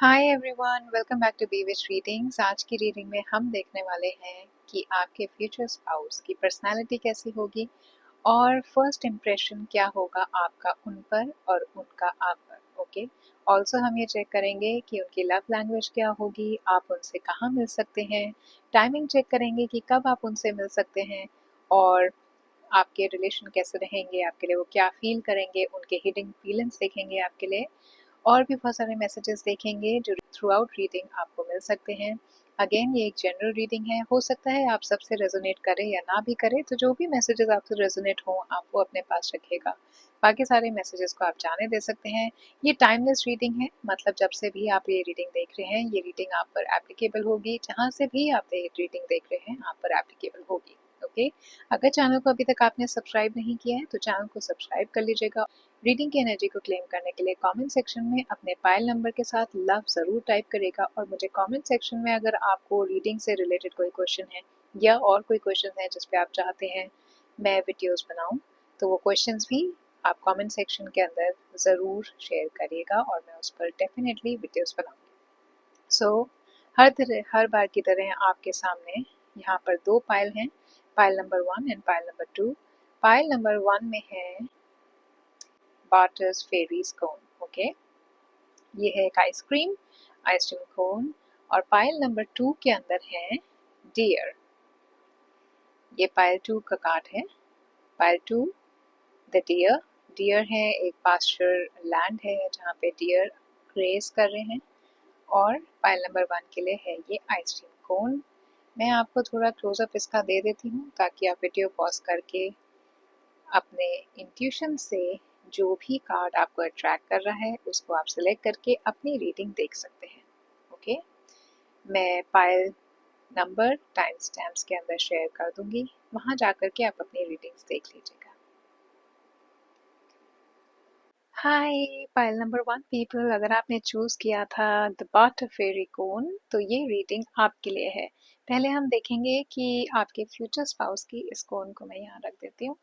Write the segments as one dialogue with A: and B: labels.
A: Hi everyone, welcome back to B Witch Readings. आज की reading में हम देखने वाले हैं कि आपके फ्यूचर स्पाउस की पर्सनालिटी कैसी होगी और फर्स्ट इम्प्रेशन क्या होगा आपका उन पर और उनका आप पर। ओके, ऑल्सो हम ये चेक करेंगे कि उनकी लव लैंग्वेज क्या होगी, आप उनसे कहाँ मिल सकते हैं, टाइमिंग चेक करेंगे कि कब आप उनसे मिल सकते हैं और आपके रिलेशन कैसे रहेंगे, आपके लिए वो क्या फील करेंगे, उनके हिडन फीलिंग्स देखेंगे आपके लिए, और भी बहुत सारे मैसेजेस देखेंगे जो थ्रू आउट रीडिंग आपको मिल सकते हैं। अगेन ये एक जनरल रीडिंग है, हो सकता है आप सबसे रेजोनेट करें या ना भी करें, तो जो भी मैसेजेस आपसे रेजोनेट हों आप वो अपने पास रखिएगा। बाकी सारे मैसेजेस को आप जाने दे सकते हैं। ये टाइमलेस रीडिंग है, मतलब जब से भी आप ये रीडिंग देख रहे हैं ये रीडिंग आप पर एप्लीकेबल होगी, जहाँ से भी आप ये रीडिंग देख रहे हैं आप पर एप्लीकेबल होगी। ओके, अगर चैनल को अभी तक आपने सब्सक्राइब नहीं किया है तो चैनल को सब्सक्राइब कर लीजिएगा। रीडिंग की एनर्जी को क्लेम करने के लिए कमेंट सेक्शन में अपने पायल नंबर के साथ लव ज़रूर टाइप करेगा, और मुझे कमेंट सेक्शन में अगर आपको रीडिंग से रिलेटेड कोई क्वेश्चन है या और कोई क्वेश्चन है जिस पे आप चाहते हैं मैं वीडियोस बनाऊं, तो वो क्वेश्चंस भी आप कमेंट सेक्शन के अंदर ज़रूर शेयर करिएगा और मैं उस पर डेफिनेटली वीडियोस बनाऊंगी। सो हर बार की तरह आपके सामने यहाँ पर दो पायल हैं, pile number 1 and pile number 2। Pile number 1 में है बाटर्स फेरीज कोन। ओके, ये है एक आइसक्रीम कोन। और पायल नंबर 2 के अंदर है डियर। ये पायल 2 का कार्ड है। पायल 2 द डियर। डियर है, एक पास्चर लैंड है जहाँ पे डियर ग्रेस कर रहे हैं। और पायल नंबर 1 के लिए है ये आइसक्रीम कोन। मैं आपको थोड़ा क्लोजअप इसका दे देती हूँ ताकि आप वीडियो पॉज करके अपने इंट्यूशन से जो भी कार्ड आपको अट्रैक्ट कर रहा है उसको आप सिलेक्ट करके अपनी रीडिंग देख सकते हैं। ओके, मैं पायल नंबर टाइम स्टैम्प्स के अंदर शेयर कर दूंगी, वहां जाकर के आप अपनी रीडिंग्स देख लीजिएगा। हाय पायल नंबर 1 पीपल, अगर आपने चूज किया था द बटर फेरी कोन तो ये रीडिंग आपके लिए है। पहले हम देखेंगे कि आपके फ्यूचर स्पाउस की इस कोन को मैं यहाँ रख देती हूँ।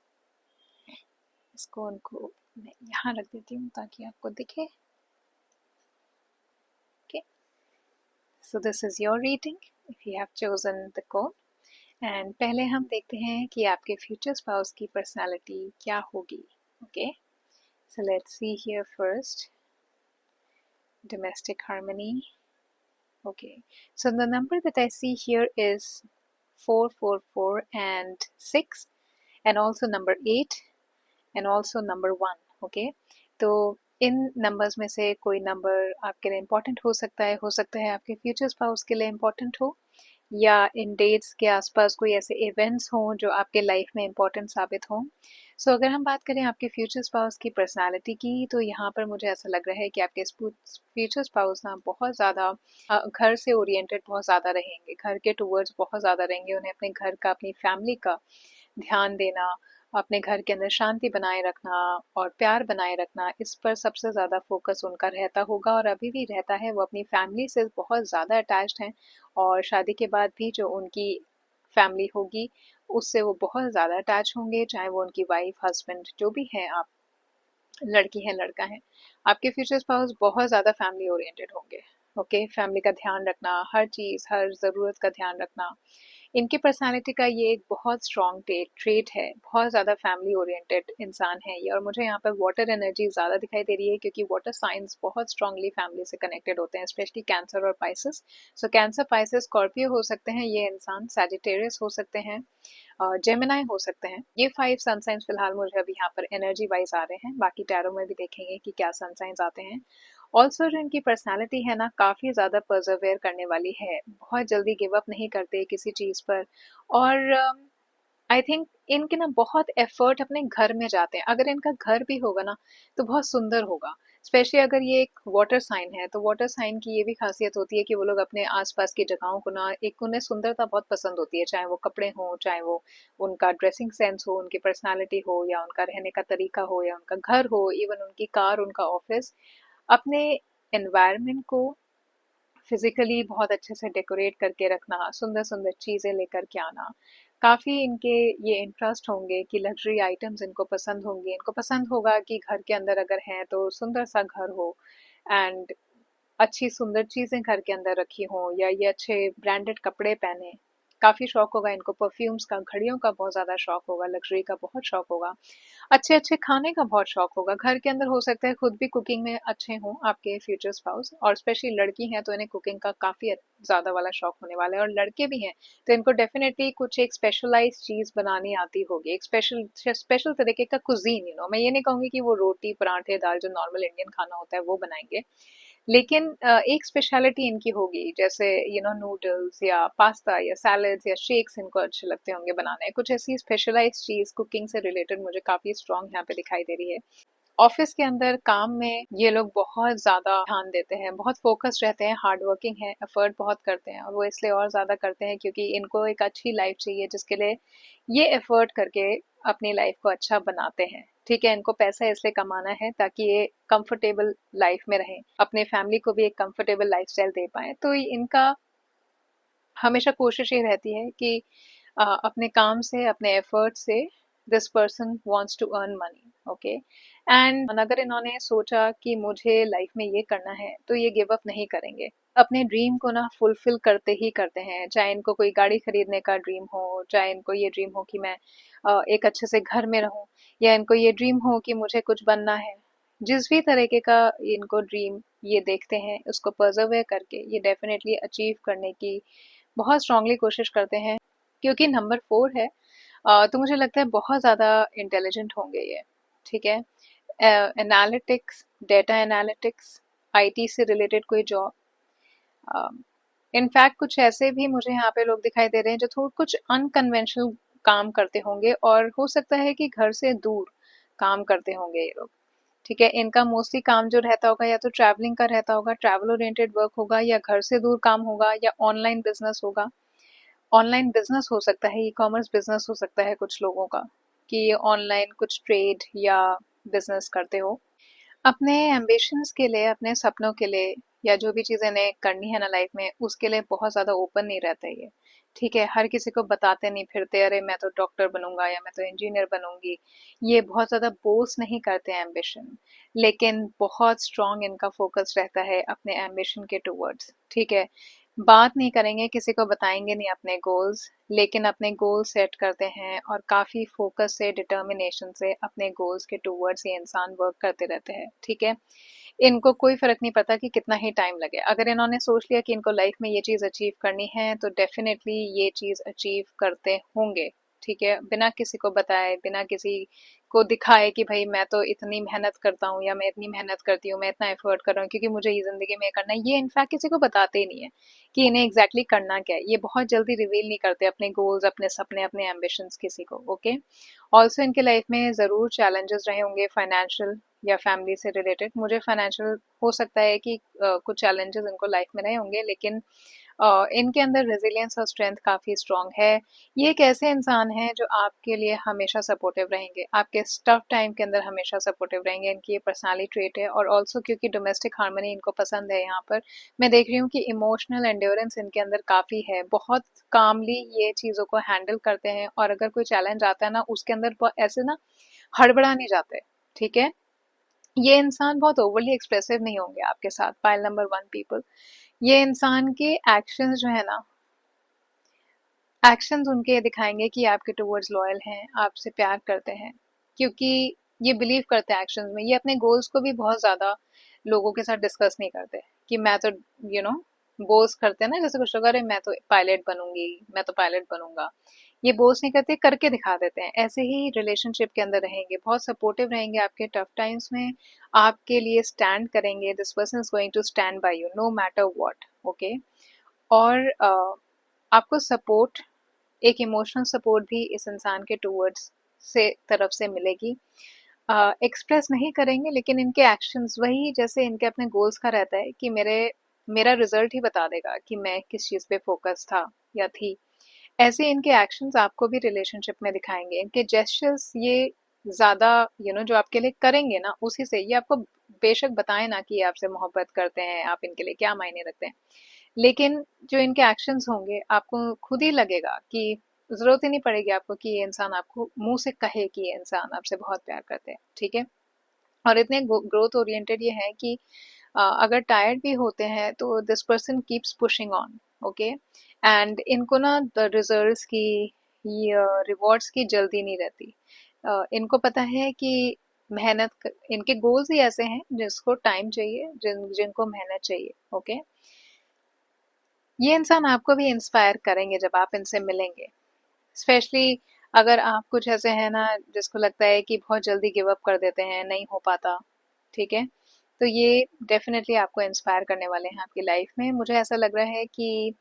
A: इस कोन को मैं यहाँ रख देती हूँ ताकि आपको दिखे। Okay, so this is your reading if you have chosen the cone। And पहले हम देखते हैं कि आपके फ्यूचर स्पाउस की पर्सनालिटी क्या होगी। Okay, so let's see here first domestic harmony। Okay, so the number that I see here is 444 and 6, and also number 8 and also number 1। Okay, तो इन नंबर्स में से कोई नंबर आपके लिए इम्पोर्टेंट हो सकता है आपके फ्यूचर स्पाउस के लिए इम्पोर्टेंट हो, या इन डेट्स के आसपास कोई ऐसे इवेंट्स हों जो आपके लाइफ में इम्पोर्टेंट साबित हों। सो अगर हम बात करें आपके फ्यूचर स्पाउस की पर्सनालिटी की, तो यहाँ पर मुझे ऐसा लग रहा है कि आपके फ्यूचर स्पाउस ना बहुत ज़्यादा घर से ओरिएंटेड बहुत ज़्यादा रहेंगे, घर के टूवर्ड्स बहुत ज़्यादा रहेंगे। उन्हें अपने घर का, अपनी फैमिली का ध्यान देना, अपने घर के अंदर शांति बनाए रखना और प्यार बनाए रखना, इस पर सबसे ज़्यादा फोकस उनका रहता होगा और अभी भी रहता है। वो अपनी फैमिली से बहुत ज़्यादा अटैच्ड हैं और शादी के बाद भी जो उनकी फैमिली होगी उससे वो बहुत ज़्यादा अटैच होंगे, चाहे वो उनकी वाइफ, हस्बैंड जो भी हैं, आप लड़की हैं, लड़का है, आपके फ्यूचर स्पाउस बहुत ज़्यादा फैमिली ओरिएंटेड होंगे। ओके, फैमिली का ध्यान रखना, हर चीज़, हर ज़रूरत का ध्यान रखना, इनकी पर्सनालिटी का ये एक बहुत स्ट्रॉन्ग ट्रेट है। बहुत ज़्यादा फैमिली ओरिएंटेड इंसान है ये, और मुझे यहाँ पर वाटर एनर्जी ज़्यादा दिखाई दे रही है क्योंकि वाटर साइंस बहुत स्ट्रांगली फैमिली से कनेक्टेड होते हैं, स्पेशली कैंसर और पाइसेस। सो कैंसर, पाइसेस, स्कॉर्पियो हो सकते हैं ये इंसान, सैजिटेरियस हो सकते हैं, जेमिनाई हो सकते हैं। ये 5 सन साइंस फिलहाल मुझे अभी यहाँ पर एनर्जी वाइज आ रहे हैं, बाकी टैरो में भी देखेंगे कि क्या सन साइंस आते हैं। ऑल्सो जो इनकी पर्सनालिटी है ना, काफ़ी ज़्यादा परजर्वेयर करने वाली है, बहुत जल्दी गिव अप नहीं करते किसी चीज़ पर। और आई थिंक इनके ना बहुत एफर्ट अपने घर में जाते हैं। अगर इनका घर भी होगा ना तो बहुत सुंदर होगा, स्पेशली अगर ये एक वाटर साइन है तो वाटर साइन की ये भी खासियत होती है कि वो लोग अपने आसपास की जगहों को ना, एक उन्हें सुंदरता बहुत पसंद होती है, चाहे वो कपड़े हों, चाहे वो उनका ड्रेसिंग सेंस हो, उनकी पर्सनालिटी हो, या उनका रहने का तरीका हो, या उनका घर हो, इवन उनकी कार, उनका ऑफिस। अपने एनवायरनमेंट को फिजिकली बहुत अच्छे से डेकोरेट करके रखना, सुंदर सुंदर चीज़ें लेकर के आना, काफ़ी इनके ये इंटरेस्ट होंगे कि लग्जरी आइटम्स इनको पसंद होंगे। इनको पसंद होगा कि घर के अंदर अगर हैं तो सुंदर सा घर हो, एंड अच्छी सुंदर चीजें घर के अंदर रखी हों, या ये अच्छे ब्रांडेड कपड़े पहने। काफी शौक होगा इनको परफ्यूम्स का, घड़ियों का बहुत ज्यादा शौक होगा, लग्जरी का बहुत शौक होगा, अच्छे अच्छे खाने का बहुत शौक होगा। घर के अंदर हो सकता है खुद भी कुकिंग में अच्छे हों आपके फ्यूचर स्पाउस, और स्पेशली लड़की हैं तो इन्हें कुकिंग का काफी ज्यादा वाला शौक होने वाला है। और लड़के भी हैं तो इनको डेफिनेटली कुछ एक स्पेशलाइज चीज बनानी आती होगी, एक स्पेशल स्पेशल तरीके का कुजीन। मैं ये नहीं कहूंगी कि वो रोटी पराठे दाल जो नॉर्मल इंडियन खाना होता है वो बनाएंगे, लेकिन एक स्पेशलिटी इनकी होगी, जैसे नूडल्स या पास्ता या सैलड्स या शेक्स इनको अच्छे लगते होंगे बनाने। कुछ ऐसी स्पेशलाइज्ड चीज कुकिंग से रिलेटेड मुझे काफी स्ट्रांग यहाँ पे दिखाई दे रही है। ऑफिस के अंदर काम में ये लोग बहुत ज्यादा ध्यान देते हैं, बहुत फोकस्ड रहते हैं, हार्ड वर्किंग है, एफर्ट बहुत करते हैं, और वो इसलिए और ज्यादा करते हैं क्योंकि इनको एक अच्छी लाइफ चाहिए, जिसके लिए ये एफर्ट करके अपनी लाइफ को अच्छा बनाते हैं। ठीक है, इनको पैसा इसलिए कमाना है ताकि ये कंफर्टेबल लाइफ में रहें, अपने फैमिली को भी एक कंफर्टेबल लाइफस्टाइल दे पाए। तो इनका हमेशा कोशिश ये रहती है कि अपने काम से, अपने एफर्ट से, this person wants to earn money. Okay, and अगर इन्होंने सोचा कि मुझे लाइफ में ये करना है तो ये गिव अप नहीं करेंगे, अपने ड्रीम को ना फुलफिल करते ही करते हैं। चाहे इनको कोई गाड़ी खरीदने का ड्रीम हो, चाहे इनको ये ड्रीम हो कि मैं एक अच्छे से घर में रहूं, या इनको ये ड्रीम हो कि मुझे कुछ बनना है, जिस भी तरीके का इनको ड्रीम ये देखते हैं उसको परसर्वेयर करके ये डेफिनेटली अचीव करने की बहुत स्ट्रांगली कोशिश करते हैं। क्योंकि नंबर 4 है, तो मुझे लगता है बहुत ज़्यादा इंटेलिजेंट होंगे ये। ठीक है, एनालिटिक्स, डेटा एनालिटिक्स, आईटी से रिलेटेड कोई जॉब, इनफैक्ट कुछ ऐसे भी मुझे यहाँ पे लोग दिखाई दे रहे हैं जो थोड़ा कुछ अनकन्वेंशनल काम करते होंगे, और हो सकता है कि घर से दूर काम करते होंगे ये लोग। ठीक है, इनका मोस्टली काम जो रहता होगा या तो ट्रैवलिंग का रहता होगा, ट्रैवल ओरिएंटेड वर्क होगा, या घर से दूर काम होगा, या ऑनलाइन बिजनेस होगा। ऑनलाइन बिजनेस हो सकता है, ई कॉमर्स बिजनेस हो सकता है कुछ लोगों का, कि ये ऑनलाइन कुछ ट्रेड या बिजनेस करते हो। अपने एम्बिशंस के लिए, अपने सपनों के लिए, या जो भी चीज़ें इन्हें करनी है ना लाइफ में, उसके लिए बहुत ज़्यादा ओपन नहीं रहते ये। ठीक है, हर किसी को बताते नहीं फिरते अरे मैं तो डॉक्टर बनूंगा या मैं तो इंजीनियर बनूंगी। ये बहुत ज़्यादा बोस्ट नहीं करते एम्बिशन, लेकिन बहुत स्ट्रांग इनका फोकस रहता है अपने एम्बिशन के टूवर्ड्स। ठीक है, बात नहीं करेंगे, किसी को बताएंगे नहीं अपने गोल्स, लेकिन अपने गोल सेट करते हैं और काफ़ी फोकस से, डिटर्मिनेशन से अपने गोल्स के टूवर्ड्स ये इंसान वर्क करते रहते हैं। ठीक है, इनको कोई फर्क नहीं पड़ता कि कितना ही टाइम लगे। अगर इन्होंने सोच लिया कि इनको लाइफ में ये चीज़ अचीव करनी है तो डेफिनेटली ये चीज़ अचीव करते होंगे। ठीक है, बिना किसी को बताए, बिना किसी को दिखाए कि भाई मैं तो इतनी मेहनत करता हूँ या मैं इतनी मेहनत करती हूँ, मैं इतना एफर्ट कर रहा हूँ क्योंकि मुझे ये जिंदगी में करना है, ये इनफैक्ट किसी को बताते ही नहीं है कि इन्हें एग्जैक्टली करना क्या है। ये बहुत जल्दी रिवील नहीं करते अपने गोल्स, अपने सपने, अपने एम्बिशंस किसी को। ओके, ऑल्सो इनके लाइफ में ज़रूर चैलेंजेस रहे होंगे, फाइनेंशियल या फैमिली से रिलेटेड। मुझे फाइनेंशियल हो सकता है कि कुछ चैलेंजेस इनको लाइफ में रहे होंगे, लेकिन इनके अंदर रेजिलियंस और स्ट्रेंथ काफ़ी स्ट्रांग है। ये एक ऐसे इंसान हैं जो आपके लिए हमेशा सपोर्टिव रहेंगे, आपके टफ टाइम के अंदर हमेशा सपोर्टिव रहेंगे। इनकी ये पर्सनालिटी ट्रेट है। और ऑल्सो क्योंकि डोमेस्टिक हार्मनी इनको पसंद है, यहाँ पर मैं देख रही हूँ कि इमोशनल एंड्योरेंस इनके अंदर काफ़ी है। बहुत कामली ये चीज़ों को हैंडल करते हैं, और अगर कोई चैलेंज आता है ना उसके अंदर ऐसे ना हड़बड़ा नहीं जाते। ठीक है, ये इंसान बहुत ओवरली एक्सप्रेसिव नहीं होंगे आपके साथ। पाइल नंबर 1 पीपल, ये इंसान के एक्शंस जो है ना, एक्शंस उनके ये दिखाएंगे कि आपके टुवर्ड्स लॉयल हैं, आपसे प्यार करते हैं, क्योंकि ये बिलीव करते हैं एक्शंस में। ये अपने गोल्स को भी बहुत ज़्यादा लोगों के साथ डिस्कस नहीं करते कि मैं तो यू नो बोस्ट करते हैं ना, जैसे कुछ लोग अरे मैं तो पायलट बनूंगी, मैं तो पायलट बनूंगा। ये बोस्ट नहीं करते, करके दिखा देते हैं। ऐसे ही रिलेशनशिप के अंदर रहेंगे, बहुत सपोर्टिव रहेंगे आपके टफ टाइम्स में, आपके लिए स्टैंड करेंगे। This person is going to stand by you no matter what. Okay, और आपको सपोर्ट, एक इमोशनल सपोर्ट भी इस इंसान के टूवर्ड्स से तरफ से मिलेगी। एक्सप्रेस नहीं करेंगे, लेकिन इनके एक्शंस वही जैसे इनके अपने गोल्स का रहता है कि मेरा रिजल्ट ही बता देगा कि मैं किस चीज़ पे फोकस था या थी। ऐसे इनके एक्शंस आपको भी रिलेशनशिप में दिखाएंगे। इनके जेस्चर्स ये ज़्यादा जो आपके लिए करेंगे ना, उसी से ये आपको बेशक बताएं ना कि ये आपसे मोहब्बत करते हैं, आप इनके लिए क्या मायने रखते हैं, लेकिन जो इनके एक्शंस होंगे आपको खुद ही लगेगा कि जरूरत ही नहीं पड़ेगी आपको कि ये इंसान आपको मुंह से कहे कि ये इंसान आपसे बहुत प्यार करते हैं। ठीक है, और इतने ग्रोथ ओरिएंटेड ये हैं कि अगर टायर्ड भी होते हैं तो this person keeps pushing on, okay. And इनको ना द रिजल्ट्स की, रिवॉर्ड्स की जल्दी नहीं रहती। इनको पता है कि इनके गोल्स ही ऐसे हैं जिसको टाइम चाहिए, जिनको मेहनत चाहिए, ओके। ये इंसान आपको भी इंस्पायर करेंगे जब आप इनसे मिलेंगे, स्पेशली अगर आप कुछ ऐसे हैं ना जिसको लगता है कि बहुत जल्दी गिव अप कर देते हैं, नहीं हो पाता, ठीक है। तो ये डेफिनेटली आपको इंस्पायर करने वाले हैं आपकी लाइफ में। मुझे ऐसा लग रहा है कि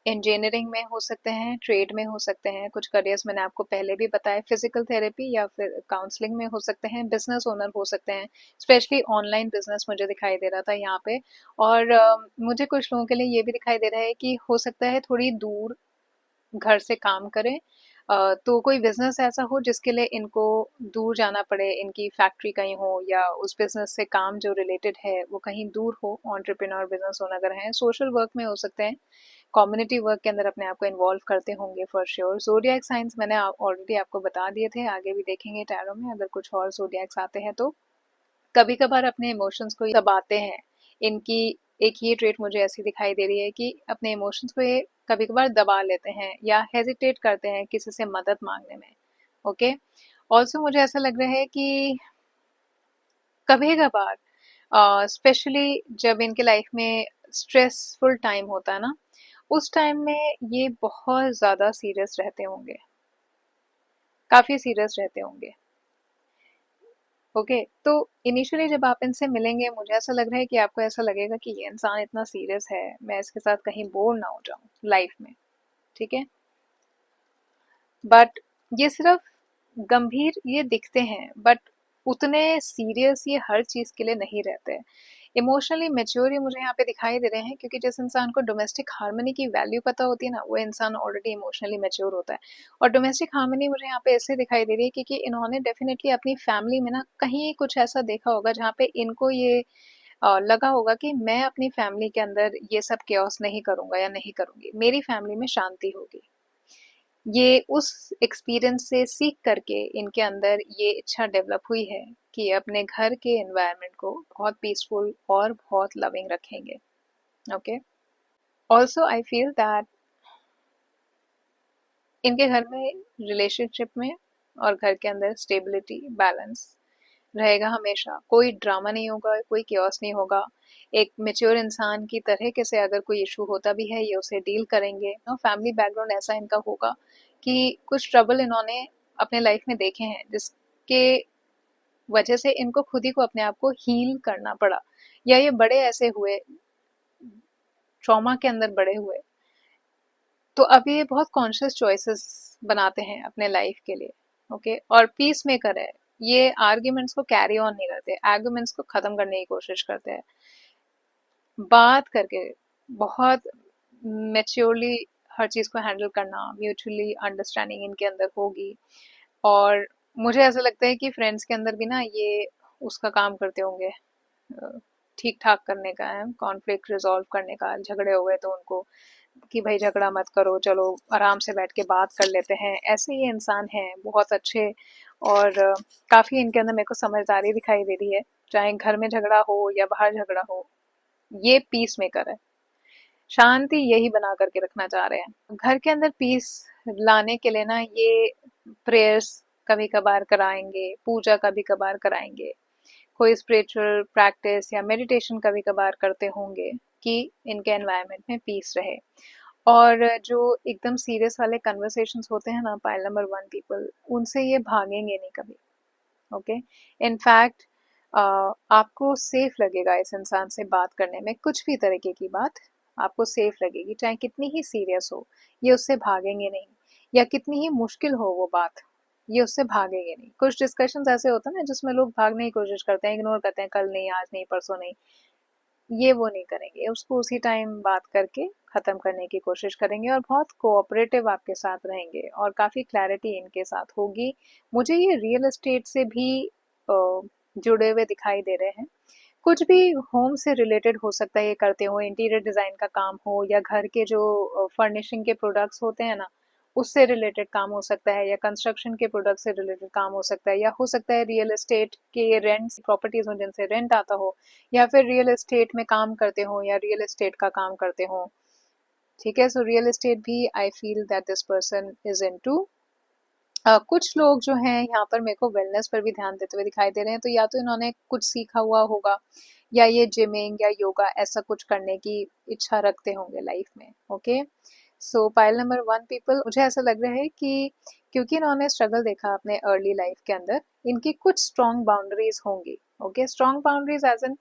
A: इंजीनियरिंग में हो सकते हैं, ट्रेड में हो सकते हैं, कुछ करियर्स मैंने आपको पहले भी बताया, फिजिकल थेरेपी या फिर काउंसलिंग में हो सकते हैं, बिजनेस ओनर हो सकते हैं, स्पेशली ऑनलाइन बिजनेस मुझे दिखाई दे रहा था यहाँ पे। और मुझे कुछ लोगों के लिए ये भी दिखाई दे रहा है कि हो सकता है थोड़ी दूर घर से काम करें। तो कोई बिजनेस ऐसा हो जिसके लिए इनको दूर जाना पड़े, इनकी फैक्ट्री कहीं हो या उस बिजनेस से काम जो रिलेटेड है वो कहीं दूर हो। एंटरप्रेन्योर बिजनेस ओनर अगर हैं, सोशल वर्क में हो सकते हैं, कम्युनिटी वर्क के अंदर अपने आप को इन्वॉल्व करते होंगे फॉर श्योर। जोडियाक साइंस मैंने ऑलरेडी आपको बता दिए थे, आगे भी देखेंगे टैरो में अगर कुछ और जोडियाक्स आते हैं तो। कभी कभार अपने इमोशंस को दबाते हैं इनकी, एक ये ट्रेट मुझे ऐसी दिखाई दे रही है कि अपने इमोशंस को ये कभी कभार दबा लेते हैं या हेजिटेट करते हैं किसी से मदद मांगने में, ओके। ऑल्सो मुझे ऐसा लग रहा है कि कभी कभार स्पेशली जब इनके लाइफ में स्ट्रेसफुल टाइम होता है ना, उस टाइम में ये बहुत ज्यादा सीरियस रहते होंगे, काफी सीरियस रहते होंगे, ओके। तो इनिशियली जब आप इनसे मिलेंगे मुझे ऐसा लग रहा है कि आपको ऐसा लगेगा कि ये इंसान इतना सीरियस है, मैं इसके साथ कहीं बोर ना हो जाऊं लाइफ में, ठीक है। बट ये सिर्फ गंभीर ये दिखते हैं, बट उतने सीरियस ये हर चीज के लिए नहीं रहते। इमोशनली मेच्योर ये मुझे यहाँ पे दिखाई दे रहे हैं, क्योंकि जिस इंसान को डोमेस्टिक हार्मनी की वैल्यू पता होती है ना, वो इंसान ऑलरेडी इमोशनली मेच्योर होता है। और डोमेस्टिक हार्मनी मुझे यहाँ पे ऐसे दिखाई दे रही है क्योंकि इन्होंने डेफिनेटली अपनी फैमिली में ना कहीं कुछ ऐसा देखा होगा जहाँ पे इनको ये लगा होगा कि मैं अपनी फैमिली के अंदर ये सब केओस नहीं करूंगा या नहीं करूंगी, मेरी फैमिली में शांति होगी। ये उस एक्सपीरियंस से सीख करके इनके अंदर ये इच्छा डेवलप हुई है कि अपने घर के एनवायरनमेंट को बहुत पीसफुल और बहुत लविंग रखेंगे, okay. Also I feel that इनके घर में, रिलेशनशिप में और घर के अंदर स्टेबिलिटी, बैलेंस रहेगा हमेशा। कोई ड्रामा नहीं होगा, कोई केओस नहीं होगा। एक मेच्योर इंसान की तरह के से अगर कोई इशू होता भी है ये उसे डील करेंगे। फैमिली बैकग्राउंड ऐसा इनका होगा कि कुछ ट्रबल इन्होंने अपने लाइफ में देखे हैं जिसके वजह से इनको खुद ही को अपने आप को हील करना पड़ा, या ये बड़े ऐसे हुए, ट्रॉमा के अंदर बड़े हुए। तो अब ये बहुत कॉन्शियस चॉइसेस बनाते हैं अपने लाइफ के लिए, ओके। और पीस मेकर है, ये आर्ग्यूमेंट्स को कैरी ऑन नहीं करते, आर्ग्यूमेंट्स को खत्म करने की कोशिश करते हैं, बात करके बहुत मेच्योरली हर चीज को हैंडल करना, म्यूचुअली अंडरस्टैंडिंग इनके अंदर होगी। और मुझे ऐसा लगता है कि फ्रेंड्स के अंदर भी ना ये उसका काम करते होंगे, ठीक ठाक करने का है, कॉन्फ्लिक्ट रिजॉल्व करने का। झगड़े हो गए तो उनको कि भाई झगड़ा मत करो, चलो आराम से बैठ के बात कर लेते हैं, ऐसे ये इंसान हैं बहुत अच्छे। और काफी इनके अंदर मेरे को समझदारी दिखाई दे रही है, चाहे घर में झगड़ा हो या बाहर झगड़ा हो, ये पीस मेकर है, शांति यही बना करके रखना चाह रहे हैं। घर के अंदर पीस लाने के लिए ना ये प्रेयर्स कभी कभार कराएंगे, पूजा कभी कभार कराएंगे, कोई स्पिरिचुअल प्रैक्टिस या मेडिटेशन कभी कभार करते होंगे कि इनके एनवायरनमेंट में पीस रहे। और जो एकदम सीरियस वाले कन्वर्सेशंस होते हैं ना, पाइल नंबर 1 पीपल, उनसे ये भागेंगे नहीं कभी, ओके। इनफैक्ट आपको सेफ लगेगा इस इंसान से बात करने में, कुछ भी तरीके की बात आपको सेफ लगेगी, चाहे कितनी ही सीरियस हो, ये उससे भागेंगे नहीं। या कितनी ही मुश्किल हो वो बात, ये उससे भागेंगे नहीं। कुछ डिस्कशंस ऐसे होते हैं ना जिसमें लोग भागने की कोशिश करते हैं, इग्नोर करते हैं, कल नहीं, आज नहीं, परसों नहीं, ये वो नहीं करेंगे, उसको उसी टाइम बात करके खत्म करने की कोशिश करेंगे और बहुत कोऑपरेटिव आपके साथ रहेंगे और काफी क्लैरिटी इनके साथ होगी। मुझे ये रियल एस्टेट से भी जुड़े हुए दिखाई दे रहे हैं, कुछ भी होम से रिलेटेड हो सकता है ये करते हो, इंटीरियर डिजाइन का काम हो या घर के जो फर्निशिंग के प्रोडक्ट्स होते हैं ना, उससे रिलेटेड काम हो सकता है, या कंस्ट्रक्शन के प्रोडक्ट से रिलेटेड काम हो सकता है, या हो सकता है रियल एस्टेट के रेंट प्रॉपर्टीज हो जिनसे रेंट आता हो, या फिर रियल एस्टेट में काम करते हो या रियल एस्टेट का काम करते हो। ठीक है, सो रियल एस्टेट भी आई feel that this person is into. कुछ लोग जो हैं यहाँ पर मेरे को वेलनेस पर भी ध्यान देते हुए दिखाई दे रहे हैं, तो या तो इन्होंने कुछ सीखा हुआ होगा, या ये जिमिंग या योगा ऐसा कुछ करने की इच्छा रखते होंगे लाइफ में। ओके, सो पाइल नंबर 1 पीपल, मुझे ऐसा लग रहा है कि क्योंकि इन्होंने स्ट्रगल देखा अपने अर्ली लाइफ के अंदर, इनकी कुछ स्ट्रॉन्ग बाउंड्रीज होंगी। Okay, strong boundaries as an,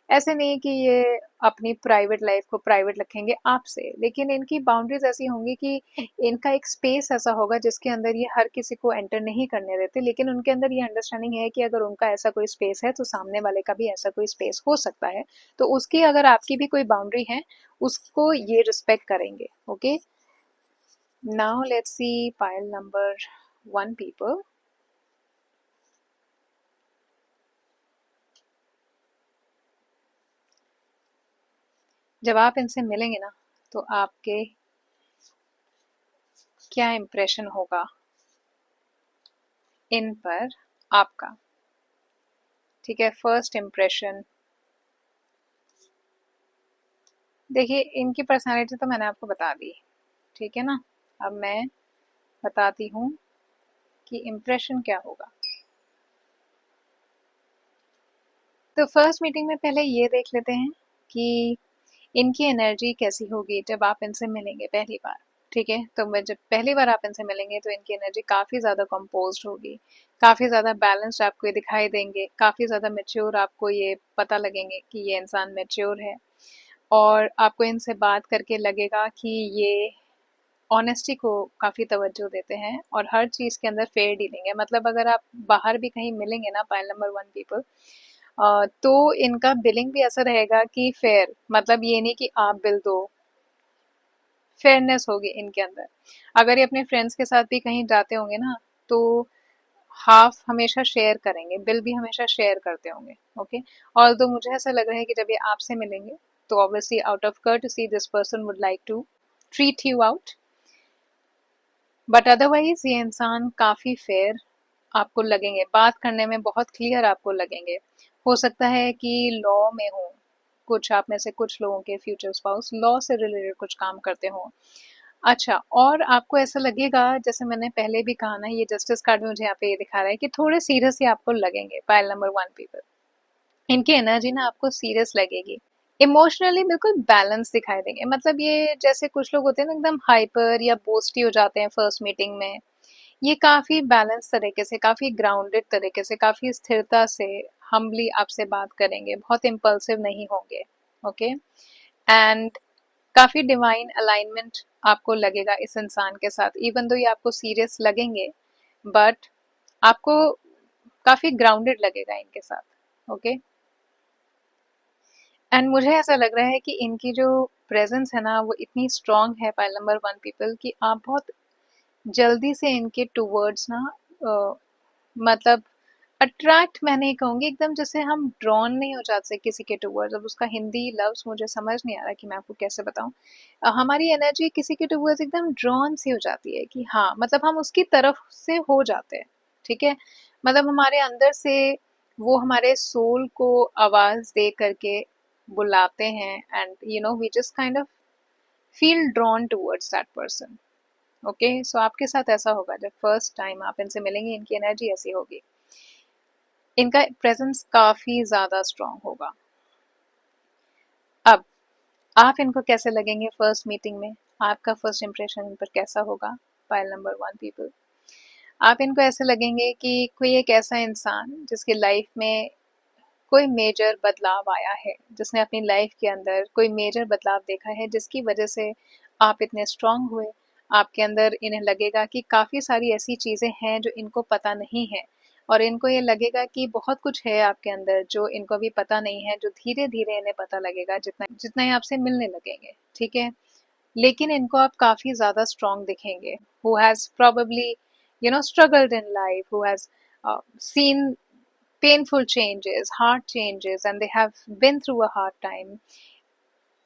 A: ऐसे नहीं कि ये अपनी प्राइवेट लाइफ को प्राइवेट रखेंगे आपसे, लेकिन इनकी बाउंड्रीज ऐसी होंगी कि इनका एक स्पेस ऐसा होगा जिसके अंदर ये हर किसी को एंटर नहीं करने देते, लेकिन उनके अंदर ये अंडरस्टैंडिंग है कि अगर उनका ऐसा कोई स्पेस है तो सामने वाले का भी ऐसा कोई स्पेस हो सकता है, तो उसकी अगर आपकी भी कोई बाउंड्री है उसको ये रिस्पेक्ट करेंगे। Okay, now let's see pile number 1 people. जब आप इनसे मिलेंगे ना, तो आपके क्या इम्प्रेशन होगा इन पर आपका? ठीक है, फर्स्ट इम्प्रेशन, देखिए इनकी पर्सनालिटी तो मैंने आपको बता दी, ठीक है ना। अब मैं बताती हूँ कि इम्प्रेशन क्या होगा। तो फर्स्ट मीटिंग में पहले ये देख लेते हैं कि इनकी एनर्जी कैसी होगी जब आप इनसे मिलेंगे पहली बार। ठीक है, तो मैं जब पहली बार आप इनसे मिलेंगे तो इनकी एनर्जी काफ़ी ज़्यादा कंपोज्ड होगी, काफ़ी ज़्यादा बैलेंस्ड आपको ये दिखाई देंगे, काफ़ी ज़्यादा मेच्योर आपको ये पता लगेंगे कि ये इंसान मेच्योर है। और आपको इनसे बात करके लगेगा कि ये ऑनेस्टी को काफ़ी तवज्जो देते हैं और हर चीज़ के अंदर फेयर डीलिंग है। मतलब अगर आप बाहर भी कहीं मिलेंगे ना पाइल नंबर 1 पीपल, तो इनका बिलिंग भी ऐसा रहेगा कि फेयर, मतलब ये नहीं कि आप बिल दो, फेयरनेस होगी इनके अंदर। अगर ये अपने फ्रेंड्स के साथ भी कहीं जाते होंगे ना, तो हाफ हमेशा शेयर करेंगे, बिल भी हमेशा शेयर करते होंगे। ओके, और तो मुझे ऐसा लग रहा है कि जब ये आपसे मिलेंगे तो obviously out of courtesy this person would like to treat you out, but otherwise ये इंसान काफ़ी फेयर आपको लगेंगे, बात करने में बहुत क्लियर आपको लगेंगे। हो सकता है कि लॉ में हो, कुछ आप में से कुछ लोगों के फ्यूचर स्पाउस लॉ से रिलेटेड कुछ काम करते हो। अच्छा, और आपको ऐसा लगेगा, जैसे मैंने पहले भी कहा ना, ये जस्टिस कार्ड में मुझे यहाँ पे ये दिखा रहा है कि थोड़े सीरियस ही आपको लगेंगे पाइल नंबर 1 पीपल। इनकी एनर्जी ना आपको सीरियस लगेगी, इमोशनली बिल्कुल बैलेंस दिखाई देंगे। मतलब ये जैसे कुछ लोग होते हैं ना एकदम हाइपर या बोस्टी हो जाते हैं फर्स्ट मीटिंग में, ये काफ़ी बैलेंस तरीके से, काफ़ी ग्राउंडेड तरीके से, काफ़ी स्थिरता से हम्बली आपसे बात करेंगे, बहुत इम्पल्सिव नहीं होंगे। ओके, एंड काफ़ी डिवाइन अलाइनमेंट आपको लगेगा इस इंसान के साथ, इवन दो ये आपको सीरियस लगेंगे, बट आपको काफ़ी ग्राउंडेड लगेगा इनके साथ। ओके, एंड मुझे ऐसा लग रहा है कि इनकी जो प्रेजेंस है ना वो इतनी स्ट्रांग है पाइल नंबर 1 पीपल, कि आप बहुत जल्दी से इनके टूवर्ड्स ना मतलब अट्रैक्ट मैं नहीं कहूँगी, एकदम जैसे हम ड्रॉन नहीं हो जाते किसी के टूवर्ड्स। अब उसका हिंदी लफ्ज मुझे समझ नहीं आ रहा कि मैं आपको कैसे बताऊँ। हमारी एनर्जी किसी के टूवर्ड्स एकदम ड्रॉन सी हो जाती है कि हाँ, मतलब हम उसकी तरफ से हो जाते हैं। ठीक है, मतलब हमारे अंदर से वो हमारे सोल को आवाज दे करके बुलाते हैं, and you know we just kind of feel drawn towards that person. Okay, so आपके साथ ऐसा होगा जब फर्स्ट टाइम आप इनसे मिलेंगे, इनकी एनर्जी ऐसी होगी, इनका प्रेजेंस काफी ज्यादा स्ट्रांग होगा। अब आप इनको कैसे लगेंगे फर्स्ट मीटिंग में, आपका फर्स्ट इंप्रेशन इन पर कैसा होगा पाइल नंबर 1 पीपल? आप इनको ऐसे लगेंगे कि कोई एक ऐसा इंसान जिसकी लाइफ में कोई मेजर बदलाव आया है, जिसने अपनी लाइफ के अंदर कोई मेजर बदलाव देखा है, जिसकी वजह से आप इतने स्ट्रांग हुए। आपके अंदर इन्हें लगेगा कि काफ़ी सारी ऐसी चीज़ें हैं जो इनको पता नहीं है, और इनको ये लगेगा कि बहुत कुछ है आपके अंदर जो इनको अभी पता नहीं है, जो धीरे धीरे इन्हें पता लगेगा जितना जितना ही आपसे मिलने लगेंगे। ठीक है, लेकिन इनको आप काफ़ी ज़्यादा स्ट्रांग दिखेंगे, who has probably struggled in life, who has seen painful changes, hard changes, and they have been through a hard time.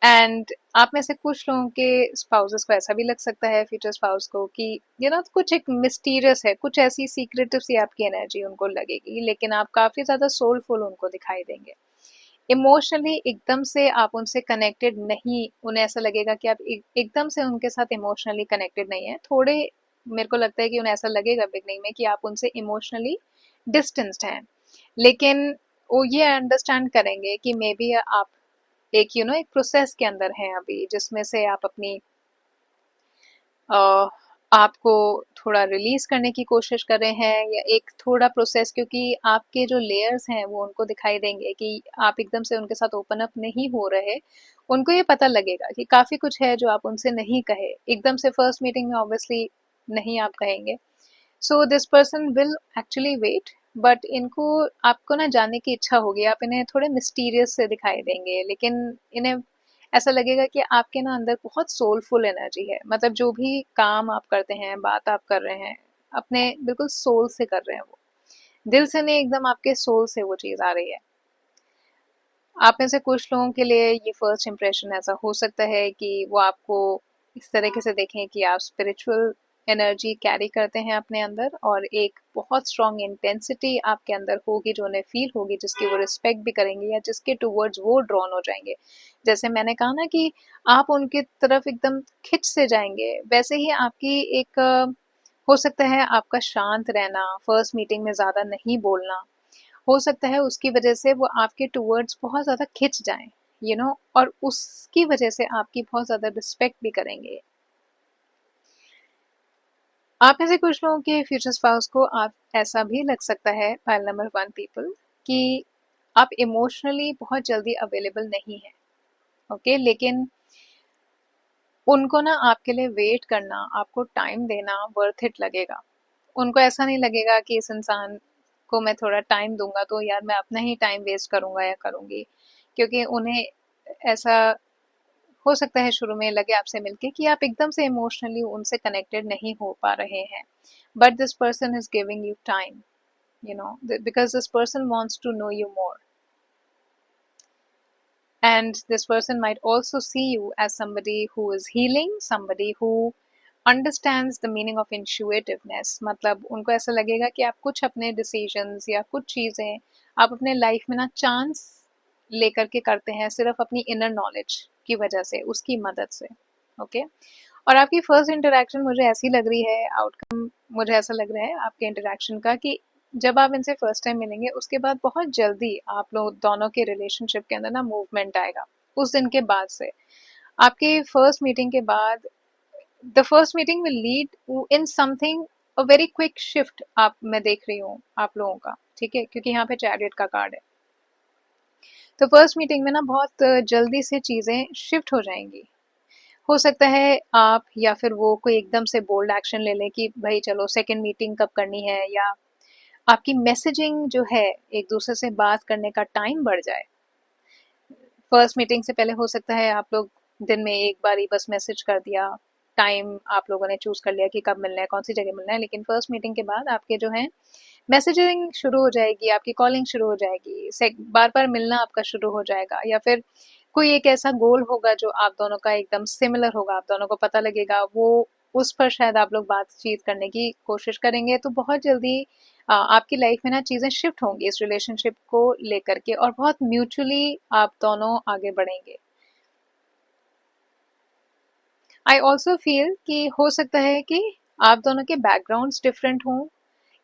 A: And आप में से कुछ लोगों के स्पाउसेस को ऐसा भी लग सकता है, फ्यूचर स्पाउस को, कि कुछ एक मिस्टीरियस है, कुछ ऐसी सीक्रेटिव सी आपकी एनर्जी उनको लगेगी, लेकिन आप काफी ज्यादा सोलफुल उनको दिखाई देंगे। इमोशनली एकदम से आप उनसे कनेक्टेड नहीं, उन्हें ऐसा लगेगा कि आप एकदम से उनके साथ इमोशनली कनेक्टेड नहीं है थोड़े। मेरे को लगता है कि उन्हें ऐसा लगेगा बिगनिंग में कि आप उनसे इमोशनली डिस्टेंस्ड हैं, लेकिन वो ये अंडरस्टैंड करेंगे कि मे बी आप एक एक प्रोसेस के अंदर हैं अभी, जिसमें से आप अपनी आपको थोड़ा रिलीज करने की कोशिश कर रहे हैं, या एक थोड़ा प्रोसेस, क्योंकि आपके जो लेयर्स हैं वो उनको दिखाई देंगे कि आप एकदम से उनके साथ ओपन अप नहीं हो रहे। उनको ये पता लगेगा कि काफी कुछ है जो आप उनसे नहीं कहे, एकदम से फर्स्ट मीटिंग में ऑब्वियसली नहीं आप कहेंगे। So this person will actually wait, but इनको आपको ना जानने की इच्छा होगी, आप इन्हें थोड़े मिस्टीरियस से दिखाई देंगे, लेकिन इन्हें ऐसा लगेगा कि आपके ना अंदर बहुत सोलफुल एनर्जी है, मतलब जो भी काम आप करते हैं, बात आप कर रहे हैं, अपने बिल्कुल सोल से कर रहे हैं, वो दिल से नहीं, एकदम आपके सोल से वो चीज आ रही है। आप में से कुछ लोगों के लिए ये फर्स्ट इम्प्रेशन ऐसा हो सकता है कि वो आपको इस तरीके से देखें कि आप स्पिरिचुअल एनर्जी कैरी करते हैं अपने अंदर, और एक बहुत स्ट्रॉन्ग इंटेंसिटी आपके अंदर होगी जो उन्हें फील होगी, जिसकी वो रिस्पेक्ट भी करेंगे या जिसके टूवर्ड्स वो ड्रॉन हो जाएंगे। जैसे मैंने कहा ना कि आप उनकी तरफ एकदम खिंच से जाएंगे, वैसे ही आपकी एक हो सकता है आपका शांत रहना, फर्स्ट मीटिंग में ज्यादा नहीं बोलना, हो सकता है उसकी वजह से वो आपके टूवर्ड्स बहुत ज़्यादा खिंच जाएं, और उसकी वजह से आपकी बहुत ज़्यादा रिस्पेक्ट भी करेंगे। आप में से कुछ लोगों के फ्यूचर स्पाउस को आप ऐसा भी लग सकता है, फाइल नंबर 1 पीपल, कि आप इमोशनली बहुत जल्दी अवेलेबल नहीं है, ओके, लेकिन उनको ना आपके लिए वेट करना, आपको टाइम देना वर्थ इट लगेगा। उनको ऐसा नहीं लगेगा कि इस इंसान को मैं थोड़ा टाइम दूंगा तो यार मैं अपना ही टाइम वेस्ट करूंगा या करूंगी, क्योंकि उन्हें ऐसा हो सकता है शुरू में लगे आपसे मिलके कि आप एकदम से इमोशनली उनसे कनेक्टेड नहीं हो पा रहे हैं, but this person is giving you time, because this person wants to know you more, and this person might also see you as somebody who is healing, somebody who understands the meaning of intuitiveness। मतलब उनको ऐसा लगेगा कि आप कुछ अपने decisions या कुछ चीज़ें आप अपने लाइफ में ना चांस लेकर के करते हैं, सिर्फ अपनी इनर नॉलेज की वजह से, उसकी मदद से, ओके। और आपकी फर्स्ट इंटरेक्शन मुझे ऐसी लग रही है, आउटकम मुझे ऐसा लग रहा है आपके इंटरेक्शन का, कि जब आप इनसे फर्स्ट टाइम मिलेंगे उसके बाद बहुत जल्दी आप लोग दोनों के रिलेशनशिप के अंदर ना मूवमेंट आएगा। उस दिन के बाद से आपकी फर्स्ट मीटिंग के बाद the first meeting will lead in something, a very quick shift आप मैं देख रही हूँ आप लोगों का, ठीक है, क्योंकि यहाँ पे चैरियट का कार्ड है। तो फर्स्ट मीटिंग में ना बहुत जल्दी से चीजें शिफ्ट हो जाएंगी। हो सकता है आप या फिर वो कोई एकदम से बोल्ड एक्शन ले लें कि भाई चलो सेकंड मीटिंग कब करनी है, या आपकी मैसेजिंग जो है एक दूसरे से बात करने का टाइम बढ़ जाए। फर्स्ट मीटिंग से पहले हो सकता है आप लोग दिन में एक बार ही बस मैसेज कर दिया, टाइम आप लोगों ने चूज कर लिया कि कब मिलना है, कौन सी जगह मिलना है, लेकिन फर्स्ट मीटिंग के बाद आपके जो है मैसेजिंग शुरू हो जाएगी, आपकी कॉलिंग शुरू हो जाएगी, बार बार मिलना आपका शुरू हो जाएगा, या फिर कोई एक ऐसा गोल होगा जो आप दोनों का एकदम सिमिलर होगा, आप दोनों को पता लगेगा, वो उस पर शायद आप लोग बातचीत करने की कोशिश करेंगे। तो बहुत जल्दी आपकी लाइफ में ना चीजें शिफ्ट होंगी इस रिलेशनशिप को लेकर के, और बहुत म्यूचुअली आप दोनों आगे बढ़ेंगे। आई ऑल्सो फील कि हो सकता है कि आप दोनों के बैकग्राउंड्स डिफरेंट हों,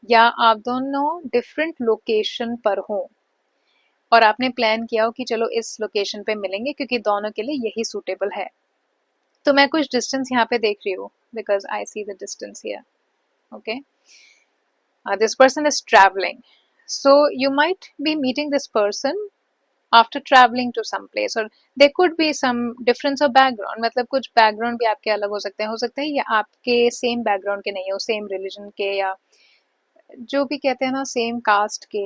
A: या आप दोनों डिफरेंट लोकेशन पर हों, और आपने प्लान किया हो कि चलो इस लोकेशन पे मिलेंगे क्योंकि दोनों के लिए यही सूटेबल है। तो मैं कुछ डिस्टेंस यहाँ पे देख रही हूँ, because I see the distance here, okay. This person is traveling, so you might be meeting this person after traveling to some place, or there could be some difference of background, मतलब कुछ background भी आपके अलग हो सकता है ये आपके सेम background के नहीं हो, सेम religion के, या जो भी कहते हैं ना सेम कास्ट के,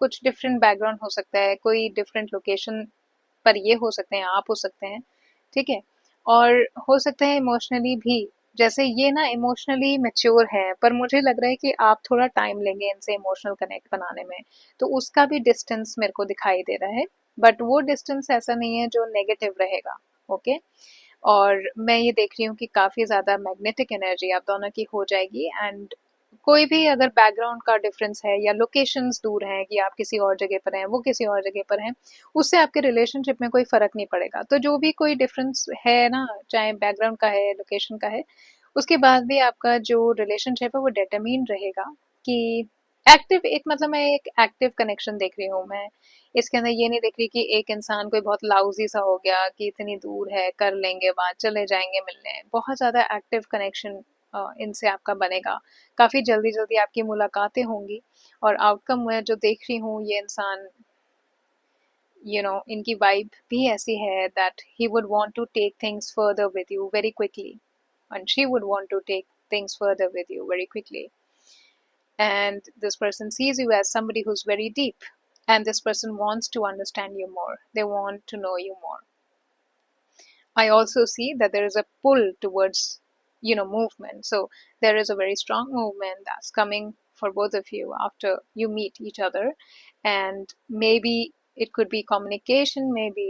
A: कुछ डिफरेंट बैकग्राउंड हो सकता है, कोई डिफरेंट लोकेशन पर ये हो सकते हैं, आप हो सकते हैं, ठीक है। और हो सकता है इमोशनली भी, जैसे ये ना इमोशनली मैच्योर है, पर मुझे लग रहा है कि आप थोड़ा टाइम लेंगे इनसे इमोशनल कनेक्ट बनाने में, तो उसका भी डिस्टेंस मेरे को दिखाई दे रहा है। बट वो डिस्टेंस ऐसा नहीं है जो नेगेटिव रहेगा। ओके, और मैं ये देख रही हूँ कि काफ़ी ज़्यादा मैग्नेटिक एनर्जी आप दोनों की हो जाएगी। एंड कोई भी अगर बैकग्राउंड का डिफरेंस है या लोकेशंस दूर हैं कि आप किसी और जगह पर हैं, वो किसी और जगह पर हैं, उससे आपके रिलेशनशिप में कोई फ़र्क नहीं पड़ेगा। तो जो भी कोई डिफरेंस है ना, चाहे बैकग्राउंड का है, लोकेशन का है, उसके बाद भी आपका जो रिलेशनशिप है वो डिटरमिन रहेगा कि एक्टिव, एक मतलब मैं एक एक्टिव कनेक्शन देख रही हूँ मैं। इसके अंदर ये नहीं देख रही कि एक इंसान कोई बहुत लाउजी सा हो गया कि इतनी दूर है, कर लेंगे बात, चले जाएंगे मिलने। बहुत ज़्यादा एक्टिव कनेक्शन इनसे आपका बनेगा। काफ़ी जल्दी जल्दी आपकी मुलाकातें होंगी, और आउटकम मैं जो देख रही हूँ, ये इंसान इनकी वाइब भी ऐसी है that he would want to take things further with you very quickly, and she would want to take things further with you very quickly. And this person sees you as somebody who's very deep, and this person wants to understand you more, they want to know you more. I also see that there is a pull towards movement. So there is a very strong movement that's coming for both of you after you meet each other. And maybe it could be communication, maybe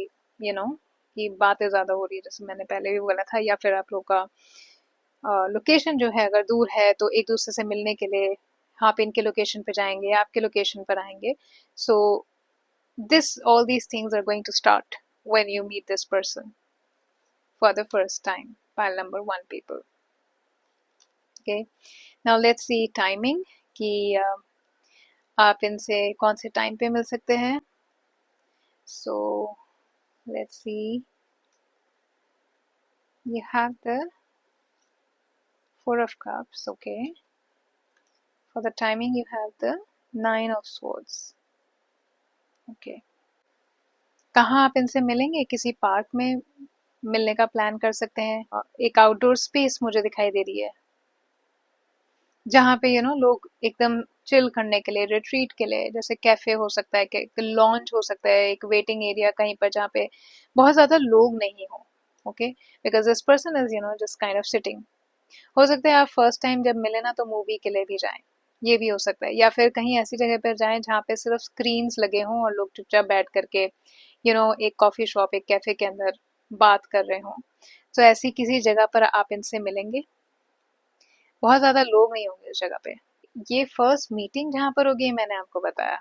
A: कि बातें ज़्यादा हो रही है, जैसे मैंने पहले भी बोला था, या फिर आप लोग का लोकेशन जो है अगर दूर है तो एक दूसरे से मिलने के लिए आप इनके लोकेशन पे जाएंगे, आपके लोकेशन पर आएंगे। So this all these things are going to start when you meet this person for the first time, pile number 1 people. Okay, now let's see timing कि आप इनसे कौन से टाइम पे मिल सकते हैं। सो let's C, you have the 4 of Cups, okay. For the timing you have the 9 of Swords, okay. कहाँ आप इनसे मिलेंगे? किसी पार्क में मिलने का प्लान कर सकते हैं। एक आउटडोर स्पेस मुझे दिखाई दे रही है जहाँ पे लोग एकदम चिल करने के लिए, रिट्रीट के लिए, जैसे कैफे हो सकता है, एक लॉन्च हो सकता है, एक वेटिंग एरिया कहीं पर जहाँ पे बहुत ज्यादा लोग नहीं हो। Okay, because this person is just kind of sitting. हो सकता है आप फर्स्ट टाइम जब मिले ना तो मूवी के लिए भी जाएं, ये भी हो सकता है, या फिर कहीं ऐसी जगह पर जाएं जहाँ पे सिर्फ स्क्रीन्स लगे हों और लोग चुपचाप बैठ करके एक कॉफी शॉप, एक कैफे के अंदर बात कर रहे हों। तो ऐसी किसी जगह पर आप इनसे मिलेंगे। बहुत ज्यादा लोग नहीं होंगे उस जगह पे। ये फर्स्ट मीटिंग जहाँ पर होगी मैंने आपको बताया,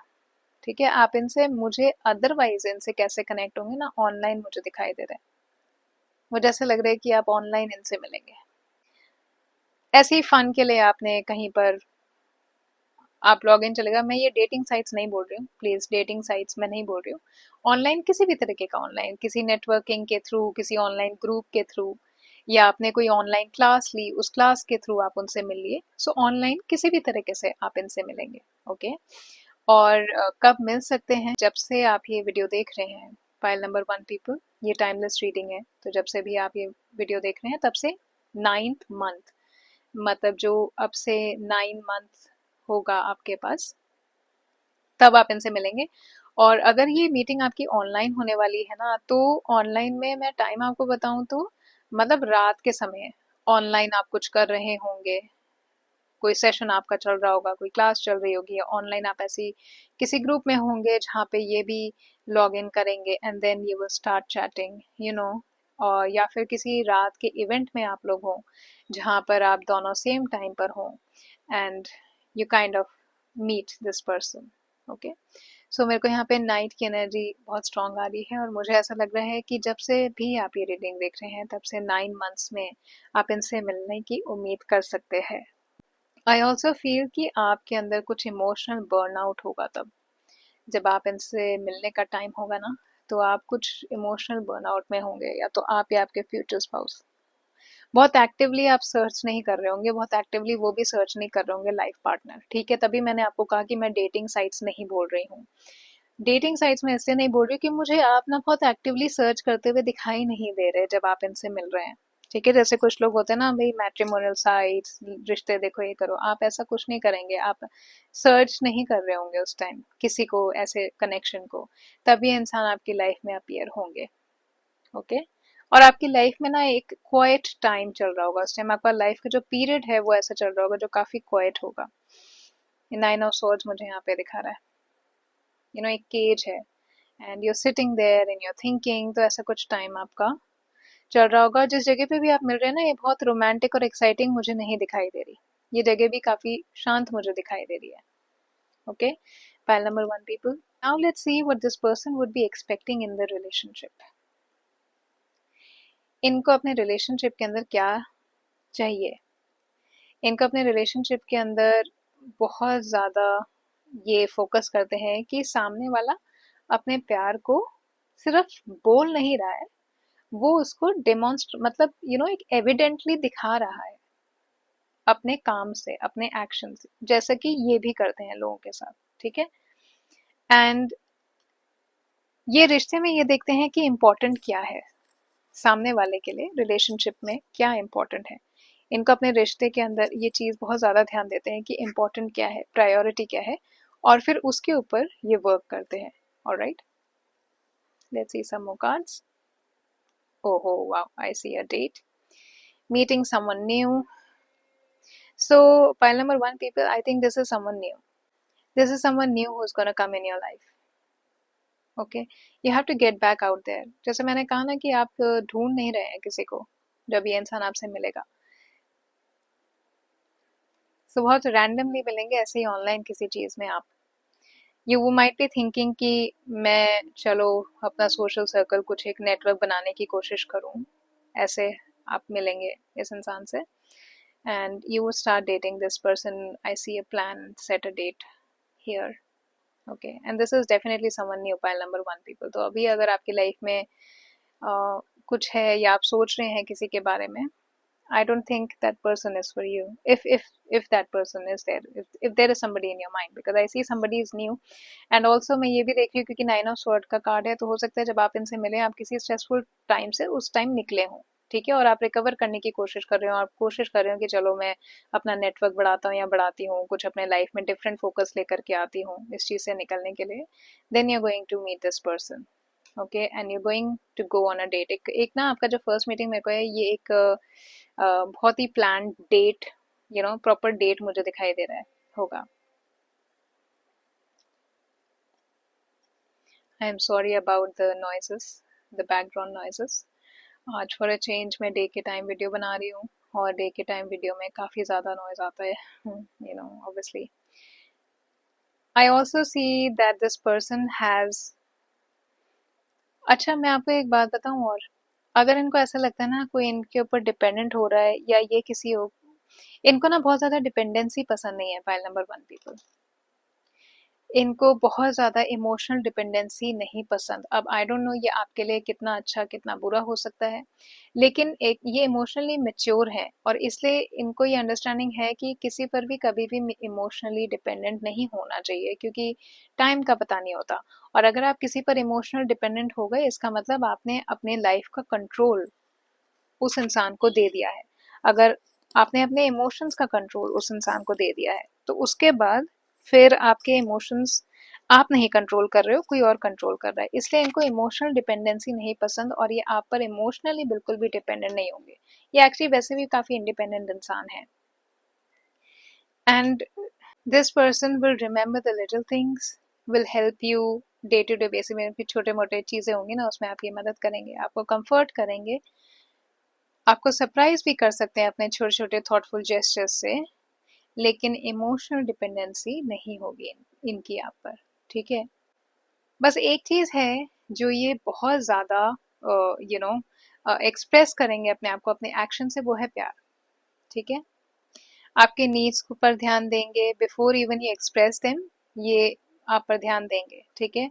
A: ठीक है। आप इनसे, मुझे अदरवाइज इनसे कैसे कनेक्ट होंगे ना, ऑनलाइन मुझे दिखाई दे रहा है। मुझे ऐसा लग रहा है कि आप ऑनलाइन इनसे मिलेंगे, ऐसे ही फन के लिए आपने कहीं पर आप लॉग इन चलेगा। मैं ये डेटिंग साइट्स नहीं बोल रही हूँ, प्लीज डेटिंग साइट्स मैं नहीं बोल रही हूँ। ऑनलाइन किसी भी तरीके का, ऑनलाइन किसी नेटवर्किंग के थ्रू, किसी ऑनलाइन ग्रुप के थ्रू, या आपने कोई ऑनलाइन क्लास ली, उस क्लास के थ्रू आप उनसे मिलिए। सो ऑनलाइन किसी भी तरीके से आप इनसे मिलेंगे। ओके, और कब मिल सकते हैं? जब से आप ये वीडियो देख रहे हैं, फाइल नंबर 1 पीपल, ये टाइमलेस रीडिंग है, तो जब से भी आप ये वीडियो देख रहे हैं तब से 9th मंथ, मतलब जो अब से 9 मंथ होगा आपके पास, तब आप इनसे मिलेंगे। और अगर ये मीटिंग आपकी ऑनलाइन होने वाली है ना, तो ऑनलाइन में मैं टाइम आपको बताऊं तो मतलब रात के समय ऑनलाइन आप कुछ कर रहे होंगे, कोई सेशन आपका चल रहा होगा, कोई क्लास चल रही होगी, ऑनलाइन आप ऐसी किसी ग्रुप में होंगे जहाँ पे ये भी लॉग इन करेंगे, and then you will start chatting, और या फिर किसी रात के इवेंट में आप लोग हों जहाँ पर आप दोनों सेम टाइम पर हों, and you kind of meet this person. Okay, so मेरे को यहाँ पे नाइट की एनर्जी बहुत स्ट्रांग आ रही है, और मुझे ऐसा लग रहा है कि जब से भी आप ये रीडिंग देख रहे हैं तब से 9 मंथ्स में आप इनसे मिलने की उम्मीद कर सकते हैं। आई ऑल्सो फील कि आपके अंदर कुछ इमोशनल बर्नआउट होगा तब, जब आप इनसे मिलने का टाइम होगा ना, तो आप कुछ इमोशनल बर्नआउट में होंगे, या तो आप या आपके फ्यूचर स्पाउस। बहुत एक्टिवली आप सर्च नहीं कर रहे होंगे, बहुत एक्टिवली वो भी सर्च नहीं कर रहे होंगे लाइफ पार्टनर, ठीक है। तभी मैंने आपको कहा कि मैं डेटिंग साइट्स नहीं बोल रही हूँ। डेटिंग साइट्स में इसलिए नहीं बोल रही कि मुझे आप ना बहुत एक्टिवली सर्च करते हुए दिखाई नहीं दे रहे जब आप इनसे मिल रहे हैं, ठीक है। जैसे कुछ लोग होते हैं ना, भाई मैट्रिमोनियल साइट्स, रिश्ते देखो, ये करो, आप ऐसा कुछ नहीं करेंगे। आप सर्च नहीं कर रहे होंगे उस टाइम किसी को, ऐसे कनेक्शन को, तभी इंसान आपकी लाइफ में अपीयर होंगे। ओके, और आपकी लाइफ में ना एक क्वाइट टाइम चल रहा होगा उस टाइम, आपका लाइफ का जो पीरियड है वो ऐसा चल रहा होगा जो काफी क्वाइट होगा। 9 ऑफ सोर्ड्स मुझे यहाँ पे दिखा रहा है, एक केज है, and you sitting there and you're thinking, तो ऐसा कुछ टाइम आपका चल रहा होगा। जिस जगह पे भी आप मिल रहे हैं ना, ये बहुत रोमांटिक और एक्साइटिंग मुझे नहीं दिखाई दे रही। ये जगह भी काफी शांत मुझे दिखाई दे रही है। Okay, pile number 1 people, now let's see what this person would be expecting in the relationship. इनको अपने रिलेशनशिप के अंदर क्या चाहिए? इनको अपने रिलेशनशिप के अंदर बहुत ज़्यादा ये फोकस करते हैं कि सामने वाला अपने प्यार को सिर्फ बोल नहीं रहा है, वो उसको डेमोन्स्ट्रेट, मतलब एक एविडेंटली दिखा रहा है अपने काम से, अपने एक्शन से, जैसा कि ये भी करते हैं लोगों के साथ। ठीक है, एंड ये रिश्ते में ये देखते हैं कि इम्पोर्टेंट क्या है सामने वाले के लिए, रिलेशनशिप में क्या इम्पोर्टेंट है। इनको अपने रिश्ते के अंदर ये चीज़ बहुत ज़्यादा ध्यान देते हैं कि इम्पोर्टेंट क्या है, प्रायोरिटी क्या है, और फिर उसके ऊपर ये वर्क करते हैं। Alright, let's see some more cards. ओहो wow, I see a date, meeting someone new. So pile number 1 people, I think this is someone new. This is someone new who's gonna come in your life. Okay, you have to get back out there. जैसे मैंने कहा ना कि आप ढूंढ नहीं रहे हैं किसी को, जब ये इंसान आपसे मिलेगा तो बहुत रैंडमली मिलेंगे ऐसे ही ऑनलाइन किसी चीज़ में आप। यू माइट बी थिंकिंग कि मैं चलो अपना सोशल सर्कल, कुछ एक नेटवर्क बनाने की कोशिश करूं, ऐसे आप मिलेंगे इस इंसान से, and you will start dating this person. I see a plan, set a date here. Okay, and this is definitely someone new, pile number 1 people. तो अभी अगर आपकी लाइफ में कुछ है या आप सोच रहे हैं किसी के बारे में, I don't think that person is for you. If that person is there, if there is somebody in your mind, because I see somebody is new, and also मैं ये भी देख रही हूँ क्योंकि 9 of Swords का कार्ड है, तो हो सकता है जब आप इनसे मिले आप किसी स्ट्रेसफुल टाइम से उस टाइम निकले हों। ठीक है, और आप रिकवर करने की कोशिश कर रहे हो, आप कोशिश कर रहे हो कि चलो मैं अपना नेटवर्क बढ़ाता हूँ या बढ़ाती हूँ, कुछ अपने लाइफ में डिफरेंट फोकस लेकर के आती हूँ इस चीज़ से निकलने के लिए। Then you are going to meet this person. Okay, and you going to go on a date. एक ना आपका जो फर्स्ट मीटिंग मेरे को है, ये एक बहुत ही प्लान डेट, प्रॉपर डेट मुझे दिखाई दे रहा है होगा। I am sorry about the noises, the background noises. आज फॉर अ चेंज मैं डे के टाइम वीडियो बना रही हूँ, और डे के टाइम वीडियो में काफ़ी ज़्यादा नॉइज आता है, obviously. I also see that this person has, अच्छा मैं आपको एक बात बताऊं, और अगर इनको ऐसा लगता है ना कोई इनके ऊपर डिपेंडेंट हो रहा है, या ये किसी हो, इनको ना बहुत ज़्यादा डिपेंडेंसी पसंद नहीं है, फाइल नंबर 1 पीपल। इनको बहुत ज़्यादा इमोशनल डिपेंडेंसी नहीं पसंद। अब आई डोंट नो ये आपके लिए कितना अच्छा कितना बुरा हो सकता है, लेकिन एक ये इमोशनली मैच्योर है, और इसलिए इनको ये अंडरस्टैंडिंग है कि किसी पर भी कभी भी इमोशनली डिपेंडेंट नहीं होना चाहिए, क्योंकि टाइम का पता नहीं होता। और अगर आप किसी पर इमोशनल डिपेंडेंट हो गए, इसका मतलब आपने अपने लाइफ का कंट्रोल उस इंसान को दे दिया है। अगर आपने अपने इमोशंस का कंट्रोल उस इंसान को दे दिया है, तो उसके बाद फिर आपके इमोशंस आप नहीं कंट्रोल कर रहे हो, कोई और कंट्रोल कर रहा है। इसलिए इनको इमोशनल डिपेंडेंसी नहीं पसंद, और ये आप पर इमोशनली बिल्कुल भी डिपेंडेंट नहीं होंगे। ये एक्चुअली वैसे भी काफी इंडिपेंडेंट इंसान है, and this person will remember the little things, will help you day to day basis में। छोटे मोटे चीजें होंगी ना, उसमें आपकी मदद करेंगे, आपको कंफर्ट करेंगे, आपको सरप्राइज भी कर सकते हैं अपने छोटे छोटे थॉटफुल जेस्चर्स से, लेकिन इमोशनल डिपेंडेंसी नहीं होगी इनकी आप पर। ठीक है, बस एक चीज है जो ये बहुत ज्यादा एक्सप्रेस करेंगे अपने आप को अपने एक्शन से, वो है प्यार। ठीक है, आपके नीड्स को पर ध्यान देंगे before even you express them, ये आप पर ध्यान देंगे। ठीक है,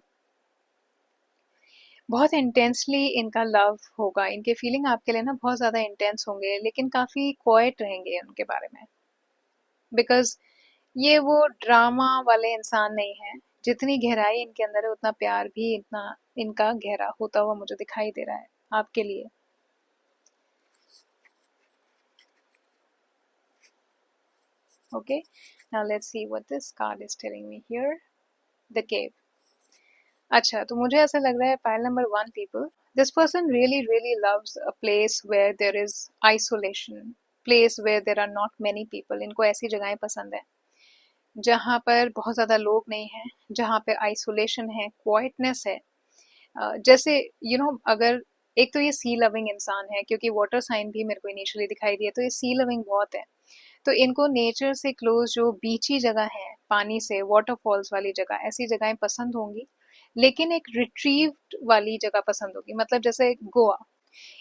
A: बहुत इंटेंसली इनका लव होगा, इनके फीलिंग आपके लिए ना बहुत ज्यादा इंटेंस होंगे, लेकिन काफी क्वाइट रहेंगे उनके बारे में, बिकॉज ये वो ड्रामा वाले इंसान नहीं है। जितनी गहराई इनके अंदर है, उतना प्यार भी इतना इनका गहरा होता हुआ मुझे दिखाई दे रहा है आपके लिए। Okay, now let's see what this card is telling me here, the cave. अच्छा, तो मुझे ऐसा लग रहा है pile number 1 people, this person really really loves a place where there is isolation, place where there are not many people. इनको ऐसी जगहें पसंद है जहाँ पर बहुत ज़्यादा लोग नहीं हैं, जहाँ पे आइसोलेशन है, क्वाइटनेस है, जैसे अगर एक तो ये सी लविंग इंसान है, क्योंकि वाटर साइन भी मेरे को इनिशियली दिखाई दिया, तो ये सी लविंग बहुत है। तो इनको नेचर से क्लोज जो बीची जगह है, पानी से वाटरफॉल्स वाली जगह, ऐसी जगहें पसंद होंगी। लेकिन एक रिट्रीव्ड वाली जगह पसंद होगी, मतलब जैसे गोवा।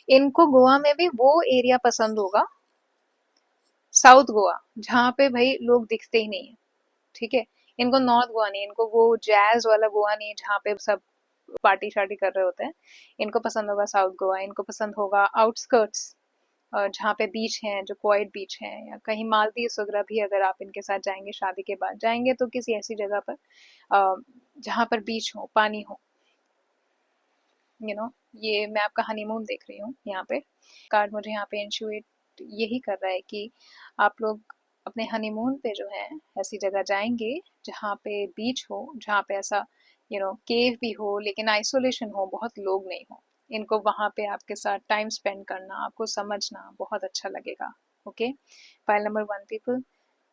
A: इनको गोवा में भी वो एरिया पसंद होगा, साउथ गोवा, जहाँ पे भाई लोग दिखते ही नहीं है। ठीक है। इनको नॉर्थ गोवा नहीं, इनको वो जैज वाला गोवा नहीं जहाँ पे सब पार्टी शार्टी कर रहे होते हैं। इनको पसंद होगा साउथ गोवा, इनको पसंद होगा आउटस्कर्ट्स, जहाँ पे बीच हैं, जो क्वाइट बीच हैं, या कहीं मालदीव वगैरह भी अगर आप इनके साथ जाएंगे, शादी के बाद जाएंगे तो किसी ऐसी जगह पर जहाँ पर बीच हो, पानी हो। ये मैं आपका हनीमून देख रही हूँ यहाँ पे। कार्ड मुझे यहाँ पे इंशुएट यही कर रहा है कि आप लोग अपने हनीमून पे जो है ऐसी जगह जाएंगे जहाँ पे बीच हो, जहाँ पे ऐसा केव भी हो, लेकिन आइसोलेशन हो, बहुत लोग नहीं हो। इनको वहाँ पे आपके साथ टाइम स्पेंड करना, आपको समझना बहुत अच्छा लगेगा। Okay, pile number 1 people.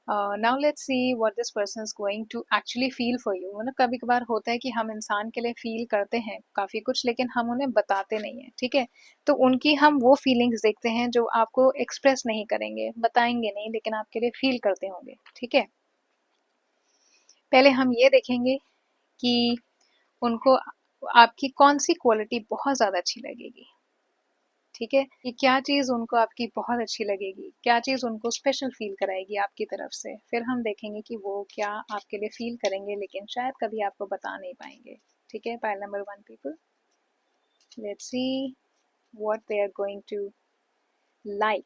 A: Now let's see what this person is going to actually feel for you. मतलब कभी कभार होता है कि हम इंसान के लिए फील करते हैं काफी कुछ, लेकिन हम उन्हें बताते नहीं है। ठीक है। तो उनकी हम वो फीलिंग्स देखते हैं जो आपको एक्सप्रेस नहीं करेंगे, बताएंगे नहीं, लेकिन आपके लिए फील करते होंगे। ठीक है। पहले हम ये देखेंगे कि उनको आपकी कौन सी क्वालिटी बहुत ज्यादा अच्छी लगेगी। ठीक है, कि क्या चीज उनको आपकी बहुत अच्छी लगेगी, क्या चीज उनको स्पेशल फील कराएगी आपकी तरफ से। फिर हम देखेंगे कि वो क्या आपके लिए फील करेंगे, लेकिन शायद कभी आपको बता नहीं पाएंगे। ठीक है, pile number 1 people, let's see what they are going to like,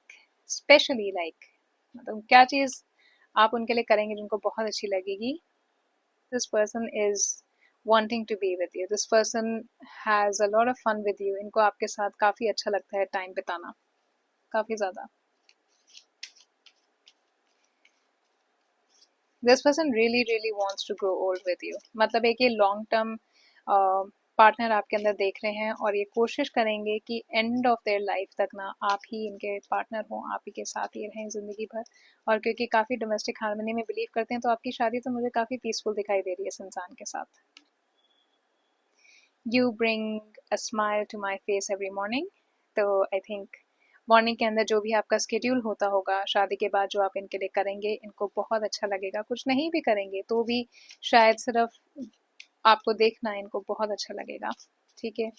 A: specially like. मतलब क्या चीज आप उनके लिए करेंगे जिनको बहुत अच्छी लगेगी। This person is wanting to be with you. This person has a lot of fun with you. इनको आपके साथ काफी अच्छा लगता है टाइम बिताना, काफी ज्यादा। This person really really wants to grow old with you. मतलब एक ये लॉन्ग टर्म पार्टनर आपके अंदर देख रहे हैं, और ये कोशिश करेंगे कि एंड ऑफ देयर लाइफ तक ना आप ही इनके पार्टनर हों, आप ही के साथ ही रहें जिंदगी भर। और क्योंकि काफ़ी डोमेस्टिक हार्मनी में बिलीव करते हैं, तो आपकी शादी तो मुझे काफ़ी पीसफुल दिखाई दे रही है इस इंसान के साथ। You bring a smile to my face every morning. तो आई थिंक मॉर्निंग के अंदर जो भी आपका स्केड्यूल होता होगा शादी के बाद, जो आप इनके लिए करेंगे, इनको बहुत अच्छा लगेगा। कुछ नहीं भी करेंगे तो भी शायद सिर्फ आपको देखना इनको बहुत अच्छा लगेगा। ठीक है।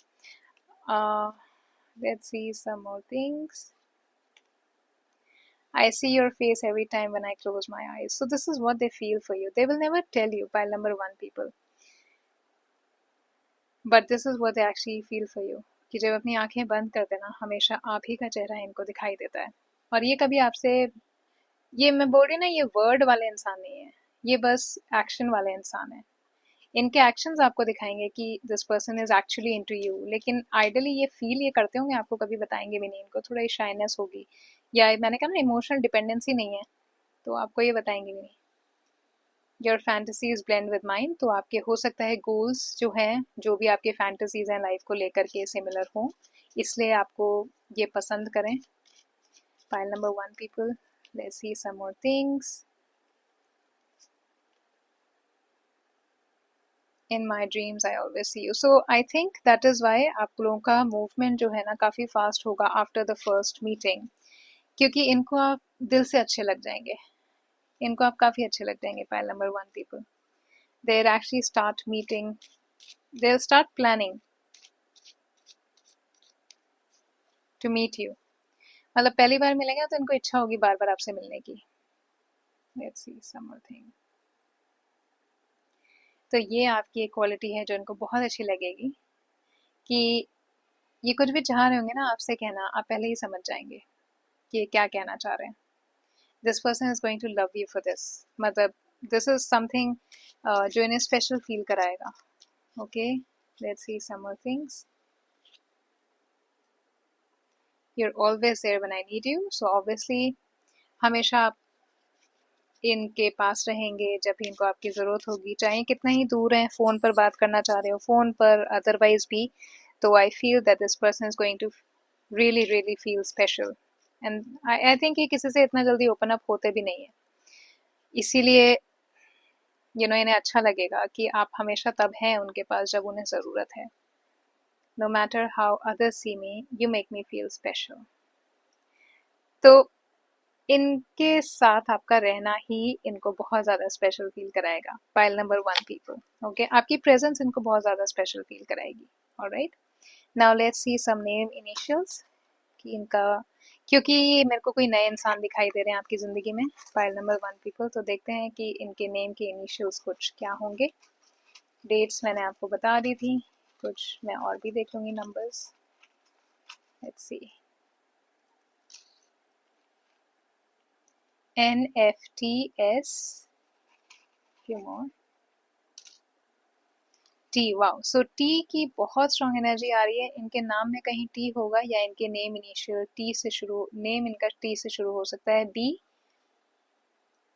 A: Let's see some more things. I see your face every time when I close my eyes. So this is what they feel for you. They will never tell you, pile number 1 people. But this is what they actually feel for you. कि जब अपनी आंखें बंद कर देना, हमेशा आप ही का चेहरा इनको दिखाई देता है। और ये कभी आपसे, ये मैं बोल रही ना, ये वर्ड वाले इंसान नहीं है, ये बस एक्शन वाले इंसान है। इनके एक्शंस आपको दिखाएंगे कि this person is actually into you. लेकिन आइडली ये फील ये करते होंगे, आपको कभी बताएंगे भी नहीं। इनको थोड़ा शाइनेस होगी, या मैंने कहा ना इमोशनल डिपेंडेंसी नहीं है, तो आपको ये बताएंगे भी नहीं। Your fantasies blend with mine. तो आपके हो सकता है गोल्स जो हैं, जो भी आपके फैंटेसीज हैं लाइफ को लेकर के, सिमिलर हों, इसलिए आपको ये पसंद करें। Pile number 1 people, let's see some more things. In my dreams I always see you. So I think that is why आप लोगों का मूवमेंट जो है ना काफ़ी फास्ट होगा आफ्टर द फर्स्ट मीटिंग, क्योंकि इनको आप दिल से अच्छे लग जाएंगे, इनको आप काफ़ी अच्छे लग जाएंगे। Pile number 1 people, they'll actually start meeting, they'll start planning to meet you। मतलब पहली बार मिलेंगे तो इनको इच्छा होगी बार बार आपसे मिलने की। Let's see some more thing. तो ये आपकी एक क्वालिटी है जो इनको बहुत अच्छी लगेगी, कि ये कुछ भी चाह रहे होंगे ना आपसे कहना, आप पहले ही समझ जाएंगे कि ये क्या कहना चाह रहे हैं। This person is going to love you for this. मतलब दिस इज समथिंग जो इन्हें स्पेशल फील कराएगा। Okay, let's see some more things. you're always there when I need you। so obviously हमेशा आप इनके पास रहेंगे जब भी इनको आपकी ज़रूरत होगी, चाहे कितना ही दूर हैं, फ़ोन पर बात करना चाह रहे हो, फ़ोन पर, अदरवाइज भी। तो I feel that this person is going to really really feel special. And I think ये किसी से इतना जल्दी ओपन अप होते भी नहीं है, इसीलिए इन्हें अच्छा लगेगा कि आप हमेशा तब हैं उनके पास जब उन्हें ज़रूरत है। no matter how others see me, you make me feel special. तो इनके साथ आपका रहना ही इनको बहुत ज़्यादा स्पेशल फील कराएगा. Pile number 1 people. ओके, आपकी प्रेजेंस इनको बहुत ज़्यादा स्पेशल फील कराएगी. Alright, now let's see some name initials कि इनका, क्योंकि मेरे को कोई नए इंसान दिखाई दे रहे हैं आपकी ज़िंदगी में. पाइल नंबर 1 पीपल, तो देखते हैं कि इनके नेम के इनिशियल्स कुछ क्या होंगे. डेट्स मैंने आपको बता दी थी, कुछ मैं और भी देख लूँगी numbers. Let's see. NFTS, few more. T, wow. So T की बहुत स्ट्रॉन्ग एनर्जी आ रही है. इनके नाम में कहीं टी होगा या इनके नेम इनिशियल टी से शुरू, नेम इनका टी से शुरू हो सकता है. B,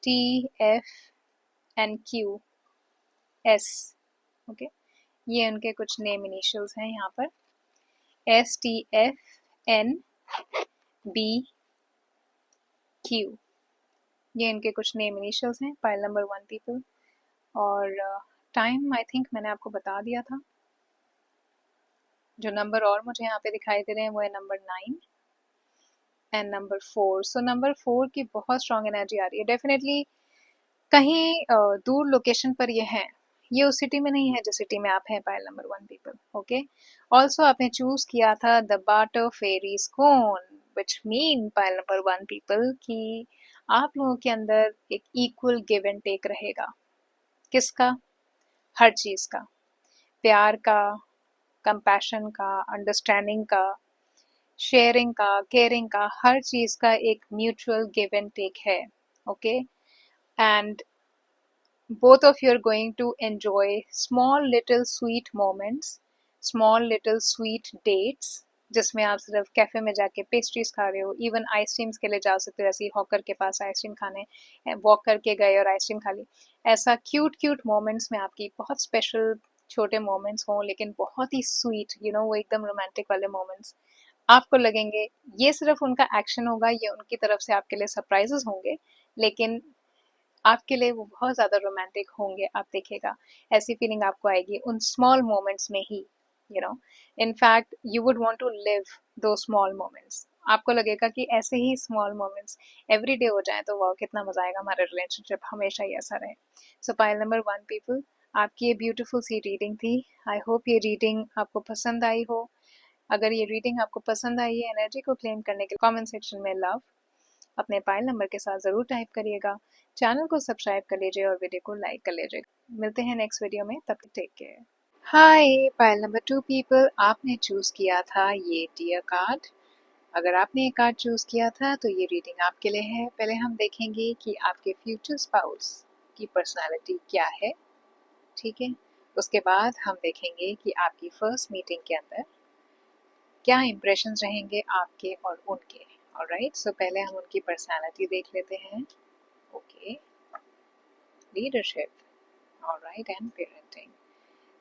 A: T, F and Q, S. Okay, ये उनके कुछ नेम इनिशियल्स हैं यहाँ पर. S, T, F, N, B, Q, ये इनके कुछ नेम इनिशियल्स हैं. Pile number 1 people. और टाइम आई थिंक मैंने आपको बता दिया था. जो नंबर और मुझे यहाँ पे दिखाई दे रहे हैं वो है number 9 and number 4. So number 4 की बहुत स्ट्रॉन्ग एनर्जी आ रही है. डेफिनेटली कहीं दूर लोकेशन पर ये हैं. ये उस सिटी में नहीं है जिस सिटी में आप हैं. Pile number 1 people. Okay, also आपने चूज किया था the butter fairy scone, which mean pile number 1 people कि आप लोगों के अंदर एक इक्वल गिव एंड टेक रहेगा. किसका? हर चीज़ का. प्यार का, कंपैशन का, अंडरस्टैंडिंग का, शेयरिंग का, केयरिंग का, हर चीज़ का एक म्यूचुअल गिव एंड टेक है. Okay, and both of you are going to enjoy small little sweet moments, small little sweet dates, जिसमें आप सिर्फ कैफे में जाके पेस्ट्रीज खा रहे हो. इवन आइसक्रीम्स के लिए जा सकते हो. ऐसे ही हॉकर के पास आइसक्रीम खाने वॉक करके गए और आइसक्रीम खा ली. ऐसा क्यूट क्यूट मोमेंट्स में आपकी बहुत स्पेशल छोटे मोमेंट्स हों, लेकिन बहुत ही स्वीट, यू नो, वो एकदम रोमांटिक वाले मोमेंट्स आपको लगेंगे. ये सिर्फ उनका एक्शन होगा, ये उनकी तरफ से आपके लिए सरप्राइजेस होंगे, लेकिन आपके लिए वो बहुत ज़्यादा रोमांटिक होंगे. आप देखिएगा, ऐसी फीलिंग आपको आएगी उन स्मॉल मोमेंट्स में ही. You know, in fact you would want to live those small moments. आपको लगेगा कि ऐसे ही स्मॉल मोमेंट्स एवरी डे हो जाए तो वाह कितना मजा आएगा, हमारा रिलेशनशिप हमेशा ही ऐसा रहे. सो पाइल नंबर 1 पीपल, आपकी ये ब्यूटीफुल सी रीडिंग थी. आई होप ये रीडिंग आपको पसंद आई हो. अगर ये रीडिंग आपको पसंद आई है, एनर्जी को क्लेम करने के लिए कमेंट सेक्शन में लव अपने पाइल नंबर के साथ ज़रूर टाइप करिएगा. चैनल को सब्सक्राइब कर लीजिए और वीडियो को लाइक कर लीजिए. मिलते हैं नेक्स्ट वीडियो में, तब तक टेक केयर. हाय पाइल नंबर 2 पीपल, आपने चूज़ किया था ये डियर कार्ड. अगर आपने ये कार्ड चूज़ किया था तो ये रीडिंग आपके लिए है. पहले हम देखेंगे कि आपके फ्यूचर स्पाउस की पर्सनालिटी क्या है. ठीक है, उसके बाद हम देखेंगे कि आपकी फर्स्ट मीटिंग के अंदर क्या इंप्रेशंस रहेंगे आपके और उनके. ऑलराइट, सो पहले हम उनकी पर्सनालिटी देख लेते हैं. Okay, leadership, alright, and parenting.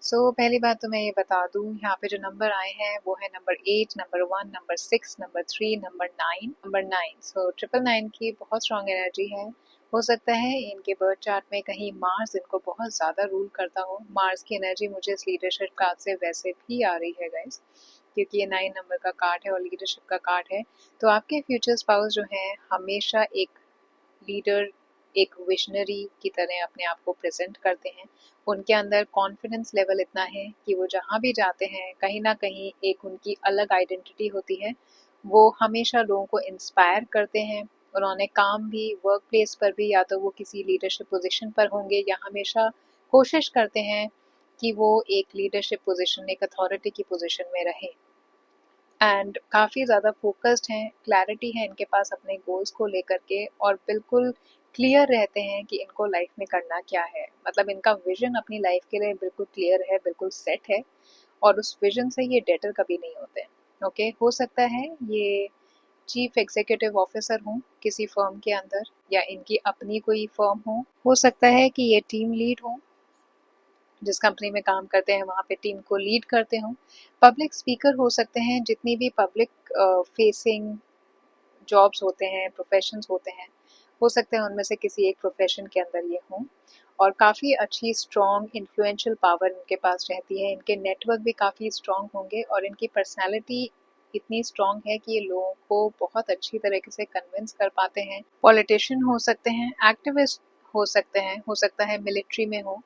A: So पहली बात तो मैं ये बता दूं, यहाँ पे जो नंबर आए हैं वो है number 8, number 1, number 6, number 3, number 9, number 9. सो 999 की बहुत स्ट्रॉन्ग एनर्जी है. हो सकता है इनके बर्थ चार्ट में कहीं मार्स इनको बहुत ज़्यादा रूल करता हो. मार्स की एनर्जी मुझे इस लीडरशिप कार्ड से वैसे भी आ रही है गाइस, क्योंकि ये 9 नंबर का कार्ड है और लीडरशिप का कार्ड है. तो आपके फ्यूचर स्पाउस जो हैं हमेशा एक लीडर, एक विजनरी की तरह अपने आप को प्रेजेंट करते हैं. उनके अंदर कॉन्फिडेंस लेवल इतना है कि वो जहाँ भी जाते हैं कहीं ना कहीं एक उनकी अलग आइडेंटिटी होती है. वो हमेशा लोगों को इंस्पायर करते हैं. उन्होंने काम भी, वर्क प्लेस पर भी, या तो वो किसी लीडरशिप पोजीशन पर होंगे या हमेशा कोशिश करते हैं कि वो एक लीडरशिप पोजीशन, एक अथॉरिटी की पोजीशन में रहें. एंड काफ़ी ज़्यादा फोकस्ड हैं, क्लैरिटी है इनके पास अपने गोल्स को लेकर के, और बिल्कुल क्लियर रहते हैं कि इनको लाइफ में करना क्या है. मतलब इनका विजन अपनी लाइफ के लिए बिल्कुल क्लियर है, बिल्कुल सेट है, और उस विजन से ये डेटर कभी नहीं होते. ओके, हो सकता है ये चीफ एग्जीक्यूटिव ऑफिसर हों किसी फर्म के अंदर, या इनकी अपनी कोई फर्म हो सकता है कि ये टीम लीड हो, जिस कंपनी में काम करते हैं वहाँ पे टीम को लीड करते हों. पब्लिक स्पीकर हो सकते हैं. जितनी भी पब्लिक फेसिंग जॉब्स होते हैं, प्रोफेशंस होते हैं, हो सकते हैं उनमें से किसी एक प्रोफेशन के अंदर ये हों. और काफ़ी अच्छी स्ट्रॉन्ग इन्फ्लुएंशियल पावर इनके पास रहती है। इनके नेटवर्क भी काफ़ी स्ट्रॉन्ग होंगे और इनकी पर्सनैलिटी इतनी स्ट्रॉन्ग है कि ये लोगों को बहुत अच्छी तरीके से कन्विंस कर पाते हैं। पॉलिटिशियन हो सकते हैं, एक्टिविस्ट हो सकते हैं, हो सकता है मिलिट्री में हो,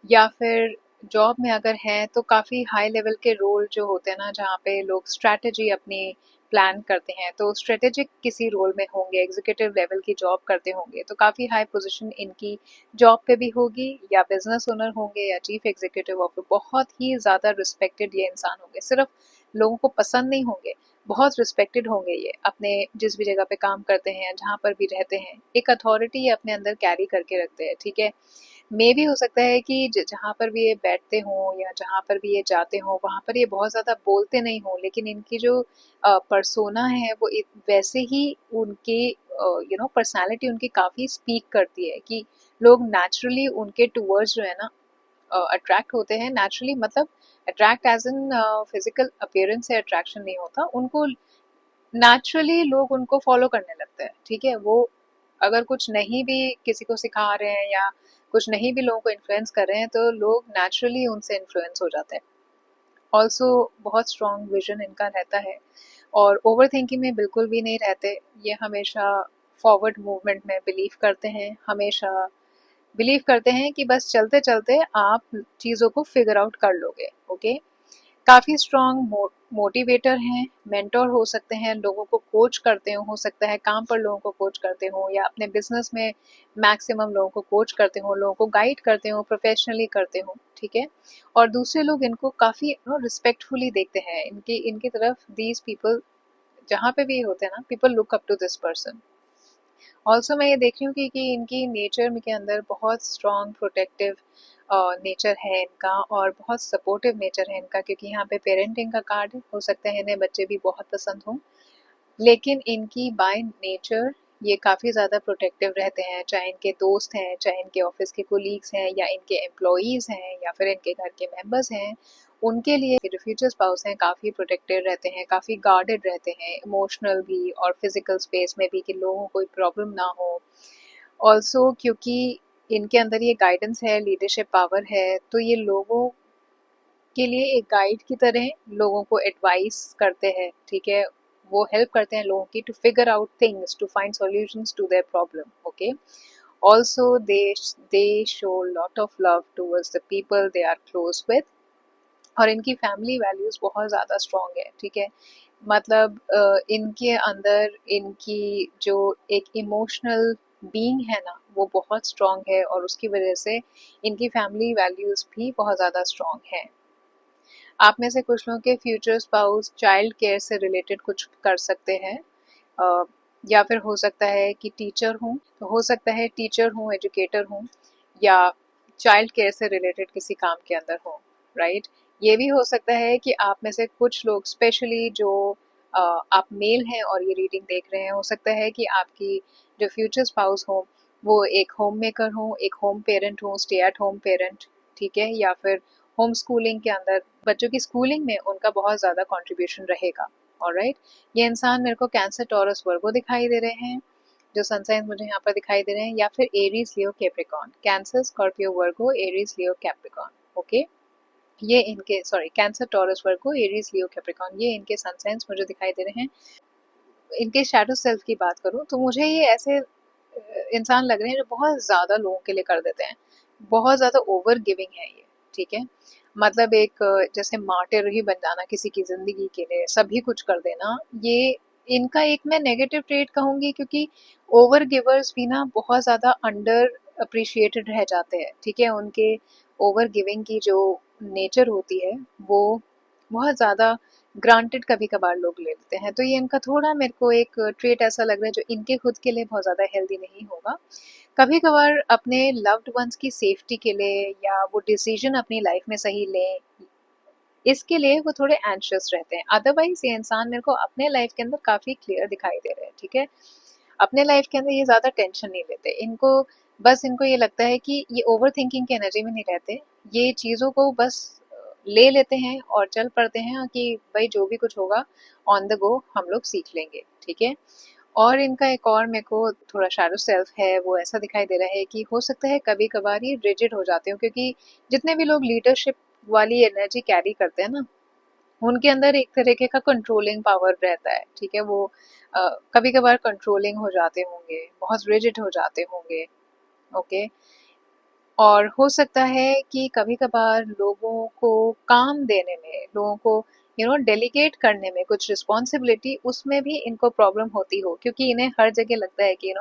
A: या फिर जॉब में अगर है तो काफ़ी हाई लेवल के रोल जो होते हैं ना, जहाँ पे लोग स्ट्रैटेजी अपनी प्लान करते हैं, तो स्ट्रेटेजिक किसी रोल में होंगे, एग्जीक्यूटिव लेवल की जॉब करते होंगे, तो काफ़ी हाई पोजीशन इनकी जॉब पे भी होगी, या बिजनेस ओनर होंगे या चीफ एग्जीक्यूटिव ऑफिसर। बहुत ही ज़्यादा रिस्पेक्टेड ये इंसान होंगे, सिर्फ लोगों को पसंद नहीं होंगे, बहुत रिस्पेक्टेड होंगे ये अपने जिस भी जगह पे काम करते हैं, जहाँ पर भी रहते हैं, एक अथॉरिटी ये अपने अंदर कैरी करके रखते हैं। ठीक है, मे भी हो सकता है कि जहाँ पर भी ये बैठते हों या जहाँ पर भी ये जाते हों, वहाँ पर ये बहुत ज़्यादा बोलते नहीं हों, लेकिन इनकी जो पर्सोना है वो वैसे ही उनके पर्सनालिटी उनकी काफ़ी स्पीक करती है कि लोग नेचुरली उनके टूवर्ड्स जो है ना अट्रैक्ट होते हैं। नेचुरली मतलब attract as in physical appearance से अट्रैक्शन नहीं होता, उनको नेचुरली लोग उनको फॉलो करने लगते हैं। ठीक है, वो अगर कुछ नहीं भी किसी को सिखा रहे हैं या कुछ नहीं भी लोगों को इन्फ्लुएंस कर रहे हैं, तो लोग नेचुरली उनसे इन्फ्लुएंस हो जाते हैं। ऑल्सो बहुत स्ट्रॉन्ग विजन इनका रहता है और ओवर थिंकिंग में बिल्कुल भी नहीं रहते। ये हमेशा फॉरवर्ड मूवमेंट में बिलीव करते हैं, हमेशा बिलीव करते हैं कि बस चलते चलते आप चीज़ों को फिगर आउट कर लोगे। ओके, काफ़ी स्ट्रॉन्ग मोटिवेटर हैं, मेंटोर हो सकते हैं, लोगों को कोच करते हो सकता है काम पर लोगों को कोच करते हो, या अपने बिजनेस में मैक्सिमम लोगों को कोच करते हो, लोगों को गाइड करते हो, प्रोफेशनली करते हो। ठीक है, और दूसरे लोग इनको काफ़ी रिस्पेक्टफुली देखते हैं, इनकी इनकी तरफ दीज पीपल जहाँ पे भी होते हैं ना, people look up to this person. Also मैं ये देख रही हूँ कि इनकी नेचर के अंदर बहुत स्ट्रॉन्ग प्रोटेक्टिव नेचर है इनका, और बहुत सपोर्टिव नेचर है इनका, क्योंकि यहाँ पे पेरेंटिंग का कार्ड हो सकता है इन्हें बच्चे भी बहुत पसंद हों। लेकिन इनकी बाय नेचर ये काफ़ी ज़्यादा प्रोटेक्टिव रहते हैं, चाहे इनके दोस्त हैं, चाहे इनके ऑफिस के कोलीग्स हैं, या इनके एम्प्लॉयज़ हैं, या फिर इनके घर के मेंबर्स हैं। उनके लिए जो फ्यूचर स्पाउस हैं काफ़ी प्रोटेक्टेड रहते हैं, काफ़ी गार्डेड रहते हैं, इमोशनल भी और फिजिकल स्पेस में भी, कि लोगों को कोई प्रॉब्लम ना हो। ऑल्सो क्योंकि इनके अंदर ये गाइडेंस है, लीडरशिप पावर है, तो ये लोगों के लिए एक गाइड की तरह लोगों को एडवाइस करते हैं। ठीक है, वो हेल्प करते हैं लोगों की to figure out things, to find solutions to their problem. Okay, also they show lot of love towards the people they are close with, और इनकी फैमिली वैल्यूज बहुत ज़्यादा स्ट्रॉन्ग है। ठीक है, मतलब इनके अंदर इनकी जो एक इमोशनल बीइंग है ना, वो बहुत स्ट्रॉन्ग है, और उसकी वजह से इनकी फैमिली वैल्यूज भी बहुत ज़्यादा स्ट्रॉन्ग है। आप में से कुछ लोगों के फ्यूचर स्पाउस चाइल्ड केयर से रिलेटेड कुछ कर सकते हैं, या फिर हो सकता है कि टीचर हूँ, तो हो सकता है टीचर हूँ, एजुकेटर हूँ, या चाइल्ड केयर से रिलेटेड किसी काम के अंदर हो। राइट, ये भी हो सकता है कि आप में से कुछ लोग स्पेशली जो आप मेल हैं और ये रीडिंग देख रहे हैं, हो सकता है कि आपकी जो फ्यूचर स्पाउस हो वो एक होम मेकर हो, एक होम पेरेंट हो, स्टे एट होम पेरेंट। ठीक है, या फिर होम स्कूलिंग के अंदर बच्चों की स्कूलिंग में उनका बहुत ज़्यादा कंट्रीब्यूशन रहेगा। ऑलराइट, ये इंसान मेरे को कैंसर, टॉरस, वर्गो दिखाई दे रहे हैं, जो सन साइंस मुझे यहाँ पर दिखाई दे रहे हैं, या फिर एरीज, लियो, कैप्रिकॉर्न। कैंसर, स्कॉर्पियो, वर्गो, एरीज, लियो, कैप्रिकॉर्न। ओके, ये इनके कैंसर, टॉरस, वर्गो, एरीज, लियो, कैप्रिकॉर्न, ये इनके सन साइंस मुझे दिखाई दे रहे हैं। इनके शैडो सेल्फ की बात करूँ तो मुझे ये ऐसे इंसान लग रहे हैं जो बहुत ज़्यादा लोगों के लिए कर देते हैं, बहुत ज़्यादा ओवर गिविंग है ये। ठीक है, मतलब एक जैसे मार्टिर ही बन जाना किसी की ज़िंदगी के लिए, सभी कुछ कर देना, ये इनका एक मैं नेगेटिव ट्रेट कहूँगी, क्योंकि ओवर गिवर्स भी ना बहुत ज़्यादा अंडर अप्रिशिएटेड रह जाते हैं। ठीक है, उनके ओवर गिविंग की जो नेचर होती है वो बहुत ज़्यादा ग्रांटेड कभी कभार लोग ले लेते हैं, तो ये इनका थोड़ा मेरे को एक ट्रेट ऐसा लग रहा है जो इनके खुद के लिए बहुत ज़्यादा हेल्दी नहीं होगा। कभी कभार अपने लव्ड वंस की सेफ्टी के लिए, या वो डिसीजन अपनी लाइफ में सही लें, इसके लिए वो थोड़े एंशियस रहते हैं। अदरवाइज ये इंसान मेरे को अपने लाइफ के अंदर काफ़ी क्लियर दिखाई दे रहे हैं। ठीक है, अपने लाइफ के अंदर ये ज़्यादा टेंशन नहीं लेते, इनको बस इनको ये लगता है कि ये ओवर थिंकिंग की एनर्जी में नहीं रहते, ये चीज़ों को बस ले लेते हैं और चल पड़ते हैं कि भाई जो भी कुछ होगा ऑन द गो हम लोग सीख लेंगे। ठीक है, और इनका एक और मेरे को थोड़ा शैडो सेल्फ है, वो ऐसा दिखाई दे रहा है कि हो सकता है कभी कभार ये रिजिड हो जाते हो, क्योंकि जितने भी लोग लीडरशिप वाली एनर्जी कैरी करते हैं ना, उनके अंदर एक तरीके का कंट्रोलिंग पावर रहता है, ठीक है। वो कभी कभार कंट्रोलिंग हो जाते होंगे, बहुत रिजिड हो जाते होंगे, ओके। और हो सकता है कि कभी कभार लोगों को काम देने में, लोगों को डेलीगेट करने में कुछ रिस्पॉन्सिबिलिटी, उसमें भी इनको प्रॉब्लम होती हो, क्योंकि इन्हें हर जगह लगता है कि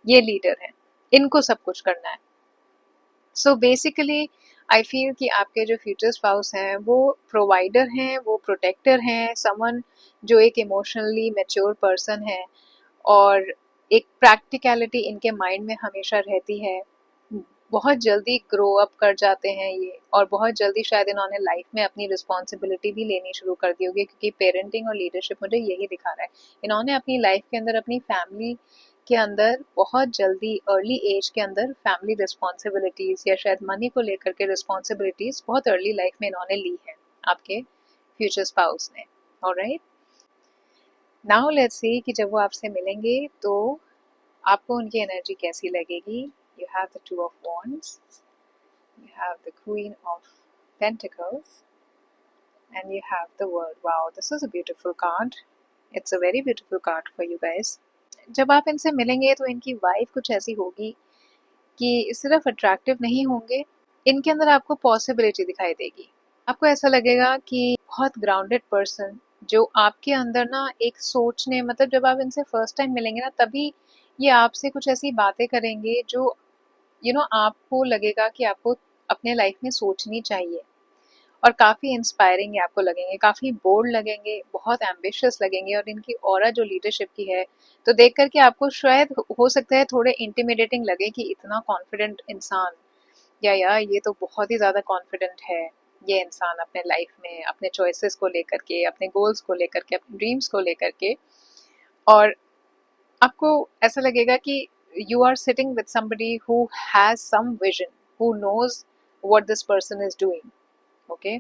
A: ये लीडर है, इनको सब कुछ करना है। सो बेसिकली आई फील कि आपके जो फ्यूचर स्पाउस हैं वो प्रोवाइडर हैं, वो प्रोटेक्टर हैं, समवन जो एक इमोशनली मैच्योर पर्सन है, और एक प्रैक्टिकलिटी इनके माइंड में हमेशा रहती है। बहुत जल्दी ग्रो अप कर जाते हैं ये, और बहुत जल्दी शायद इन्होंने लाइफ में अपनी रिस्पॉन्सिबिलिटी भी लेनी शुरू कर दी होगी, क्योंकि पेरेंटिंग और लीडरशिप मुझे यही दिखा रहा है। इन्होंने अपनी लाइफ के अंदर, अपनी फैमिली के अंदर बहुत जल्दी अर्ली एज के अंदर फैमिली रिस्पॉन्सिबिलिटीज या शायद मनी को लेकर के रिस्पॉन्सिबिलिटीज बहुत अर्ली लाइफ में इन्होंने ली है, आपके फ्यूचर स्पाउस ने। ऑलराइट, नाउ लेट्स सी कि जब वो आपसे मिलेंगे तो आपको उनकी एनर्जी कैसी लगेगी। You have the two of wands, you have the Queen of Pentacles, and you have the World. Wow, this is a beautiful card. It's a very beautiful card for you guys. जब आप इनसे मिलेंगे तो इनकी wife कुछ ऐसी होगी कि सिर्फ अट्रैक्टिव नहीं होंगे, इनके अंदर आपको पॉसिबिलिटी दिखाई देगी। आपको ऐसा लगेगा कि बहुत ग्राउंडेड पर्सन, जो आपके अंदर ना एक सोचने, मतलब जब आप इनसे फर्स्ट टाइम मिलेंगे ना, तभी ये आपसे कुछ ऐसी बातें करेंगे जो आपको लगेगा कि आपको अपने लाइफ में सोचनी चाहिए, और काफ़ी इंस्पायरिंग आपको लगेंगे, काफ़ी बोल्ड लगेंगे, बहुत एम्बिशियस लगेंगे। और इनकी ऑरा जो लीडरशिप की है, तो देख करके आपको शायद हो सकता है थोड़े इंटिमिडेटिंग लगे कि इतना कॉन्फिडेंट इंसान, या यार ये तो बहुत ही ज़्यादा कॉन्फिडेंट है ये इंसान अपने लाइफ में, अपने चॉइसेस को लेकर के, अपने गोल्स को लेकर के, अपने ड्रीम्स को लेकर के। और आपको ऐसा लगेगा कि you are sitting with somebody who has some vision, who knows what this person is doing, okay?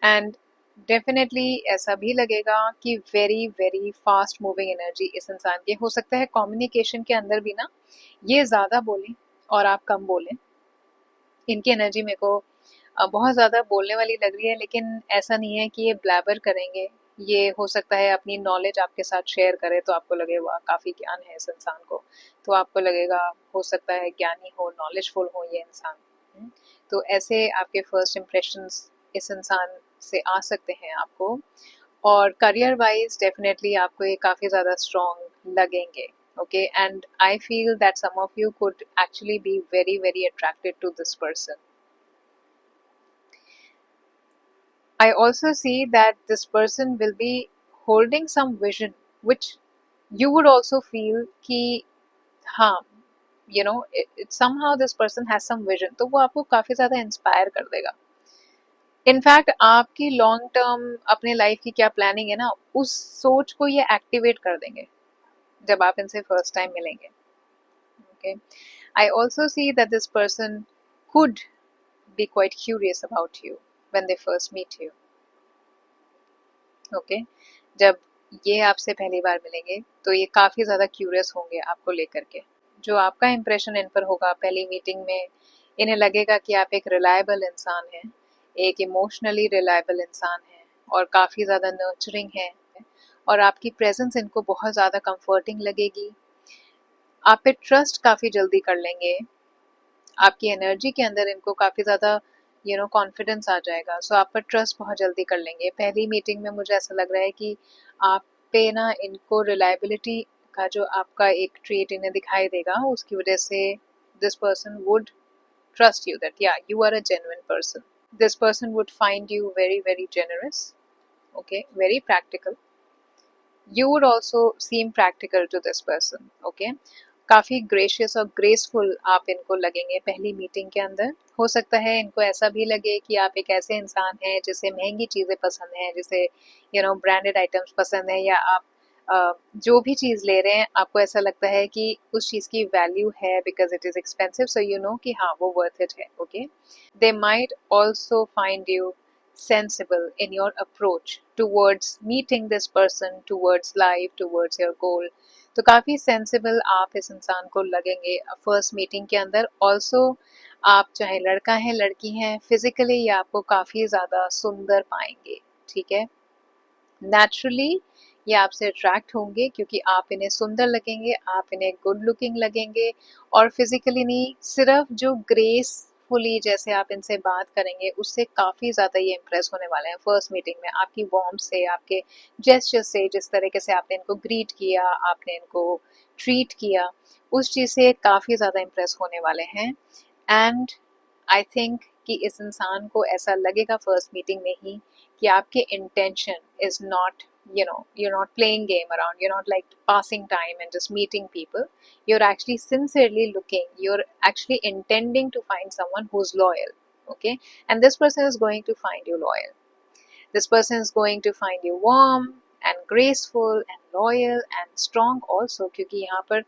A: And definitely ऐसा भी लगेगा कि very very fast moving energy इस इंसान की। हो सकता है कम्युनिकेशन के अंदर भी ना ये ज़्यादा बोलें और आप कम बोलें। इनकी एनर्जी मेरे को बहुत ज़्यादा बोलने वाली लग रही है, लेकिन ऐसा नहीं है कि ये ब्लैबर करेंगे। ये हो सकता है अपनी नॉलेज आपके साथ शेयर करे तो आपको लगे वाह काफ़ी ज्ञान है इस इंसान को, तो आपको लगेगा हो सकता है ज्ञानी हो, नॉलेजफुल हो ये इंसान। तो ऐसे आपके फर्स्ट इम्प्रेशंस इस इंसान से आ सकते हैं आपको। और करियर वाइज डेफिनेटली आपको ये काफ़ी ज़्यादा स्ट्रॉन्ग लगेंगे, okay? And I feel that some of you could actually be very very attracted to this person. I also see that this person will be holding some vision which you would also feel कि हाँ, somehow this person has some vision, तो वो आपको काफ़ी ज़्यादा inspire कर देगा। In fact आपकी लॉन्ग टर्म अपने लाइफ की क्या प्लानिंग है ना, उस सोच को ये एक्टिवेट कर देंगे जब आप इनसे फर्स्ट टाइम मिलेंगे, okay? I also see that this person could be quite curious about you when they first meet you, okay? जब ये आपसे पहली बार मिलेंगे तो ये काफ़ी ज़्यादा क्यूरियस होंगे आपको लेकर के। जो आपका इम्प्रेशन इन पर होगा पहली मीटिंग में, इन्हें लगेगा कि आप एक रिलायबल इंसान हैं, एक इमोशनली रिलायबल इंसान हैं, और काफ़ी ज़्यादा नर्चरिंग है, और आपकी प्रेजेंस इनको बहुत ज़्यादा कंफर्टिंग लगेगी। आप पे ट्रस्ट काफ़ी जल्दी कर लेंगे, आपकी एनर्जी के अंदर इनको काफ़ी ज़्यादा कॉन्फिडेंस आ जाएगा। सो आप पर ट्रस्ट बहुत जल्दी कर लेंगे। पहली मीटिंग में मुझे ऐसा लग रहा है कि आप पे ना इनको रिलायबिलिटी का जो आपका एक ट्रेट इन्हें दिखाई देगा, उसकी वजह से this person would trust you that yeah, you are a genuine person. This person would find you very very generous, okay, very practical. You would also seem practical to this person, okay? काफ़ी gracious और graceful आप इनको लगेंगे पहली meeting के अंदर। हो सकता है इनको ऐसा भी लगे कि आप एक ऐसे इंसान हैं जिसे महंगी चीज़ें पसंद हैं, जिसे ब्रांडेड आइटम्स पसंद है, या आप जो भी चीज़ ले रहे हैं आपको ऐसा लगता है कि उस चीज़ की वैल्यू है बिकॉज इट इज़ एक्सपेंसिव, सो कि हाँ वो वर्थ इट है, okay? They might also find you sensible in your approach towards meeting this person, towards life, towards your goal. तो काफ़ी सेंसिबल आप इस इंसान को लगेंगे फर्स्ट मीटिंग के अंदर। ऑल्सो आप चाहे लड़का है लड़की हैं, फिजिकली ये आपको काफ़ी ज़्यादा सुंदर पाएंगे, ठीक है। नेचुरली ये आपसे अट्रैक्ट होंगे क्योंकि आप इन्हें सुंदर लगेंगे, आप इन्हें गुड लुकिंग लगेंगे। और फिजिकली नहीं, सिर्फ जो ग्रेसफुली जैसे आप इनसे बात करेंगे उससे काफ़ी ज़्यादा ये इम्प्रेस होने वाले हैं फर्स्ट मीटिंग में। आपकी वार्मथ से, आपके जेस्चर से, जिस तरीके से आपने इनको ग्रीट किया, आपने इनको ट्रीट किया, उस चीज़ से काफ़ी ज़्यादा इम्प्रेस होने वाले हैं। एंड आई थिंक कि इस इंसान को ऐसा लगेगा फर्स्ट मीटिंग में ही कि आपके intention is not, you're not playing game around, you're not like passing time and just meeting people. You're actually sincerely looking, you're actually intending to find someone who's loyal. Okay, and this person is going to find you loyal. This person is going to find you warm and graceful and loyal and strong also, क्योंकि यहाँ पर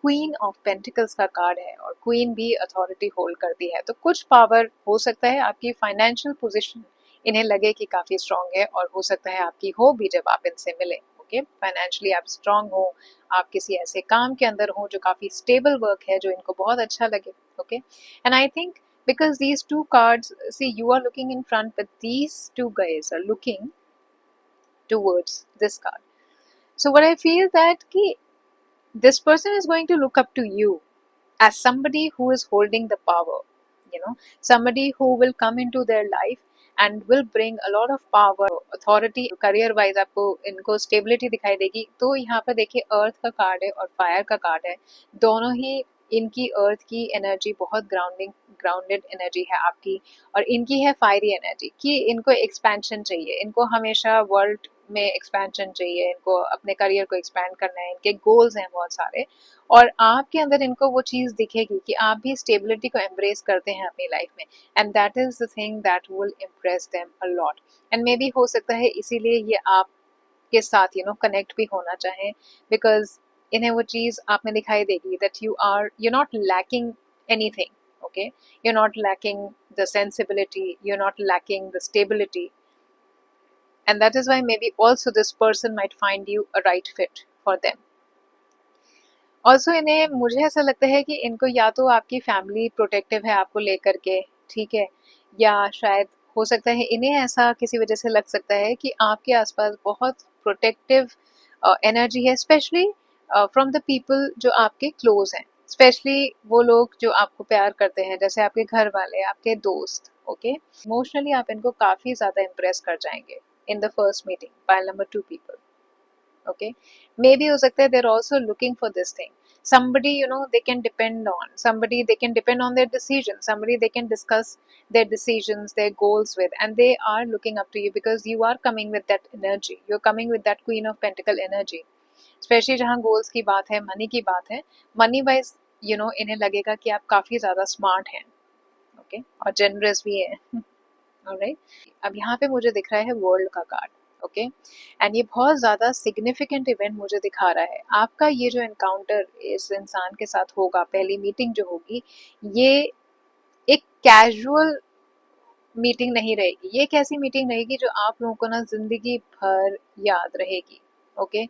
A: queen of pentacles का card है और queen भी authority hold करती है। तो कुछ पावर हो सकता है आपकी फाइनेंशियल पोजीशन इन्हें लगे कि काफ़ी स्ट्रांग है, और हो सकता है आपकी हो भी जब आप इनसे मिले। ओके, फाइनेंशियली आप स्ट्रांग हो, आप किसी ऐसे काम के अंदर हो जो काफ़ी स्टेबल वर्क है, जो इनको बहुत अच्छा लगे। Okay, and I think because these two cards, see, you are looking in front, but these two guys are looking towards this card. So what I feel that ki this person is going to look up to you as somebody who is holding the power, somebody who will come into their life and will bring a lot of power, authority, career wise आपको इनको stability दिखाई देगी। तो यहाँ पर देखिए अर्थ का card है और फायर का कार्ड है, दोनों ही इनकी अर्थ की एनर्जी बहुत ग्राउंडेड एनर्जी है आपकी, और इनकी है फायरी एनर्जी कि इनको एक्सपेंशन चाहिए, इनको हमेशा वर्ल्ड में एक्सपेंशन चाहिए, इनको अपने करियर को एक्सपैंड करना है, इनके गोल्स हैं बहुत सारे, और आपके अंदर इनको वो चीज़ दिखेगी कि आप भी स्टेबिलिटी को एम्ब्रेस करते हैं अपनी लाइफ में, and that is the thing that will impress them a lot. And may be हो सकता है इसीलिए ये आपके साथ कनेक्ट भी होना चाहें, बिकॉज इन्हें वो चीज़ आप में दिखाई देगी that you're not lacking anything. Okay, you're not lacking the sensibility, you're not lacking the stability, and that is why maybe also this person might find you a right fit for them. Also इन्हें, मुझे ऐसा लगता है कि इनको या तो आपकी फैमिली प्रोटेक्टिव है आपको लेकर के, ठीक है, या शायद हो सकता है इन्हें ऐसा किसी वजह से लग सकता है कि आपके आसपास बहुत प्रोटेक्टिव एनर्जी है, स्पेशली फ्रॉम द पीपल जो आपके क्लोज हैं, स्पेशली वो लोग जो आपको प्यार करते हैं, जैसे आपके घर वाले, आपके दोस्त। ओके, इमोशनली आप इनको काफ़ी ज़्यादा इम्प्रेस कर जाएंगे in the first meeting by number 2 people. Okay, maybe हो सकता है they're also looking for this thing, somebody they can depend on, somebody they can depend on their decisions, somebody they can discuss their decisions, their goals with, and they are looking up to you because you are coming with that energy, you're coming with that queen of pentacle energy, specially जहाँ goals की बात है, money की बात है, money wise इन्हें लगेगा कि आप काफ़ी ज़्यादा स्मार्ट हैं, ओके, और जनरस भी हैं। ऑलराइट, अब यहाँ पे मुझे दिख रहा है वर्ल्ड का कार्ड। ओके, एंड ये बहुत ज़्यादा सिग्निफिकेंट इवेंट मुझे दिखा रहा है। आपका ये जो एनकाउंटर इस इंसान के साथ होगा, पहली मीटिंग जो होगी, ये एक कैजुअल मीटिंग नहीं रहेगी, ये एक ऐसी मीटिंग रहेगी जो आप लोगों को ना जिंदगी भर याद रहेगी। ओके,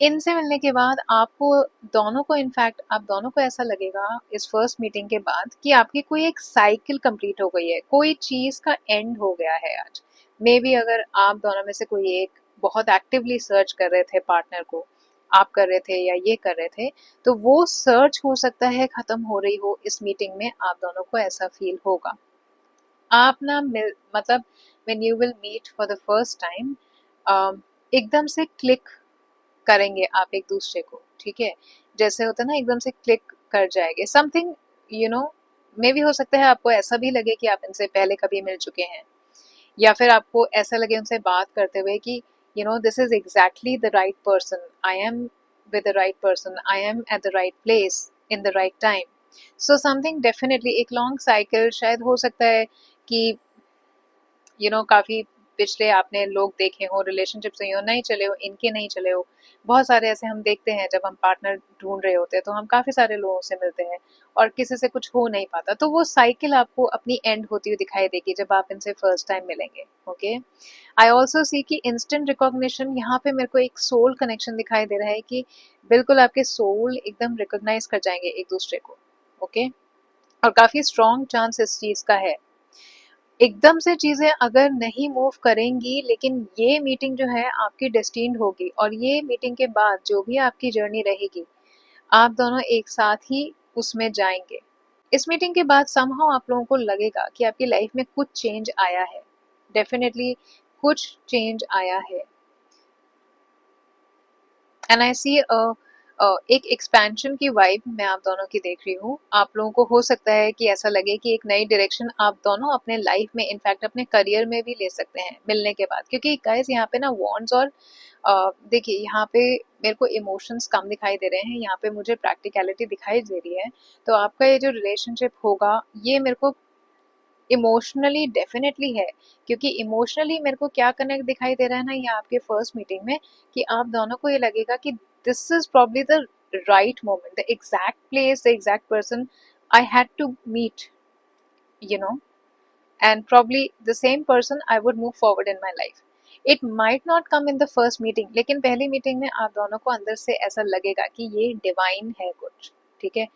A: इनसे मिलने के बाद आपको दोनों को, इनफैक्ट आप दोनों को ऐसा लगेगा इस फर्स्ट मीटिंग के बाद कि आपकी कोई एक साइकिल कंप्लीट हो गई है, कोई चीज़ का एंड हो गया है आज। मे बी अगर आप दोनों में से कोई एक बहुत एक्टिवली सर्च कर रहे थे पार्टनर को, आप कर रहे थे या ये कर रहे थे, तो वो सर्च हो सकता है ख़त्म हो रही हो इस मीटिंग में, आप दोनों को ऐसा फील होगा। आप ना मतलब when you will meet for the first time, एकदम से क्लिक करेंगे आप एक दूसरे को, ठीक है, जैसे होता है ना एकदम से क्लिक कर जाएंगे समथिंग, मे भी हो सकता है आपको ऐसा भी लगे कि आप इनसे पहले कभी मिल चुके हैं, या फिर आपको ऐसा लगे उनसे बात करते हुए कि this is exactly the right person, I am with the right person, I am at the right place in the right time. So something definitely एक लॉन्ग साइकिल शायद हो सकता है कि काफ़ी पिछले आपने लोग देखे हो, रिलेशनशिप से हो नहीं चले हो, इनके नहीं चले हो, बहुत सारे ऐसे हम देखते हैं जब हम पार्टनर ढूंढ रहे होते हैं तो हम काफी सारे लोगों से मिलते हैं और किसी से कुछ हो नहीं पाता, तो वो साइकिल आपको अपनी एंड होती हुई दिखाई देगी जब आप इनसे फर्स्ट टाइम मिलेंगे। ओके, आई ऑल्सो सी कि इंस्टेंट रिकॉग्निशन, यहाँ पे मेरे को एक सोल कनेक्शन दिखाई दे रहा है कि बिल्कुल आपके सोल एकदम रिकॉग्नाइज कर जाएंगे एक दूसरे को। ओके, और काफी स्ट्रॉन्ग चांस इस चीज का है। एकदम से चीजें अगर नहीं मूव करेंगी, लेकिन ये मीटिंग जो है आपकी डेस्टिन्ड होगी और ये मीटिंग के बाद जो भी आपकी जर्नी रहेगी आप दोनों एक साथ ही उसमें जाएंगे। इस मीटिंग के बाद समहाउ आप लोगों को लगेगा कि आपकी लाइफ में कुछ चेंज आया है, डेफिनेटली कुछ चेंज आया है। एंड आई सी एक एक्सपेंशन की वाइब मैं आप दोनों की देख रही हूँ। आप लोगों को हो सकता है कि ऐसा लगे कि एक नई डायरेक्शन आप दोनों अपने लाइफ में, इनफैक्ट अपने करियर में भी ले सकते हैं मिलने के बाद, क्योंकि गाइस यहाँ पे ना वॉन्ड्स और देखिए यहाँ पे मेरे को इमोशंस कम दिखाई दे रहे हैं, यहाँ पे मुझे प्रैक्टिकलिटी दिखाई दे रही है। तो आपका ये जो रिलेशनशिप होगा ये मेरे को इमोशनली डेफिनेटली है, क्योंकि इमोशनली मेरे को क्या कनेक्ट दिखाई दे रहा है ना ये आपके फर्स्ट मीटिंग में, कि आप दोनों को ये लगेगा कि this is probably the right moment, the exact place, the exact person I had to meet, you know, and probably the same person I would move forward in my life. It might not come in the first meeting, लेकिन पहली meeting में आप दोनों को अंदर से ऐसा लगेगा कि ये डिवाइन है कुछ, ठीक है,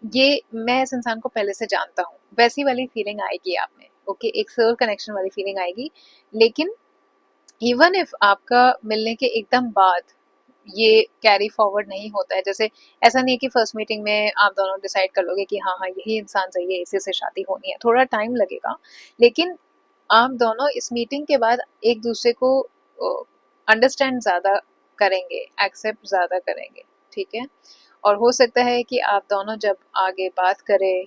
A: ये मैं इस इंसान को पहले से जानता हूँ, वैसी वाली फीलिंग आएगी आप में। ओके, एक सोल कनेक्शन वाली फीलिंग आएगी। लेकिन इवन इफ आपका मिलने के एकदम बाद ये कैरी फॉरवर्ड नहीं होता है, जैसे ऐसा नहीं है कि फर्स्ट मीटिंग में आप दोनों डिसाइड कर लोगे कि हाँ हाँ यही इंसान सही है, इसी से शादी होनी है, थोड़ा टाइम लगेगा, लेकिन आप दोनों इस मीटिंग के बाद एक दूसरे को अंडरस्टैंड ज़्यादा करेंगे, एक्सेप्ट ज़्यादा करेंगे, ठीक है। और हो सकता है कि आप दोनों जब आगे बात करें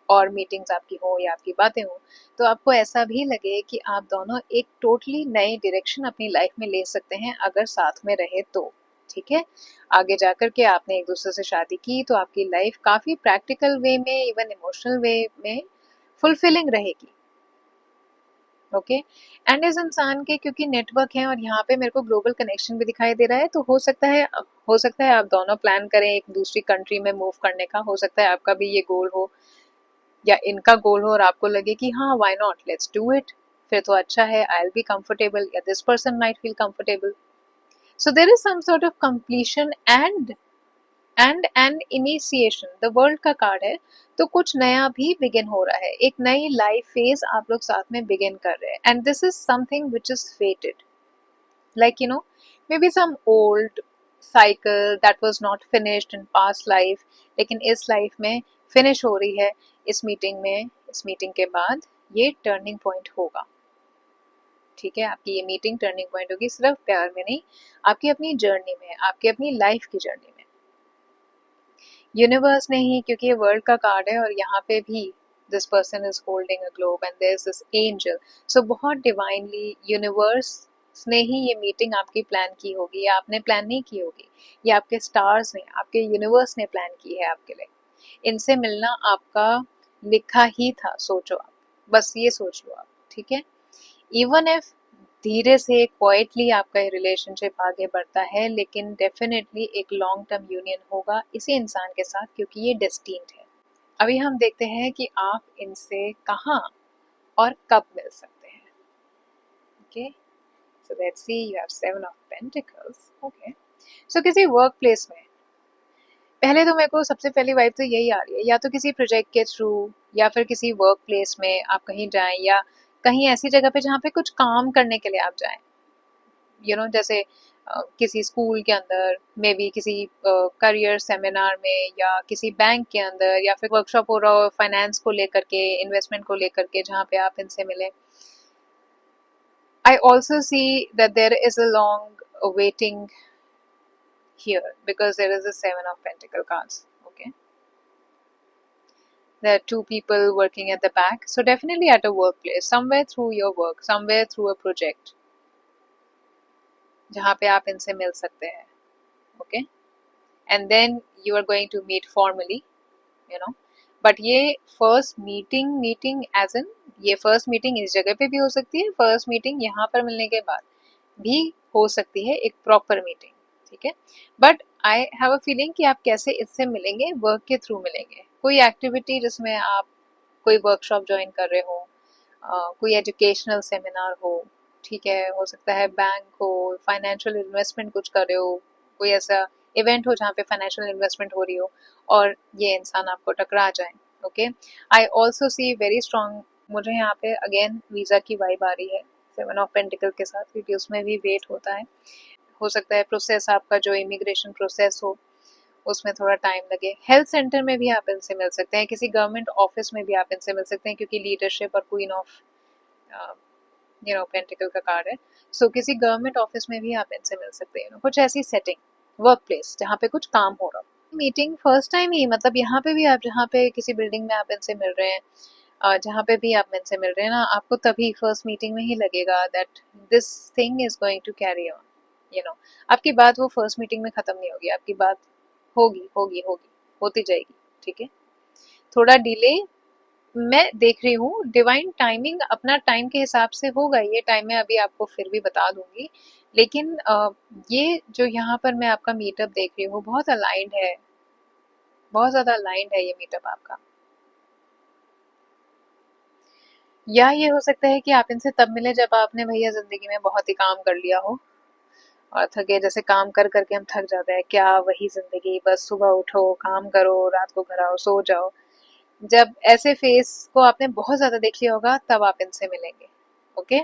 A: और मीटिंग्स आपकी हो या आपकी बातें हो, तो आपको ऐसा भी लगे कि आप दोनों एक टोटली नई डायरेक्शन अपनी लाइफ में ले सकते हैं अगर साथ में रहे तो, ठीक है। आगे जाकर के आपने एक दूसरे से शादी की तो आपकी लाइफ काफ़ी प्रैक्टिकल वे में, इवन इमोशनल वे में फुलफिलिंग रहेगी। ओके, एंड इस इंसान के क्योंकि नेटवर्क है और यहाँ पे मेरे को ग्लोबल कनेक्शन भी दिखाई दे रहा है, तो हो सकता है आप दोनों प्लान करें एक दूसरी कंट्री में मूव करने का, हो सकता है आपका भी ये गोल हो या इनका गोल हो और आपको लगे कि हाँ why not, let's do it, फिर तो अच्छा है, आई विल बी कंफर्टेबल या this person might feel comfortable. So there is some sort of completion and and initiation, the world का कार्ड है, तो कुछ नया भी बिगिन हो रहा है, एक नई लाइफ फेज आप लोग साथ में बिगिन कर रहे हैं, and this is something which is फेटेड, like maybe some old cycle that was not finished in past life, लेकिन इस लाइफ में फिनिश हो रही है इस मीटिंग में, इस मीटिंग के बाद ये टर्निंग पॉइंट होगा, ठीक है। आपकी ये मीटिंग टर्निंग पॉइंट होगी, सिर्फ प्यार में नहीं, आपकी अपनी जर्नी में, आपकी अपनी लाइफ की जर्नी में। यूनिवर्स ने ही, क्योंकि ये वर्ल्ड का कार्ड है और यहाँ पे भी this person is holding a globe and there is this angel, so बहुत डिवाइनली यूनिवर्स ने ही ये मीटिंग आपकी प्लान की होगी, या आपने प्लान नहीं की होगी, ये आपके स्टार्स ने, आपके यूनिवर्स ने प्लान की है आपके लिए। इनसे मिलना आपका लिखा ही था, सोचो आप, बस ये सोच लो आप, ठीक है। इवन इफ धीरे से क्वाइटली आपका ये रिलेशनशिप आगे बढ़ता है, लेकिन डेफिनेटली एक लॉन्ग टर्म यूनियन होगा इसी इंसान के साथ, क्योंकि ये डेस्टिन्ड है। अभी हम देखते हैं कि आप इनसे कहाँ और कब मिल सकते हैं। Okay, so let's see, you have 7 of pentacles. Okay, so किसी वर्क प्लेस में, पहले तो मेरे को सबसे पहली वाइब तो यही आ रही है, या तो किसी प्रोजेक्ट के थ्रू या फिर किसी वर्क प्लेस में आप कहीं जाएं, या कहीं ऐसी जगह पे जहाँ पे कुछ काम करने के लिए आप जाएं, जैसे किसी स्कूल के अंदर, मे बी किसी करियर सेमिनार में, या किसी बैंक के अंदर, या फिर वर्कशॉप हो रहा हो फाइनेंस को लेकर के, इन्वेस्टमेंट को लेकर के, जहाँ पे आप इनसे मिले। I also see that there is a long waiting here because there is a 7 of Pentacle cards. Okay, there are 2 people working at the back, so definitely at a workplace, somewhere through your work, somewhere through a project, जहाँ पे आप इनसे मिल सकते हैं। Okay, and then you are going to meet formally, you know, but ये first meeting meeting as in ये first meeting इस जगह पे भी हो सकती है, फर्स्ट मीटिंग यहाँ पर मिलने के बाद भी हो सकती है एक प्रॉपर मीटिंग, ठीक है। But I have a feeling कि आप कैसे इससे मिलेंगे, वर्क के थ्रू मिलेंगे, कोई एक्टिविटी जिसमें आप कोई वर्कशॉप ज्वाइन कर रहे हो, कोई एजुकेशनल सेमिनार हो, ठीक है, हो सकता है बैंक हो, फाइनेंशियल इन्वेस्टमेंट कुछ कर रहे हो, कोई ऐसा इवेंट हो जहाँ पे फाइनेंशियल इन्वेस्टमेंट हो रही हो और ये इंसान आपको टकरा जाए, ओके। आई ऑल्सो सी वेरी स्ट्रॉन्ग, मुझे यहाँ पे अगेन वीजा की वाइब आ रही है 7 ऑफ पेंटिकल के साथ, क्योंकि उसमें भी वेट होता है। हो सकता है प्रोसेस आपका जो इमिग्रेशन प्रोसेस हो उसमें थोड़ा टाइम लगे। हेल्थ सेंटर में भी आप इनसे मिल सकते हैं, किसी गवर्नमेंट ऑफिस में भी आप इनसे मिल सकते हैं, क्योंकि लीडरशिप और क्वीन ऑफ पेंटिकल का कार्ड है। सो किसी गवर्नमेंट ऑफिस में भी आप इनसे मिल सकते हैं, कुछ ऐसी सेटिंग, वर्क प्लेस जहाँ पे कुछ काम हो रहा हो। मीटिंग फर्स्ट टाइम ही, मतलब यहाँ पे भी आप जहाँ पे किसी बिल्डिंग में आप इनसे मिल रहे हैं, जहाँ पे भी आप इनसे मिल रहे हैं ना, आपको तभी फर्स्ट मीटिंग में ही लगेगा that this thing is going to carry on, आपकी बात वो फर्स्ट मीटिंग में खत्म नहीं होगी, आपकी बात होगी होगी होगी, होती जाएगी, ठीक है। थोड़ा डिले मैं देख रही हूँ, डिवाइन टाइमिंग अपना टाइम के हिसाब से होगा, ये टाइम मैं अभी आपको फिर भी बता दूंगी, लेकिन ये जो यहाँ पर मैं आपका मीटअप देख रही हूँ बहुत अलाइंड है, बहुत ज्यादा अलाइंड है ये मीटअप आपका। या ये हो सकता है कि आप इनसे तब मिले जब आपने भैया जिंदगी में बहुत ही काम कर लिया हो और थके, जैसे काम कर करके हम थक जाते हैं, क्या वही जिंदगी, बस सुबह उठो काम करो रात को घर आओ सो जाओ। जब ऐसे फेस को आपने बहुत ज्यादा देख लिया होगा तब आप इनसे मिलेंगे, ओके।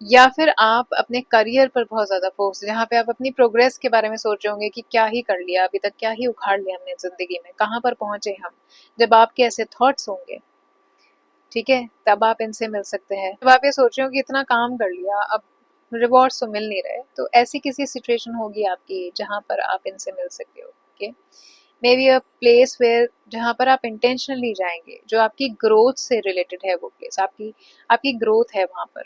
A: या फिर आप अपने करियर पर बहुत ज्यादा फोकस, जहाँ पे आप अपनी प्रोग्रेस के बारे में सोच रहे होंगे कि क्या ही कर लिया अभी तक, क्या ही उखाड़ लिया हमने जिंदगी में, कहाँ पर पहुंचे हम। जब आपके ऐसे थॉट्स होंगे, ठीक है, तब आप इनसे मिल सकते हैं। जब आप ये सोच रहे हो कि इतना काम कर लिया अब रिवॉर्ड्स तो मिल नहीं रहे, तो ऐसी किसी सिचुएशन होगी आपकी जहाँ पर आप इनसे मिल सकते हो, okay. Maybe a place where, जहाँ पर आप इंटेंशनली जाएंगे, जो आपकी ग्रोथ से रिलेटेड है, वो प्लेस आपकी आपकी ग्रोथ है वहां पर।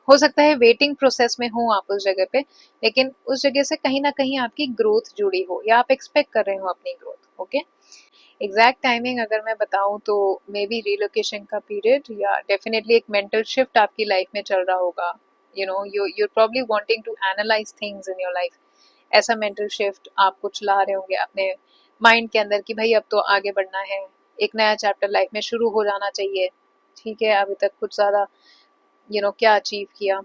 A: हो सकता है वेटिंग प्रोसेस में हो आप उस जगह पे, लेकिन उस जगह से कहीं ना कहीं आपकी ग्रोथ जुड़ी हो या आप एक्सपेक्ट कर रहे हो अपनी ग्रोथ, ओके। एग्जैक्ट टाइमिंग अगर मैं बताऊं तो मे बी रिलोकेशन का पीरियड, या डेफिनेटली एक मेंटल शिफ्ट आपकी लाइफ में चल रहा होगा, you're probably wanting to analyze things in your life। ऐसा मेंटल शिफ्ट आप कुछ ला रहे होंगे अपने माइंड के अंदर कि भाई अब तो आगे बढ़ना है, एक नया चैप्टर लाइफ में शुरू हो जाना चाहिए, ठीक है, अभी तक कुछ ज्यादा क्या अचीव किया।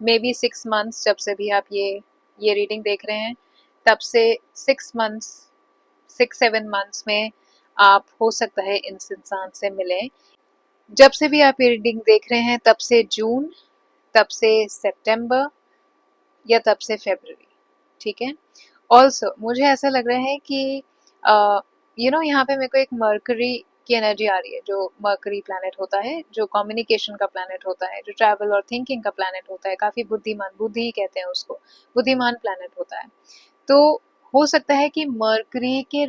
A: मे बी 6 मंथ्स जब से भी आप ये रीडिंग देख रहे हैं, तब से 6 मंथ्स, 6-7 मंथ्स में आप हो सकता है इस इंसान से मिलें। जब से भी आप ये रीडिंग देख रहे हैं तब से जून, तब से सितंबर, या तब से फरवरी, ठीक है। ऑल्सो मुझे ऐसा लग रहा है कि यहाँ पे मेरे को एक मर्करी की एनर्जी आ रही है, जो मर्करी प्लैनेट होता है, जो कम्युनिकेशन का प्लैनेट होता है, जो ट्रैवल और थिंकिंग का प्लैनेट होता है, काफी बुद्धिमान, बुद्धि कहते हैं उसको, बुद्धिमान प्लैनेट होता है। तो हो सकता है कि मर्करी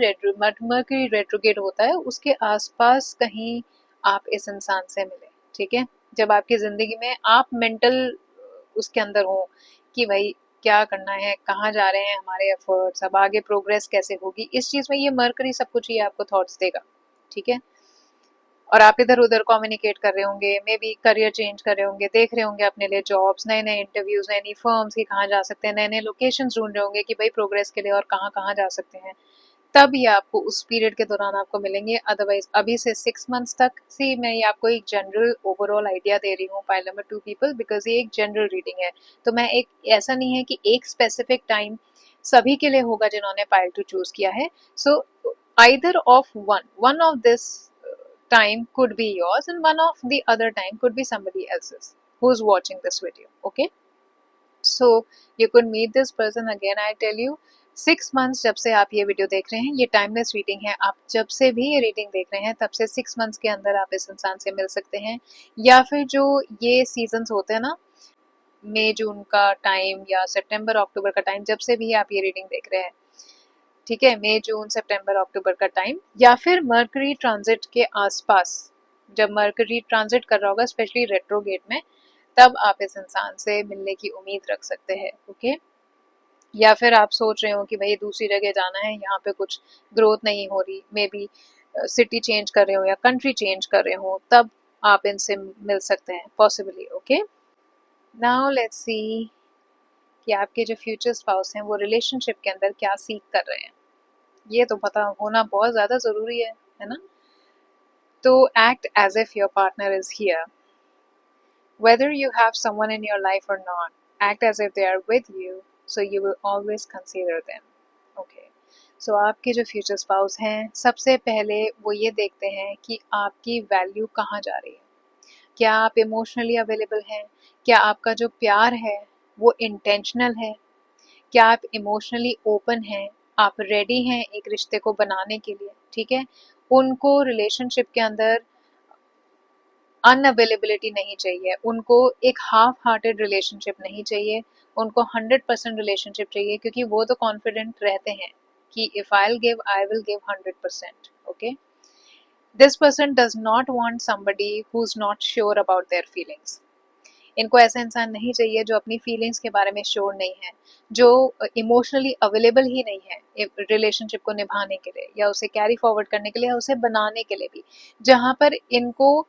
A: रेट्रोगेट होता है, उसके आसपास कहीं आप इस इंसान से मिले, ठीक है। जब आपकी जिंदगी में आप मेंटल उसके अंदर हो कि भाई क्या करना है, कहाँ जा रहे हैं हमारे एफर्ट्स, अब आगे प्रोग्रेस कैसे होगी, इस चीज में ये मर्करी सब कुछ ये आपको थॉट्स देगा, ठीक है। और आप इधर उधर कम्युनिकेट कर रहे होंगे, मे बी करियर चेंज कर रहे होंगे, देख रहे होंगे अपने लिए जॉब्स, नए नए इंटरव्यूज, नई नई फर्म्स की कहाँ जा सकते हैं, नए नए लोकेशन ढूंढ रहे होंगे कि भाई प्रोग्रेस के लिए और कहाँ कहाँ जा सकते हैं। तब ये आपको उस पीरियड के दौरान आपको मिलेंगे, अदरवाइज अभी से 6 मंथ्स तक से मैं ये आपको एक जनरल ओवरऑल आइडिया दे रही हूँ पाइल नंबर 2 पीपल, बिकॉज ये एक जनरल रीडिंग है। तो मैं एक, ऐसा नहीं है कि एक स्पेसिफिक टाइम सभी के लिए होगा जिन्होंने पाइल 2 चूज किया है। So either of one of this time could be yours and one of the other time could be somebody else's who's watching this video, okay। So you could meet this person again, I tell you। 6 months जब से आप ये video देख रहे हैं, ये timeless reading है, आप जब से भी ये रीडिंग देख रहे हैं तब से 6 मंथ्स के अंदर आप इस इंसान से मिल सकते हैं। या फिर जो ये सीजन्स होते हैं ना, मई जून का टाइम या सितंबर अक्टूबर का टाइम, जब से भी आप ये रीडिंग देख रहे हैं, ठीक है, मई जून सितंबर अक्टूबर का टाइम, या फिर मर्करी ट्रांजिट के आसपास, जब मर्करी ट्रांजिट कर रहा होगा स्पेशली रेट्रोगेट में, तब आप इस इंसान से मिलने की उम्मीद रख सकते हैं, ओके। या फिर आप सोच रहे हो कि भाई दूसरी जगह जाना है, यहाँ पे कुछ ग्रोथ नहीं हो रही, मे बी सिटी चेंज कर रहे हो या कंट्री चेंज कर रहे हो, तब आप इनसे मिल सकते हैं पॉसिबली। ओके, नाउ लेट्स सी कि आपके जो फ्यूचर स्पाउस हैं वो रिलेशनशिप के अंदर क्या सीख कर रहे हैं। ये तो पता होना बहुत ज़्यादा ज़रूरी है ना। तो act as if your partner is here, whether you have someone in your life or not, act as if they are with you, so you will always consider them. Okay. So आपके जो future spouse हैं, सबसे पहले वो ये देखते हैं कि आपकी वैल्यू कहाँ जा रही है। क्या आप इमोशनली अवेलेबल हैं? क्या आपका जो प्यार है वो इंटेंशनल है? क्या आप इमोशनली ओपन हैं? आप रेडी हैं एक रिश्ते को बनाने के लिए? ठीक है, उनको रिलेशनशिप के अंदर अनअवेलेबिलिटी नहीं चाहिए, उनको एक हाफ हार्टेड रिलेशनशिप नहीं चाहिए, उनको 100% रिलेशनशिप चाहिए, क्योंकि वो तो कॉन्फिडेंट रहते हैं कि if I give I will give 100%। Okay, this person does not want somebody who is not sure about their feelings. इनको ऐसा इंसान नहीं चाहिए जो अपनी फीलिंग्स के बारे में श्योर नहीं है, जो इमोशनली अवेलेबल ही नहीं है रिलेशनशिप को निभाने के लिए या उसे कैरी फॉरवर्ड करने के लिए या उसे बनाने के लिए भी, जहां पर इनको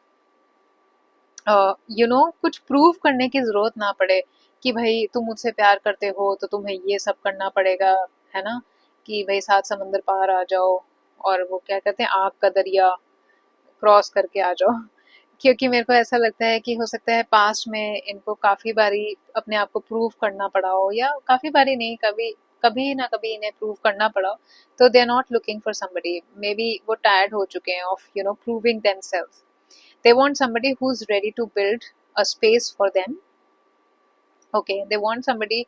A: कुछ प्रूव करने की जरूरत ना पड़े कि भाई तुम मुझसे प्यार करते हो तो तुम्हें ये सब करना पड़ेगा, है ना, कि भाई सात समंदर पार आ जाओ और वो क्या कहते हैं आग का दरिया क्रॉस करके आ जाओ। क्योंकि मेरे को ऐसा लगता है कि हो सकता है पास्ट में इनको काफी बारी अपने आप को प्रूव करना पड़ा हो, या काफी बारी नहीं, कभी कभी ना कभी इन्हें प्रूव करना पड़ा हो, तो they are not looking for somebody, maybe वो टायर्ड हो चुके हैं of proving themselves. They want somebody who's ready to build a space for them. Okay, they want somebody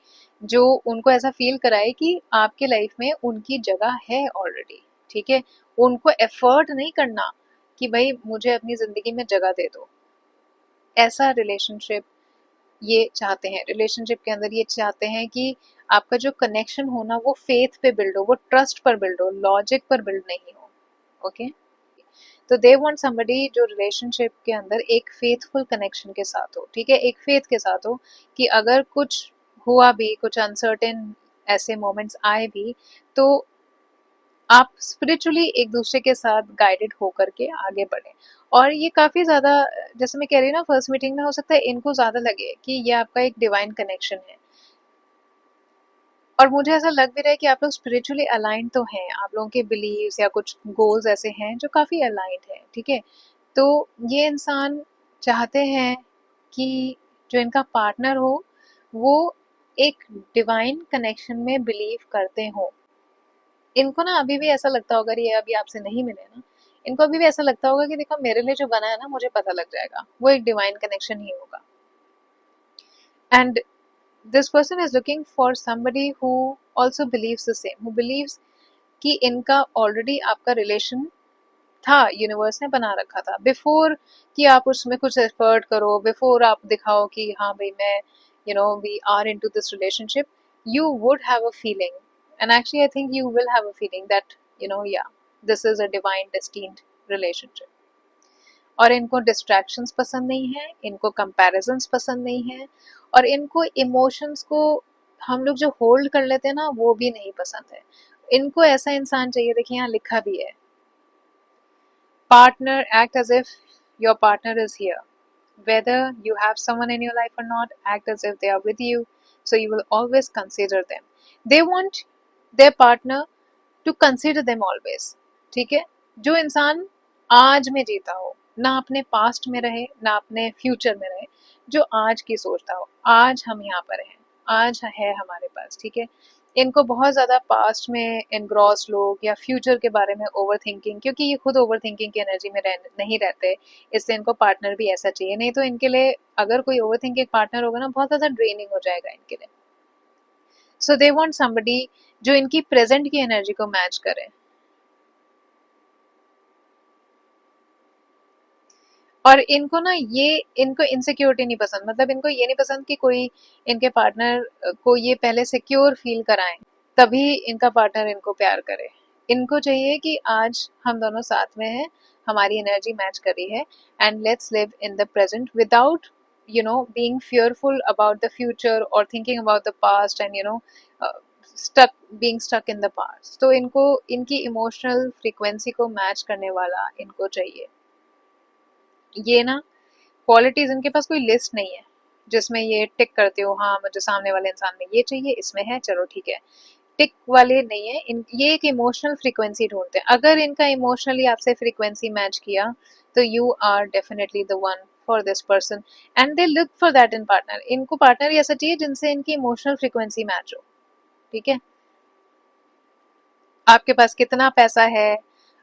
A: जो उनको ऐसा फील कराए कि आपके लाइफ में उनकी जगह है ऑलरेडी। ठीक है, उनको एफर्ट नहीं करना कि भाई मुझे अपनी जिंदगी में जगह दे दो। ऐसा रिलेशनशिप ये चाहते हैं, रिलेशनशिप के अंदर ये चाहते हैं कि आपका जो कनेक्शन हो ना वो फेथ पे बिल्ड हो, वो ट्रस्ट पर बिल्ड हो, लॉजिक पर बिल्ड नहीं हो। ओके, तो दे वांट समबडी जो रिलेशनशिप के अंदर एक फेथफुल कनेक्शन के साथ हो। ठीक है, एक फेथ के साथ हो कि अगर कुछ हुआ भी, कुछ अनसर्टेन ऐसे मोमेंट्स आए भी, तो आप स्पिरिचुअली एक दूसरे के साथ गाइडेड होकर के आगे बढ़े। और ये काफी ज्यादा, जैसे मैं कह रही हूँ ना, फर्स्ट मीटिंग में हो सकता है इनको ज्यादा लगे कि ये आपका एक डिवाइन कनेक्शन है, और मुझे ऐसा लग भी रहा है कि आप लोग स्पिरिचुअली अलाइंड तो हैं, आप लोगों के बिलीव्स या कुछ गोल्स ऐसे हैं जो काफी अलाइंड है। ठीक है, तो ये इंसान चाहते हैं कि जो इनका पार्टनर हो वो एक डिवाइन कनेक्शन में बिलीव करते हो। इनको ना अभी भी ऐसा लगता होगा, ये अभी आपसे नहीं मिले ना, इनको अभी भी ऐसा लगता होगा कि देखो मेरे लिए जो बना है ना मुझे पता लग जाएगा, वो एक डिवाइन कनेक्शन ही होगा। And this person is looking for somebody who also believes the same, who believes कि इनका ऑलरेडी आपका रिलेशन था, यूनिवर्स ने बना रखा था बिफोर कि आप उसमें कुछ एफर्ट करो, बिफोर आप दिखाओ कि हाँ भाई मैं we are into this relationship, you would have a feeling, and actually I think you will have a feeling that yeah, this is a divine destined relationship। और इनको डिस्ट्रैक्शंस पसंद नहीं है, इनको कंपैरिजंस पसंद नहीं है, और इनको इमोशंस को हम लोग जो होल्ड कर लेते हैं ना वो भी नहीं पसंद है। इनको ऐसा इंसान चाहिए, देखिए यहाँ लिखा भी है, partner act as if your partner is here, whether you have someone in your life or not, act as if they are with you, so you will always consider them। they want their partner to consider them always। ठीक है, जो इंसान आज में जीता हो, ना अपने पास्ट में रहे ना अपने फ्यूचर में रहे, जो आज की सोचता हो, आज हम यहाँ पर हैं, आज है हमारे पास। ठीक है, इनको बहुत ज्यादा पास्ट में एनग्रॉस लोग या फ्यूचर के बारे में ओवर थिंकिंग, क्योंकि ये खुद ओवर थिंकिंग की एनर्जी में नहीं रहते, इसलिए इनको पार्टनर भी ऐसा चाहिए। नहीं तो इनके लिए अगर कोई ओवर थिंकिंग पार्टनर होगा ना बहुत ज्यादा ड्रेनिंग हो जाएगा इनके लिए। सो दे वांट समबडी जो इनकी प्रेजेंट की एनर्जी को मैच करे। और इनको ना ये, इनको इनसिक्योरिटी नहीं पसंद, मतलब इनको ये नहीं पसंद कि कोई इनके पार्टनर को ये पहले सिक्योर फील कराएं तभी इनका पार्टनर इनको प्यार करे। इनको चाहिए कि आज हम दोनों साथ में हैं, हमारी एनर्जी मैच करी है, and let's live in the present without being fearful about the future or thinking about the past and stuck in the past. तो इनको इनकी इमोशनल फ्रीक्वेंसी को मैच करने वाला इनको चाहिए। ये ना क्वालिटीज, इनके पास कोई लिस्ट नहीं है जिसमें ये टिक करते हो हाँ मुझे सामने वाले इंसान में ये चाहिए, इसमें है, चलो ठीक है, टिक वाले नहीं है ये एक इमोशनल फ्रीक्वेंसी ढूंढते हैं। अगर इनका इमोशनली आपसे फ्रीक्वेंसी मैच किया तो you are definitely the one for this person and they look for that in partner. इनको पार्टनर ऐसा चाहिए जिनसे इनकी इमोशनल फ्रीक्वेंसी मैच हो। ठीक है, आपके पास कितना पैसा है,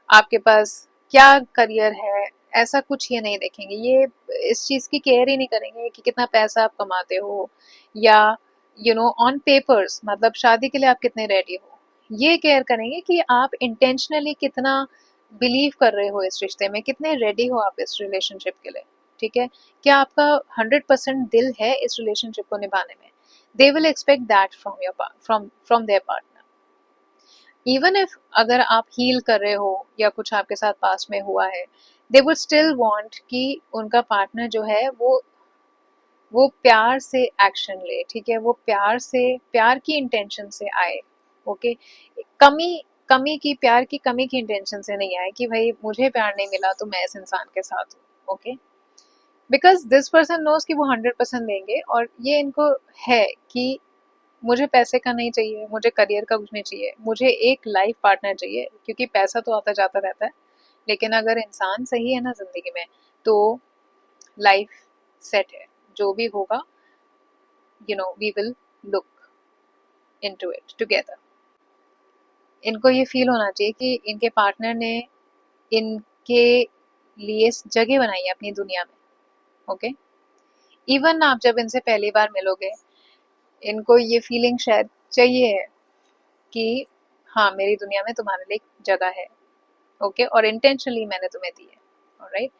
A: आपके पास क्या करियर है, ऐसा कुछ ये नहीं देखेंगे। ये इस चीज की केयर ही नहीं करेंगे कि कितना पैसा आप कमाते हो या ऑन पेपर्स मतलब शादी के लिए आप कितने रेडी हो। ये केयर करेंगे कि आप इंटेंशनली कितना बिलीव कर रहे हो इस रिश्ते में, कितने रेडी हो आप इस रिलेशनशिप के लिए। ठीक है, क्या आपका 100% दिल है इस रिलेशनशिप को निभाने में। They will expect that from there partner. Even if अगर आप हील कर रहे हो या कुछ आपके साथ पास में हुआ है, दे वुड स्टिल वांट कि उनका पार्टनर जो है वो प्यार से एक्शन ले। ठीक है, वो प्यार की इंटेंशन से आए। ओके, कमी कमी की प्यार की कमी की इंटेंशन से नहीं आए कि भाई मुझे प्यार नहीं मिला तो मैं इस इंसान के साथ हूँ। Okay, because this person knows कि वो 100% देंगे और ये इनको है कि मुझे पैसे का नहीं चाहिए, मुझे करियर का कुछ नहीं चाहिए, मुझे एक लाइफ पार्टनर चाहिए। क्योंकि पैसा तो आता जाता रहता है, लेकिन अगर इंसान सही है ना जिंदगी में तो लाइफ सेट है। जो भी होगा we will look into it together. इनको ये फील होना चाहिए कि इनके पार्टनर ने इनके लिए जगह बनाई है अपनी दुनिया में। ओके, इवन आप जब इनसे पहली बार मिलोगे इनको ये फीलिंग शायद चाहिए है कि हाँ मेरी दुनिया में तुम्हारे लिए एक जगह है। ओके, और इंटेंशनली मैंने तुम्हें दी है। ऑलराइट,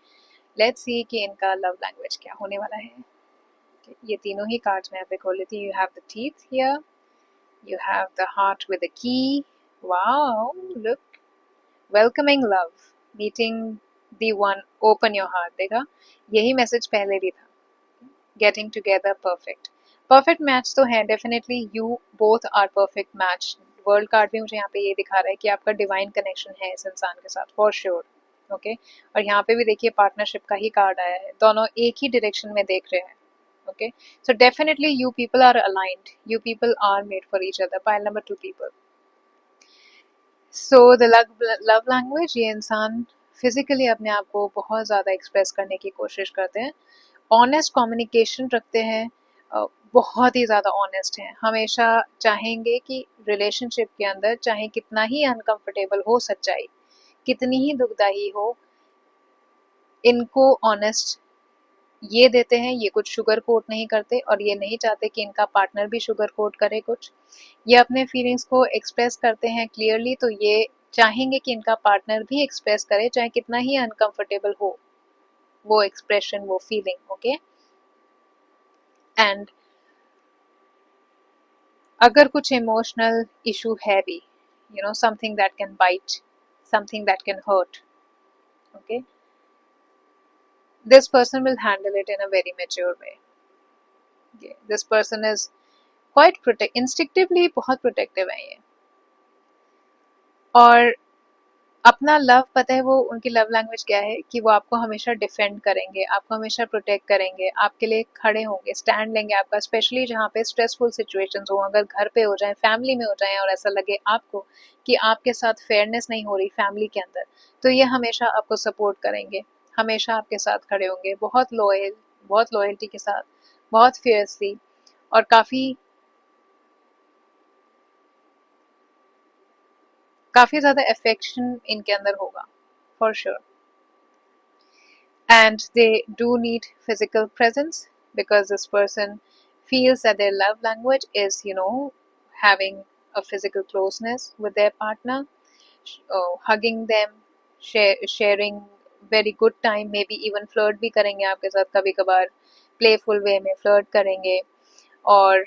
A: लेट्स सी कि इनका लव लैंग्वेज क्या होने वाला है। okay, ये तीनों ही कार्ड्स मैं यहाँ पे खोल लेती हूँ। You have the teeth here, you have the heart with the key, wow look, welcoming love, meeting the one, open your heart. देखा, यही मैसेज पहले भी था, getting together, perfect. Perfect match तो है definitely, you both are perfect match. World card भी मुझे यहाँ पे ये दिखा रहा है कि आपका डिवाइन कनेक्शन है इस इंसान के साथ फॉर श्योर। ओके, और यहाँ पे भी देखिए पार्टनरशिप का ही कार्ड आया है, दोनों एक ही डायरेक्शन में देख रहे हैं। Okay, so definitely you people are aligned, you people are made for each other. Pile number 2 people. So the love language, ये इंसान फिजिकली अपने आप को बहुत ज़्यादा एक्सप्रेस करने की कोशिश करते हैं, ऑनेस्ट कम्युनिकेशन रखते हैं, बहुत ही ज़्यादा ऑनेस्ट हैं, हमेशा चाहेंगे कि रिलेशनशिप के अंदर चाहे कितना ही अनकंफर्टेबल हो सच्चाई, कितनी ही दुखदाई हो, इनको ऑनेस्ट ये देते हैं। ये कुछ शुगर कोट नहीं करते और ये नहीं चाहते कि इनका पार्टनर भी शुगर कोट करे कुछ। ये अपने फीलिंग्स को एक्सप्रेस करते हैं क्लियरली, तो ये चाहेंगे कि इनका पार्टनर भी एक्सप्रेस करे चाहे कितना ही अनकंफर्टेबल हो वो एक्सप्रेशन, वो फीलिंग। ओके, एंड अगर कुछ इमोशनल इशू है भी, something that can bite, something that can hurt, okay, this person will handle it in a very mature way. Okay. This person is quite instinctively बहुत protective है ये, और अपना love पता है वो उनकी लव लैंग्वेज क्या है कि वो आपको हमेशा डिफेंड करेंगे, आपको हमेशा प्रोटेक्ट करेंगे, आपके लिए खड़े होंगे, स्टैंड लेंगे आपका, स्पेशली जहाँ पे स्ट्रेसफुल सिचुएशंस हो, अगर घर पे हो जाए, फैमिली में हो जाए और ऐसा लगे आपको कि आपके साथ फेयरनेस नहीं हो रही फैमिली के अंदर, तो ये हमेशा आपको सपोर्ट करेंगे, हमेशा आपके साथ खड़े होंगे, बहुत लॉयल, बहुत लॉयल्टी के साथ, बहुत फियर्सली, और काफ़ी ज़्यादा अफेक्शन इनके अंदर होगा for sure. And they do need physical presence because this person feels that their love language is, having a physical closeness with their partner, hugging them, sharing very good time, maybe even flirt भी करेंगे आपके साथ कभी कभार, playful way में flirt करेंगे, और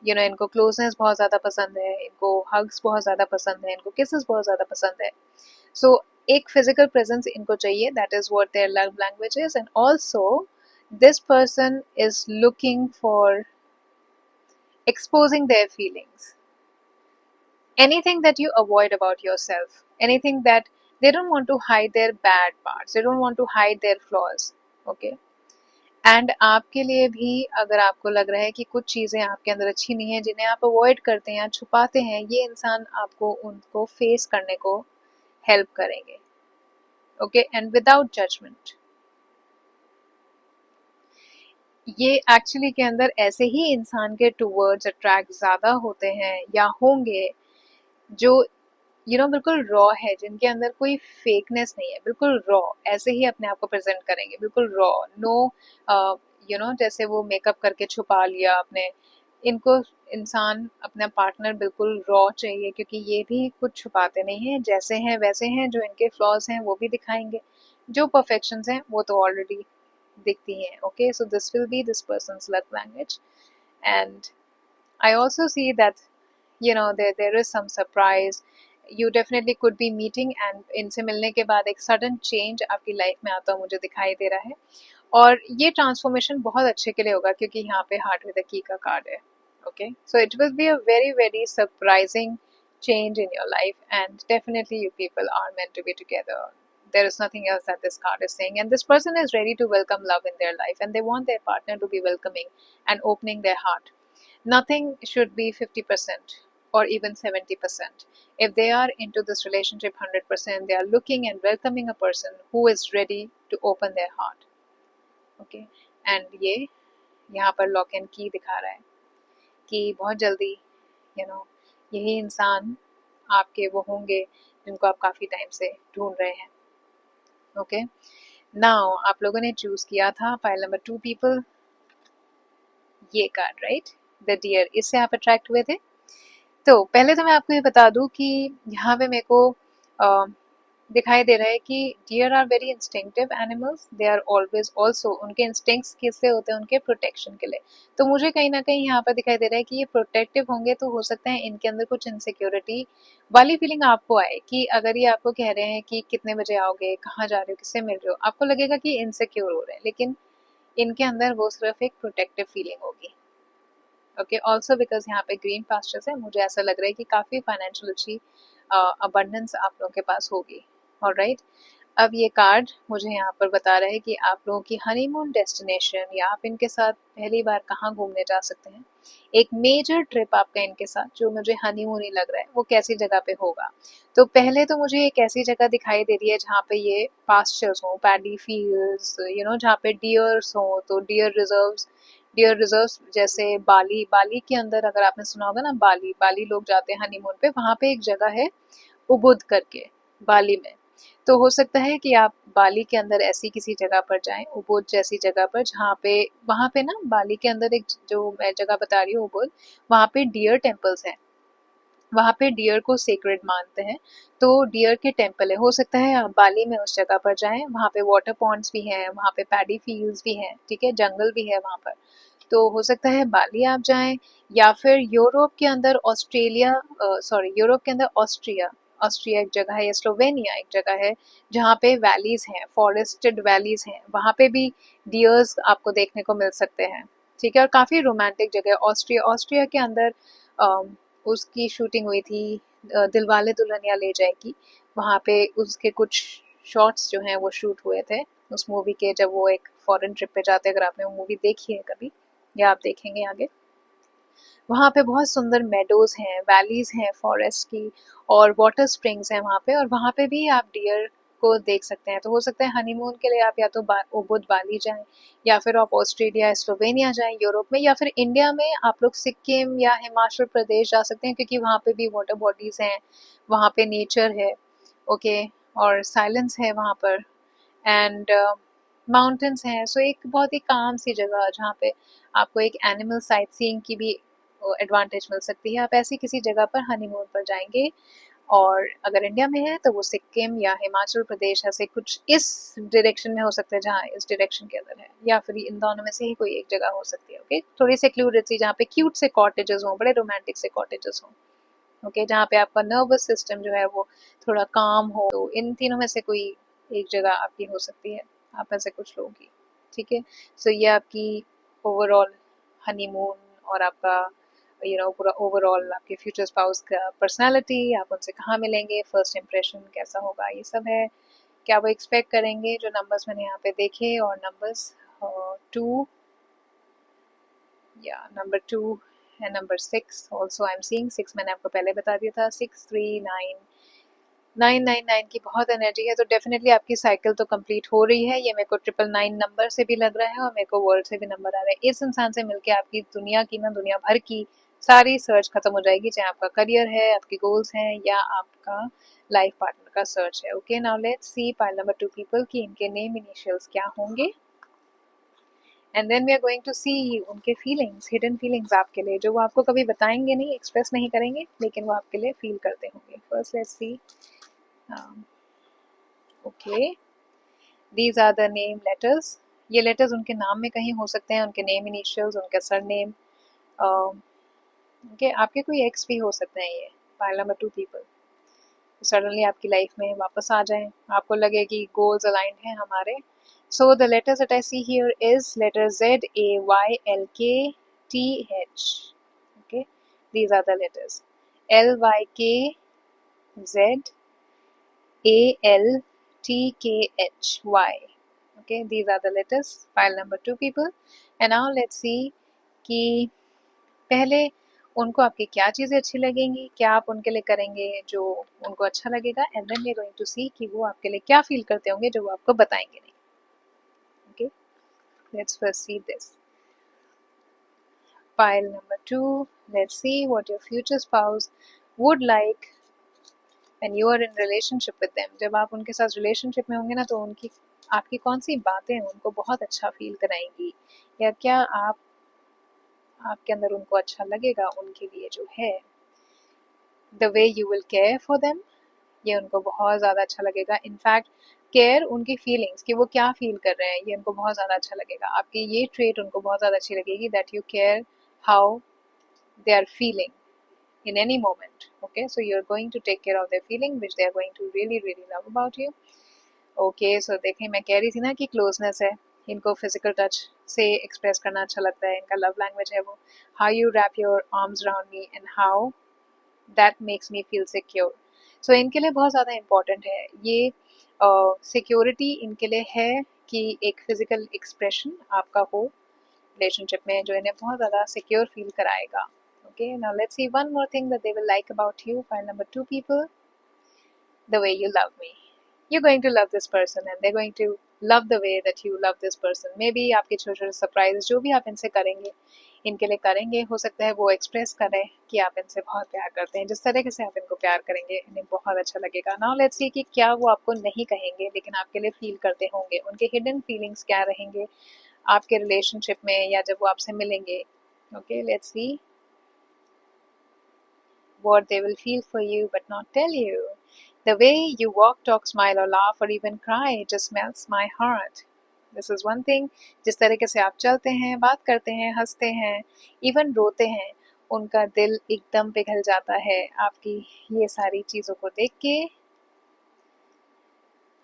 A: इनको क्लोजनेस बहुत ज़्यादा पसंद है, इनको हग्स बहुत ज़्यादा पसंद है, इनको किसेस बहुत ज़्यादा पसंद है। सो एक फिजिकल प्रेजेंस इनको चाहिए, that is what their love language is. And also this person is looking for exposing their feelings, anything that you avoid about yourself, anything that they don't want to hide their bad parts, they don't want to hide their flaws. Okay, and आपके लिए भी अगर आपको लग रहा है कि कुछ चीज़ें आपके अंदर अच्छी नहीं है जिन्हें आप अवॉइड करते हैं या छुपाते हैं, ये इंसान आपको उनको फेस करने को हेल्प करेंगे. Okay, and without judgment. ये एक्चुअली के अंदर ऐसे ही इंसान के टूवर्ड्स अट्रैक्ट ज़्यादा होते हैं या होंगे जो बिल्कुल रॉ है, जिनके अंदर कोई फेकनेस नहीं है, बिल्कुल रॉ ऐसे ही अपने आप को प्रेजेंट करेंगे, बिल्कुल रॉ. नो जैसे वो मेकअप करके छुपा लिया अपने, इनको इंसान अपना पार्टनर बिल्कुल रॉ चाहिए, क्योंकि ये भी कुछ छुपाते नहीं हैं, जैसे हैं वैसे हैं, जो इनके फ्लॉज हैं वो भी दिखाएंगे, जो परफेक्शंस हैं वो तो ऑलरेडी दिखती हैं. Okay, so this will be this persons love language. And I also see that there is some surprise. You definitely could be meeting and इनसे मिलने के बाद एक sudden change आपकी लाइफ में आता हुआ मुझे दिखाई दे रहा है, और ये ट्रांसफॉर्मेशन बहुत अच्छे के लिए होगा क्योंकि यहाँ पे हार्ट विद द की का कार्ड है. Okay, so it will be a very very surprising change in your life, and definitely you people are meant to be together. There is nothing else that this card is saying, and this person is ready to welcome love in their life, and they want their partner to be welcoming and opening their heart. Nothing should be 50% or even 70%. If they are into this relationship 100%, they are looking and welcoming a person who is ready to open their heart. Okay, and ये यहाँ पर lock and की दिखा रहा है कि बहुत जल्दी यही इंसान आपके वो होंगे जिनको आप काफ़ी टाइम से ढूंढ रहे हैं. ओके, नाउ आप लोगों ने चूज किया था फाइल नंबर 2 पीपल, ये कार्ड, राइट, द डियर. इससे आप अट्रैक्ट हुए थे. तो पहले तो मैं आपको ये बता दूं कि यहाँ पे मेरे को दिखाई दे रहा है कि deer are very instinctive animals. They are always also, उनके इंस्टिंक्ट्स किससे होते हैं, उनके प्रोटेक्शन के लिए. तो मुझे कहीं ना कहीं यहाँ पर दिखाई दे रहा है कि ये प्रोटेक्टिव होंगे, तो हो सकता है इनके अंदर कुछ इनसिक्योरिटी वाली फीलिंग आपको आए कि अगर ये आपको कह रहे हैं कि कितने बजे आओगे, कहाँ जा रहे हो, किससे मिल रहे हो, आपको लगेगा कि इनसिक्योर हो रहे हैं, लेकिन इनके अंदर वो सिर्फ एक प्रोटेक्टिव फीलिंग होगी. ओके, ऑल्सो बिकॉज यहाँ पे ग्रीन पास्चर्स है, मुझे ऐसा लग रहा है कि काफ़ी फाइनेंशियल अच्छी अबंडेंस आप लोगों के पास होगी. ऑलराइट, अब ये कार्ड मुझे यहाँ पर बता रहा है कि आप लोगों की हनीमून डेस्टिनेशन या आप इनके साथ पहली बार कहाँ घूमने जा सकते हैं. एक मेजर ट्रिप आपका इनके साथ जो मुझे हनीमून ही लग रहा है, वो कैसी जगह पे होगा. तो पहले तो मुझे एक ऐसी जगह दिखाई दे रही है जहाँ पे ये पास्चर्स हों, पैडी फील्ड्स, जहाँ पे डियर्स हों, तो डियर रिजर्व्स जैसे बाली. बाली के अंदर अगर आपने सुना होगा ना, बाली बाली लोग जाते हैं हनीमून पे, वहाँ पे एक जगह है उबुद करके, बाली में. तो हो सकता है कि आप बाली के अंदर ऐसी किसी जगह पर जाएं, उबुद जैसी जगह पर, जहाँ पे वहाँ पे ना बाली के अंदर एक जो मैं जगह बता रही हूँ उबुद, वहाँ पे डियर टेम्पल्स हैं, वहाँ पे डियर को सेक्रेड मानते हैं, तो डियर के टेम्पल है. हो सकता है आप बाली में उस जगह पर जाएं, वहाँ पे वाटर पॉन्ड्स भी हैं, वहाँ पे पैडी फील्ड्स भी हैं, ठीक है, जंगल भी है वहाँ पर. तो हो सकता है बाली आप जाएं, या फिर यूरोप के अंदर ऑस्ट्रेलिया, सॉरी, यूरोप के अंदर ऑस्ट्रिया. ऑस्ट्रिया एक जगह है, या स्लोवेनिया एक जगह है जहाँ पे वैलीज हैं, फॉरेस्टेड वैलीज हैं, वहाँ पे भी डियर्स आपको देखने को मिल सकते हैं. ठीक है, और काफ़ी रोमांटिक जगह है ऑस्ट्रिया. ऑस्ट्रिया के अंदर उसकी शूटिंग हुई थी, दिलवाले दुल्हनिया ले जाएगी. वहाँ पे उसके कुछ शॉट्स जो हैं वो शूट हुए थे उस मूवी के, जब वो एक फॉरेन ट्रिप पे जाते हैं. अगर आपने वो मूवी देखी है कभी, या आप देखेंगे आगे, वहाँ पे बहुत सुंदर मेडोज हैं, वैलीज हैं फॉरेस्ट की, और वाटर स्प्रिंग्स हैं वहाँ पे, और वहाँ पे भी आप डियर को देख सकते हैं. तो हो सकता है हनीमून के लिए आप या तो उबुद बाली जाएं, या फिर आप ऑस्ट्रेलिया स्लोवेनिया जाएं यूरोप में, या फिर इंडिया में आप लोग सिक्किम या हिमाचल प्रदेश जा सकते हैं, क्योंकि वहाँ पे भी वाटर बॉडीज हैं, वहाँ पे नेचर है. ओके, और साइलेंस है वहाँ पर, एंड माउंटेन्स हैं. सो एक बहुत ही काम सी जगह जहाँ पे आपको एक एनिमल साइट सीइंग की भी एडवांटेज मिल सकती है. आप ऐसी किसी जगह पर हनीमून पर जाएंगे, और अगर इंडिया में है तो वो सिक्किम या हिमाचल प्रदेश, ऐसे कुछ इस डायरेक्शन में हो सकता है, जहाँ इस डायरेक्शन के अंदर है, या फिर इन दोनों में से ही कोई एक जगह हो सकती है. ओके, थोड़ी सेक्लूडेड सी, जहाँ पे क्यूट से कॉटेजेस हों, बड़े रोमांटिक से कॉटेजेस हों. ओके, जहाँ पे आपका नर्वस सिस्टम जो है वो थोड़ा काम हो. तो इन तीनों में से कोई एक जगह आपकी हो सकती है, आप में से कुछ लोगों की. ठीक है, सो ये आपकी ओवरऑल हनीमून और आपका पूरा ओवरऑल आपके फ्यूचर स्पाउस का पर्सनालिटी, आप उनसे कहाँ मिलेंगे, फर्स्ट इम्प्रेशन कैसा होगा, ये सब है। क्या वो एक्सपेक्ट करेंगे, जो नंबर्स मैंने यहाँ पे देखे, और नंबर्स 2 या number 2 and number 6 also I am seeing. 6 मैंने आपको पहले बता दिया था। 6 3 9 9 9 9 की बहुत एनर्जी है, तो डेफिनेटली आपकी साइकिल तो कंप्लीट हो रही है। ये मेरे को 999 नंबर से भी लग रहा है और मेरे को वर्ड से भी नंबर आ रहा है। इस इंसान से मिलके आपकी दुनिया की ना, दुनिया भर की सारी सर्च खत्म हो जाएगी, चाहे आपका करियर है, आपके गोल्स हैं, या आपका लाइफ पार्टनर का सर्च है। Okay, now let's see pile number 2 people की इनके नेम इनिशियल्स क्या होंगे, and then we are going to see उनके फीलिंग्स, हिडन फीलिंग्स आपके लिए, जो वो आपको कभी बताएंगे नहीं, एक्सप्रेस नहीं करेंगे, लेकिन वो आपके लिए फील करते होंगे। First let's see. Okay, these are the name letters. ये लेटर्स उनके नाम में कहीं हो सकते हैं, उनके नेम इनिशियल्स, उनका सरनेम। ओके, आपके कोई एक्स भी हो सकते हैं ये पाइल नंबर 2 पीपल। सडनली आपकी लाइफ में वापस आ जाएं, आपको लगे कि गोल्स अलाइंड हैं हमारे। So the letters that I see here is letter ZAYLKTH। Okay, these are the letters LYKZALTKHY। okay, these are the letters, file number 2 people। and now let's see कि पहले उनको आपकी क्या चीज़ें अच्छी लगेंगी, क्या आप उनके लिए करेंगे जो उनको अच्छा लगेगा, and then we are going to see कि वो आपके लिए क्या फील करते होंगे जो वो आपको बताएंगे नहीं। Okay, let's first see this pile number 2। let's see what your future spouse would like when you are in relationship with them। जब आप उनके साथ रिलेशनशिप में होंगे ना, तो उनकी आपकी कौन सी बातें उनको बहुत अच्छा फील कराएंगी, या क्या आपके अंदर उनको अच्छा लगेगा उनके लिए जो है। The way you will care for them, ये उनको बहुत ज़्यादा अच्छा लगेगा। इनफैक्ट केयर, उनकी फीलिंग्स कि वो क्या फील कर रहे हैं, ये उनको बहुत ज़्यादा अच्छा लगेगा। आपकी ये ट्रेट उनको बहुत ज़्यादा अच्छी लगेगी, that you care how they are feeling in any moment। okay, so you're going to take care of their feeling which they are going to really really love about you। okay, so देखें, मैं कह रही थी ना कि closeness है, इनको physical touch से एक्सप्रेस करना अच्छा लगता है, इनका लव लैंग्वेज है वो how you wrap your arms around me and how that makes me feel secure। so इनके लिए बहुत ज़्यादा इम्पोर्टेंट है ये सिक्योरिटी इनके लिए है, कि एक फिजिकल एक्सप्रेशन आपका हो रिलेशनशिप में, जो इन्हें बहुत ज़्यादा सिक्योर फील कराएगा। okay, now let's see one more thing that they will like about you, file number 2 people। the way you love me, you're going to love this person and they're going to love the way that you love this person। maybe आपके छोटे छोटे surprise जो भी आप इनसे करेंगे, इनके लिए करेंगे, हो सकता है वो एक्सप्रेस करें कि आप इनसे बहुत प्यार करते हैं। जिस तरीके से आप इनको प्यार करेंगे इन्हें बहुत अच्छा लगेगा। नाउ लेट्स सी कि क्या वो आपको नहीं कहेंगे लेकिन आपके लिए फील करते होंगे, उनके हिडन फीलिंग्स क्या रहेंगे आपके रिलेशनशिप में, या जब वो आपसे मिलेंगे। okay, let's see what they will feel for you but not tell you। the way you walk, talk, smile or laugh or even cry just melts my heart। this is one thing। जिस तरीके से आप चलते हैं, बात करते हैं, हंसते हैं, इवन रोते हैं, उनका दिल एकदम पिघल जाता है आपकी ये सारी चीज़ों को देख के।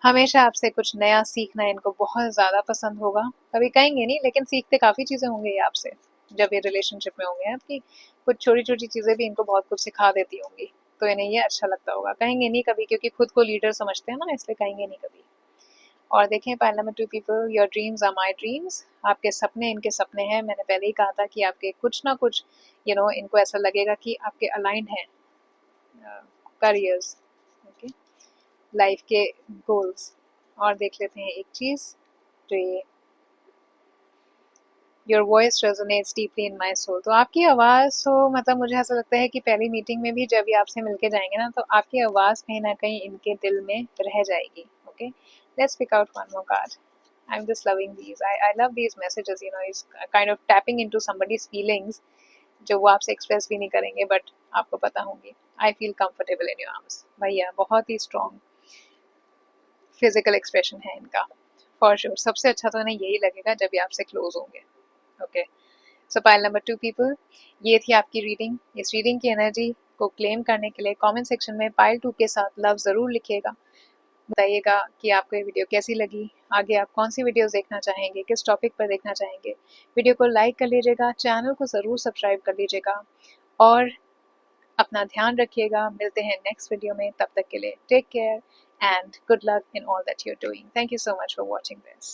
A: हमेशा आपसे कुछ नया सीखना इनको बहुत ज़्यादा पसंद होगा। कभी कहेंगे नहीं लेकिन सीखते काफ़ी चीज़ें होंगे ये आपसे, जब ये रिलेशनशिप में होंगे आपकी कुछ छोटी छोटी चीज़ें भी इनको बहुत कुछ सिखा देती होंगी, तो इन्हें ये अच्छा लगता होगा। कहेंगे नहीं कभी, क्योंकि खुद को लीडर समझते हैं ना, इसलिए कहेंगे नहीं कभी। और देखें pile number 2 people, your dreams are my dreams. आपके सपने इनके सपने हैं। मैंने पहले ही कहा था कि आपके कुछ ना कुछ इनको ऐसा लगेगा कि आपके अलाइंड हैं करियर्स, ओके, लाइफ के गोल्स। और देख लेते हैं एक चीज़, जो ये your voice resonates deeply in my soul. तो आपकी आवाज़, तो मतलब मुझे ऐसा लगता है कि पहली मीटिंग में भी जब ये आपसे मिलके जाएंगे ना, तो आपकी आवाज़ कहीं ना कहीं इनके दिल में रह जाएगी। Okay, let's pick out one more card. I'm just loving these। I love these messages, it's kind of tapping into somebody's feelings जो वो आपसे एक्सप्रेस भी नहीं करेंगे बट आपको पता होंगी। I feel comfortable in your arms। भैया बहुत ही स्ट्रॉन्ग फिजिकल एक्सप्रेशन है इनका, फॉर श्योर। सबसे अच्छा तो इन्हें यही लगेगा जब ये आपसे क्लोज होंगे। ओके, सो पाइल नंबर 2 पीपल, ये थी आपकी रीडिंग। इस रीडिंग की एनर्जी को क्लेम करने के लिए कमेंट सेक्शन में पाइल 2 के साथ लव ज़रूर लिखिएगा। बताइएगा कि आपको ये वीडियो कैसी लगी, आगे आप कौन सी वीडियोस देखना चाहेंगे, किस टॉपिक पर देखना चाहेंगे। वीडियो को लाइक कर लीजिएगा, चैनल को ज़रूर सब्सक्राइब कर लीजिएगा, और अपना ध्यान रखिएगा, मिलते हैं नेक्स्ट वीडियो में, तब तक के लिए take care and good luck in all that you are doing. Thank you so much for watching this.